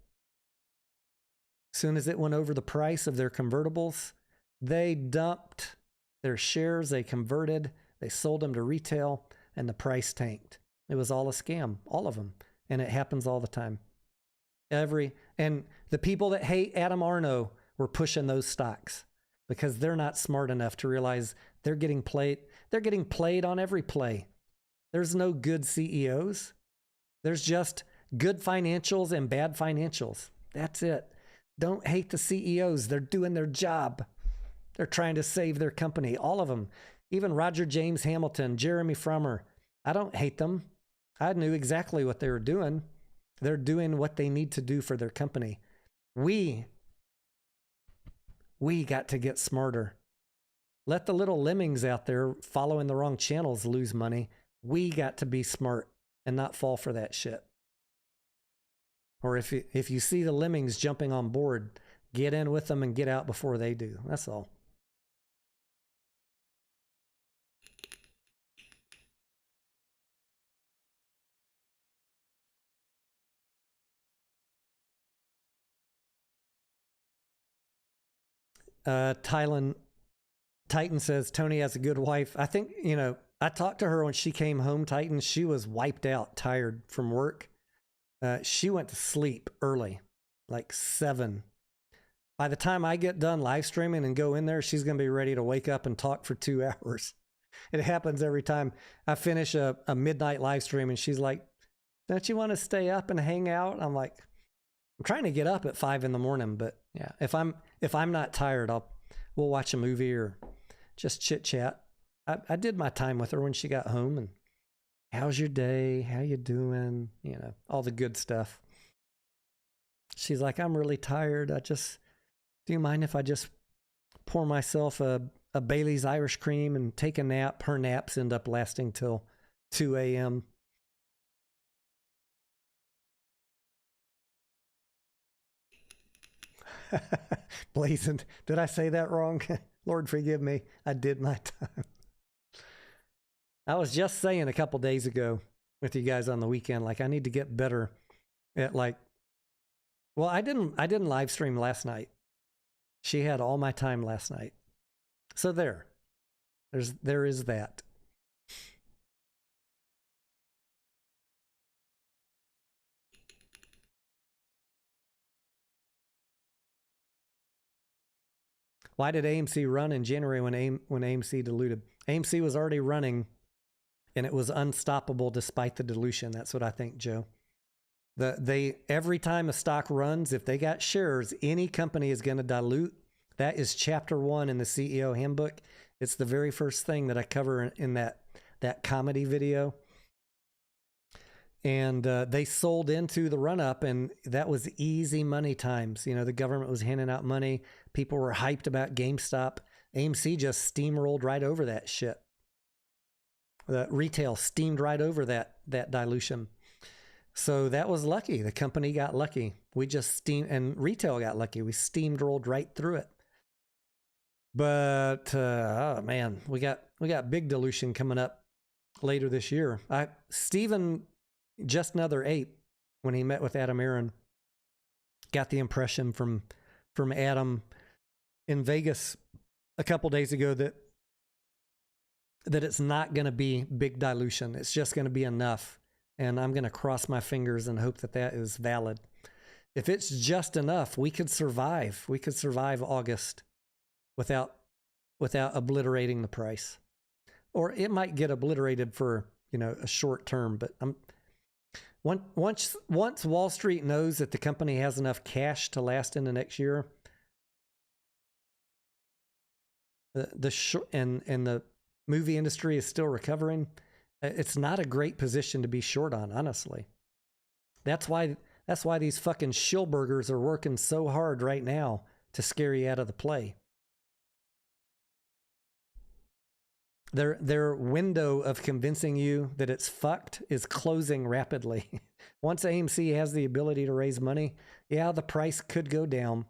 As soon as it went over the price of their convertibles, they dumped their shares, they converted, they sold them to retail, and the price tanked. It was all a scam, all of them. And it happens all the time. And the people that hate Adam Arno were pushing those stocks because they're not smart enough to realize they're getting played. They're getting played on every play. There's no good CEOs. There's just good financials and bad financials. That's it. Don't hate the CEOs. They're doing their job. They're trying to save their company. All of them. Even Roger James Hamilton, Jeremy Frommer. I don't hate them. I knew exactly what they were doing. They're doing what they need to do for their company. We got to get smarter. Let the little lemmings out there following the wrong channels lose money. We got to be smart and not fall for that shit. Or if you see the lemmings jumping on board, get in with them and get out before they do. That's all. Titan says, Tony has a good wife. I think, I talked to her when she came home, Titan. She was wiped out, tired from work. She went to sleep early, like 7. By the time I get done live streaming and go in there, she's going to be ready to wake up and talk for 2 hours. It happens every time I finish a midnight live stream, and she's like, don't you want to stay up and hang out? I'm like, I'm trying to get up at 5 in the morning, but yeah, if I'm not tired, we'll watch a movie or just chit chat. I did my time with her when she got home, and how's your day? How you doing? All the good stuff. She's like, I'm really tired. Do you mind if I just pour myself a Bailey's Irish cream and take a nap? Her naps end up lasting till 2 a.m. Blazing. Did I say that wrong? Lord, forgive me. I did my time. I was just saying a couple days ago with you guys on the weekend, like I need to get better at I didn't live stream last night. She had all my time last night. So there is that. Why did AMC run in January when AMC diluted? AMC was already running, and it was unstoppable despite the dilution. That's what I think, Joe. Every time a stock runs, if they got shares, any company is going to dilute. That is chapter 1 in the CEO handbook. It's the very first thing that I cover in that comedy video. And they sold into the run up, and that was easy money times. You know, the government was handing out money. People were hyped about GameStop. AMC just steamrolled right over that shit. The retail steamed right over that dilution. So that was lucky. The company got lucky. We just steamed, and retail got lucky. We steamrolled right through it. But oh man, we got big dilution coming up later this year. Stephen, just another ape, when he met with Adam Aaron, got the impression from Adam in Vegas a couple days ago that it's not going to be big dilution. It's just going to be enough. And I'm going to cross my fingers and hope that is valid. If it's just enough, we could survive. We could survive August without obliterating the price. Or it might get obliterated for, a short term, but once Wall Street knows that the company has enough cash to last into next year, and the movie industry is still recovering, it's not a great position to be short on, honestly. That's why these fucking shillburgers are working so hard right now to scare you out of the play. Their window of convincing you that it's fucked is closing rapidly. Once AMC has the ability to raise money, yeah, the price could go down.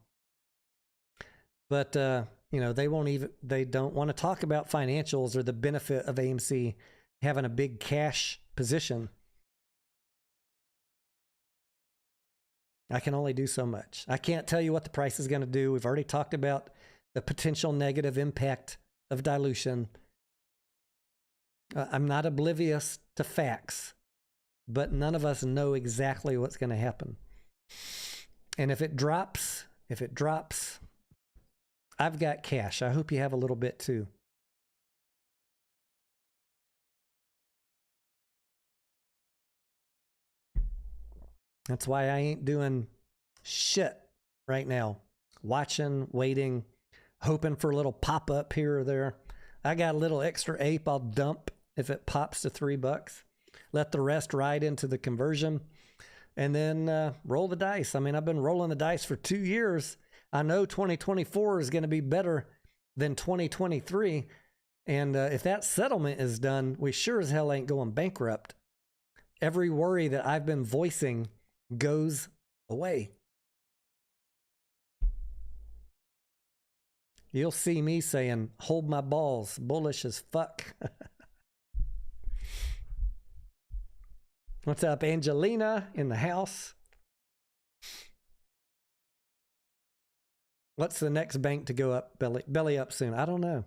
But they don't want to talk about financials or the benefit of AMC having a big cash position. I can only do so much. I can't tell you what the price is going to do. We've already talked about the potential negative impact of dilution. I'm not oblivious to facts, but none of us know exactly what's going to happen. And if it drops, I've got cash. I hope you have a little bit too. That's why I ain't doing shit right now. Watching, waiting, hoping for a little pop up here or there. I got a little extra ape I'll dump if it pops to $3. Let the rest ride into the conversion, and then roll the dice. I mean, I've been rolling the dice for 2 years. I know 2024 is going to be better than 2023. And if that settlement is done, we sure as hell ain't going bankrupt. Every worry that I've been voicing goes away. You'll see me saying, hold my balls, bullish as fuck. What's up, Angelina in the house? What's the next bank to go up, belly up soon? I don't know.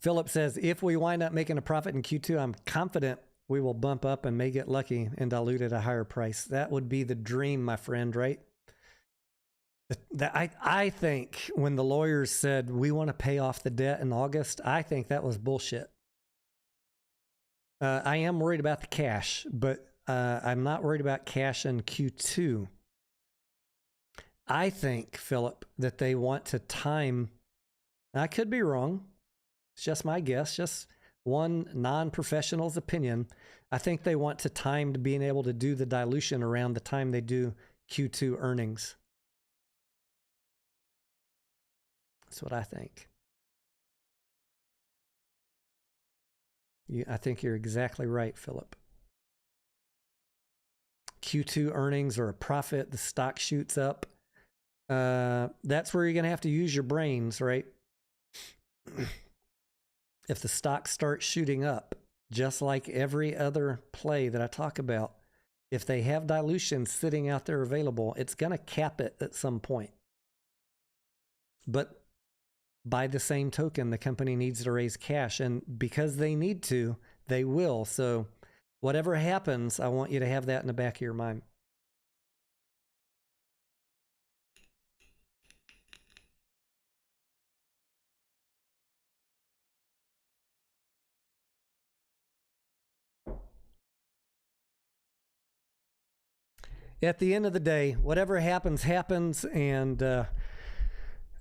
Philip says, if we wind up making a profit in Q2, I'm confident we will bump up and may get lucky and dilute at a higher price. That would be the dream, my friend, right? I think when the lawyers said we want to pay off the debt in August, I think that was bullshit. I am worried about the cash, but I'm not worried about cash in Q2. I think, Philip, that they want to time. I could be wrong. It's just my guess, just one non-professional's opinion. I think they want to time to being able to do the dilution around the time they do Q2 earnings. That's what I think. I think you're exactly right, Philip. Q2 earnings are a profit. The stock shoots up. That's where you're going to have to use your brains, right? If the stock starts shooting up, just like every other play that I talk about, if they have dilution sitting out there available, it's going to cap it at some point. But by the same token, the company needs to raise cash, and because they need to, they will. So whatever happens, I want you to have that in the back of your mind. at the end of the day, whatever happens, happens. And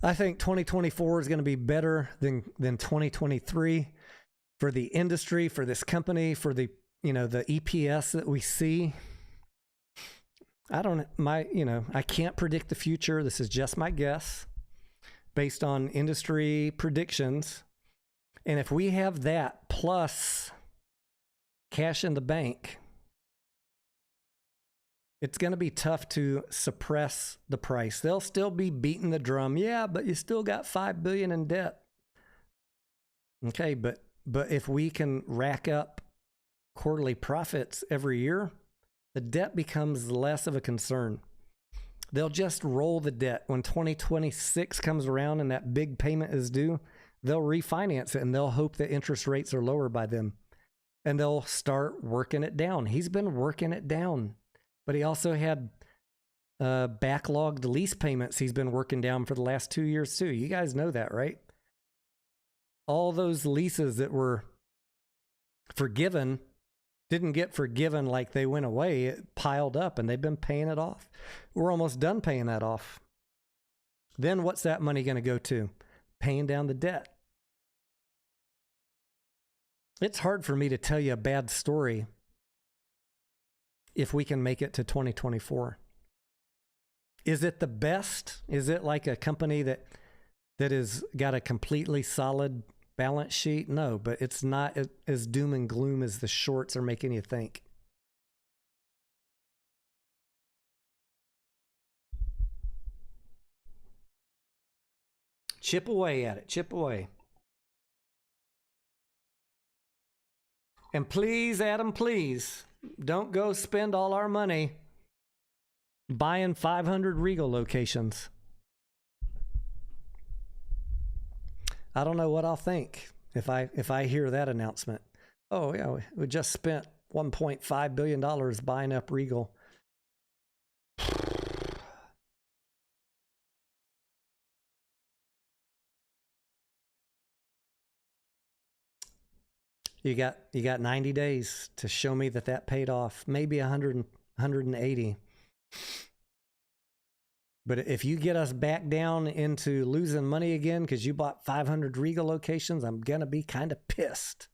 I think 2024 is going to be better than 2023 for the industry, for this company, for the EPS that we see. I can't predict the future. This is just my guess based on industry predictions. And if we have that plus cash in the bank, it's going to be tough to suppress the price. They'll still be beating the drum. Yeah, but you still got $5 billion in debt. Okay, but if we can rack up quarterly profits every year, the debt becomes less of a concern. They'll just roll the debt. When 2026 comes around and that big payment is due, they'll refinance it and they'll hope that interest rates are lower by then. And they'll start working it down. He's been working it down. But he also had backlogged lease payments he's been working down for the last 2 years too. You guys know that, right? All those leases that were forgiven didn't get forgiven like they went away. It piled up and they've been paying it off. We're almost done paying that off. Then what's that money going to go to? Paying down the debt. It's hard for me to tell you a bad story if we can make it to 2024. Is it the best? Is it like a company that has got a completely solid balance sheet? No, but it's not as doom and gloom as the shorts are making you think. Chip away at it. Chip away. And please, Adam, please, don't go spend all our money buying 500 Regal locations. I don't know what I'll think if I hear that announcement. Oh, yeah, we just spent $1.5 billion buying up Regal. You got 90 days to show me that paid off. Maybe 180. But if you get us back down into losing money again because you bought 500 Regal locations, I'm going to be kind of pissed.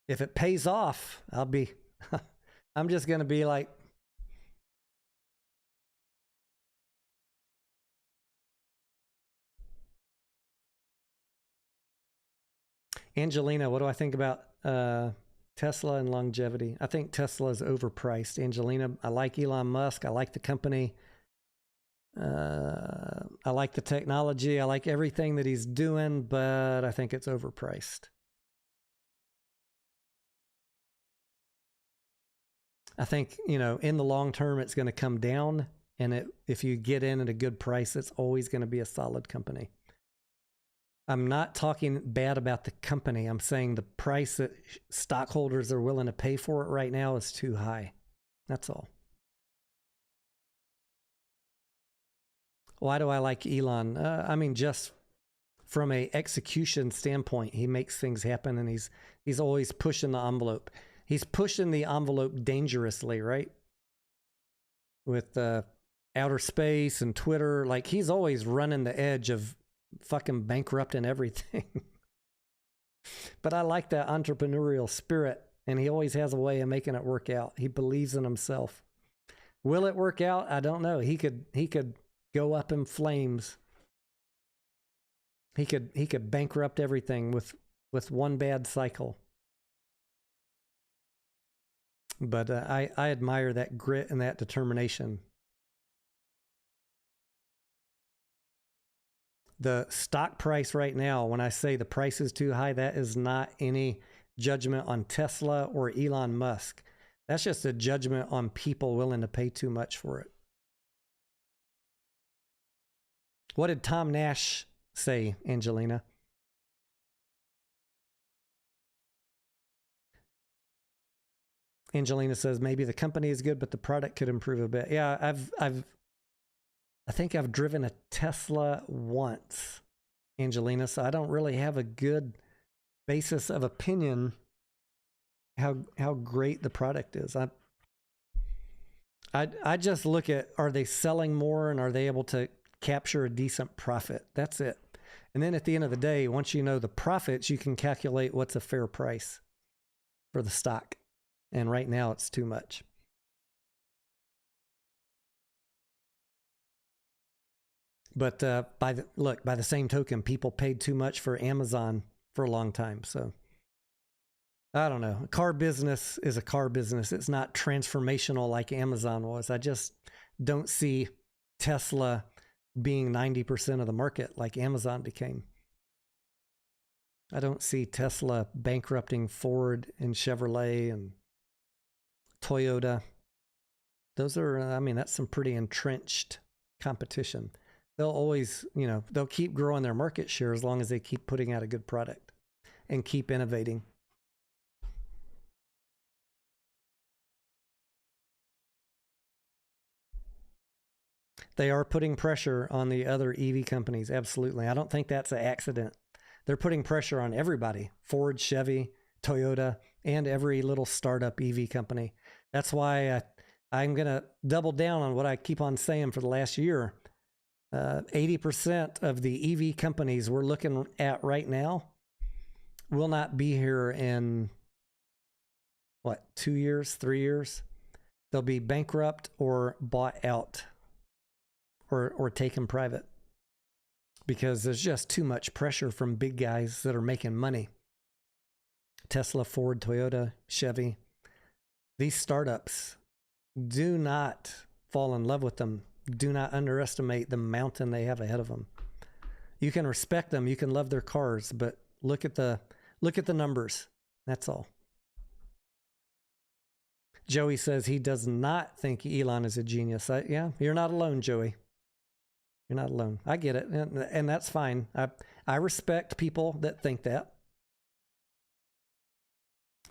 If it pays off, I'm just going to be like, Angelina, what do I think about Tesla and longevity? I think Tesla is overpriced. Angelina, I like Elon Musk. I like the company. I like the technology. I like everything that he's doing, but I think it's overpriced. I think, in the long term, it's going to come down. And if you get in at a good price, it's always going to be a solid company. I'm not talking bad about the company. I'm saying the price that stockholders are willing to pay for it right now is too high. That's all. Why do I like Elon? Just from a execution standpoint, he makes things happen, and he's always pushing the envelope. He's pushing the envelope dangerously, right? With outer space and Twitter, like he's always running the edge of fucking bankrupting everything. But I like that entrepreneurial spirit, and he always has a way of making it work out. He believes in himself. Will it work out? I don't know. He could go up in flames. He could bankrupt everything with one bad cycle. But I admire that grit and that determination. The stock price right now, when I say the price is too high, that is not any judgment on Tesla or Elon Musk. That's just a judgment on people willing to pay too much for it. What did Tom Nash say, Angelina? Angelina says maybe the company is good, but the product could improve a bit. Yeah, I think I've driven a Tesla once, Angelina, so I don't really have a good basis of opinion how great the product is. I just look at, are they selling more and are they able to capture a decent profit? That's it. And then at the end of the day, once you know the profits, you can calculate what's a fair price for the stock. And right now it's too much. But by the same token, people paid too much for Amazon for a long time. So I don't know. A car business is a car business. It's not transformational like Amazon was. I just don't see Tesla being 90% of the market like Amazon became. I don't see Tesla bankrupting Ford and Chevrolet and Toyota. Those are, that's some pretty entrenched competition. They'll always, they'll keep growing their market share as long as they keep putting out a good product and keep innovating. They are putting pressure on the other EV companies. Absolutely. I don't think that's an accident. They're putting pressure on everybody, Ford, Chevy, Toyota, and every little startup EV company. That's why I'm going to double down on what I keep on saying for the last year. 80% of the EV companies we're looking at right now will not be here in, 2 years, 3 years? They'll be bankrupt or bought out or taken private because there's just too much pressure from big guys that are making money. Tesla, Ford, Toyota, Chevy. These startups, do not fall in love with them. Do not underestimate the mountain they have ahead of them. You can respect them, you can love their cars, but look at the numbers. That's all. Joey says he does not think Elon is a genius. Yeah, you're not alone, Joey. You're not alone. I get it, and that's fine. I respect people that think that.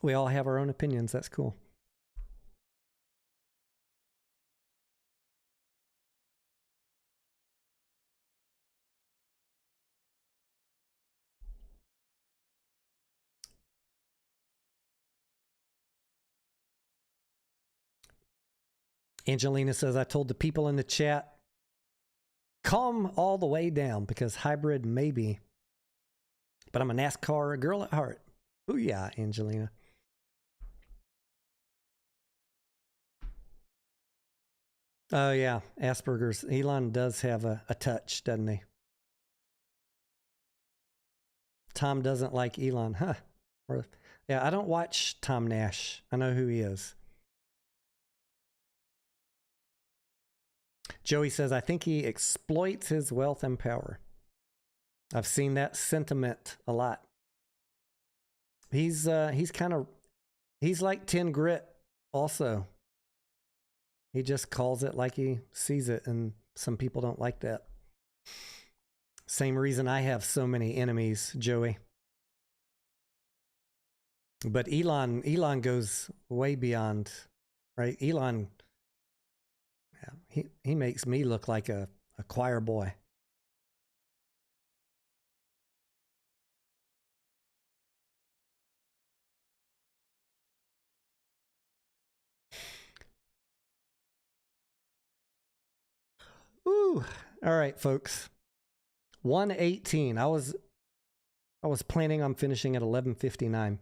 We all have our own opinions. That's cool. Angelina says, I told the people in the chat, calm all the way down because hybrid maybe, but I'm a NASCAR girl at heart. Oh yeah, Angelina. Oh yeah, Asperger's. Elon does have a touch, doesn't he? Tom doesn't like Elon, huh? Yeah, I don't watch Tom Nash. I know who he is. Joey says, I think he exploits his wealth and power. I've seen that sentiment a lot. He's like 10 Grit also. He just calls it like he sees it, and some people don't like that. Same reason I have so many enemies, Joey. But Elon goes way beyond, right? Elon, he makes me look like a choir boy. Ooh. All right, folks. 1:18. I was planning on finishing at 11:59.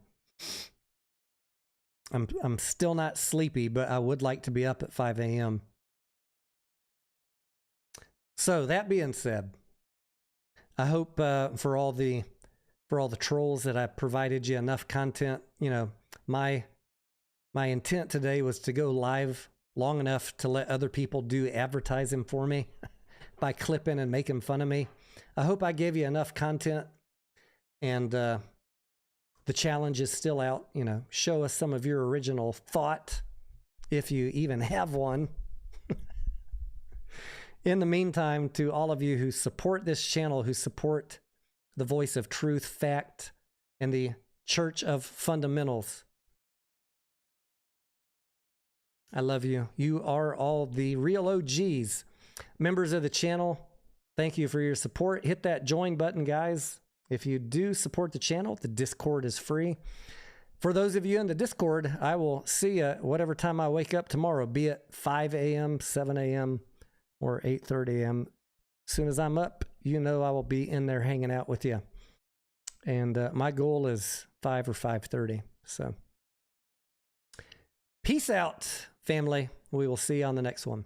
I'm still not sleepy, but I would like to be up at 5 a.m. So that being said, I hope for all the trolls that I provided you enough content. My intent today was to go live long enough to let other people do advertising for me by clipping and making fun of me. I hope I gave you enough content, and the challenge is still out. Show us some of your original thought, if you even have one. In the meantime, to all of you who support this channel, who support the voice of truth, fact, and the Church of Fundamentals, I love you. You are all the real OGs. Members of the channel, thank you for your support. Hit that join button, guys. If you do support the channel, the Discord is free. For those of you in the Discord, I will see you whatever time I wake up tomorrow, be it 5 a.m., 7 a.m., or 8:30 a.m. As soon as I'm up, you know I will be in there hanging out with you. And my goal is 5 or 5:30. So peace out, family. We will see you on the next one.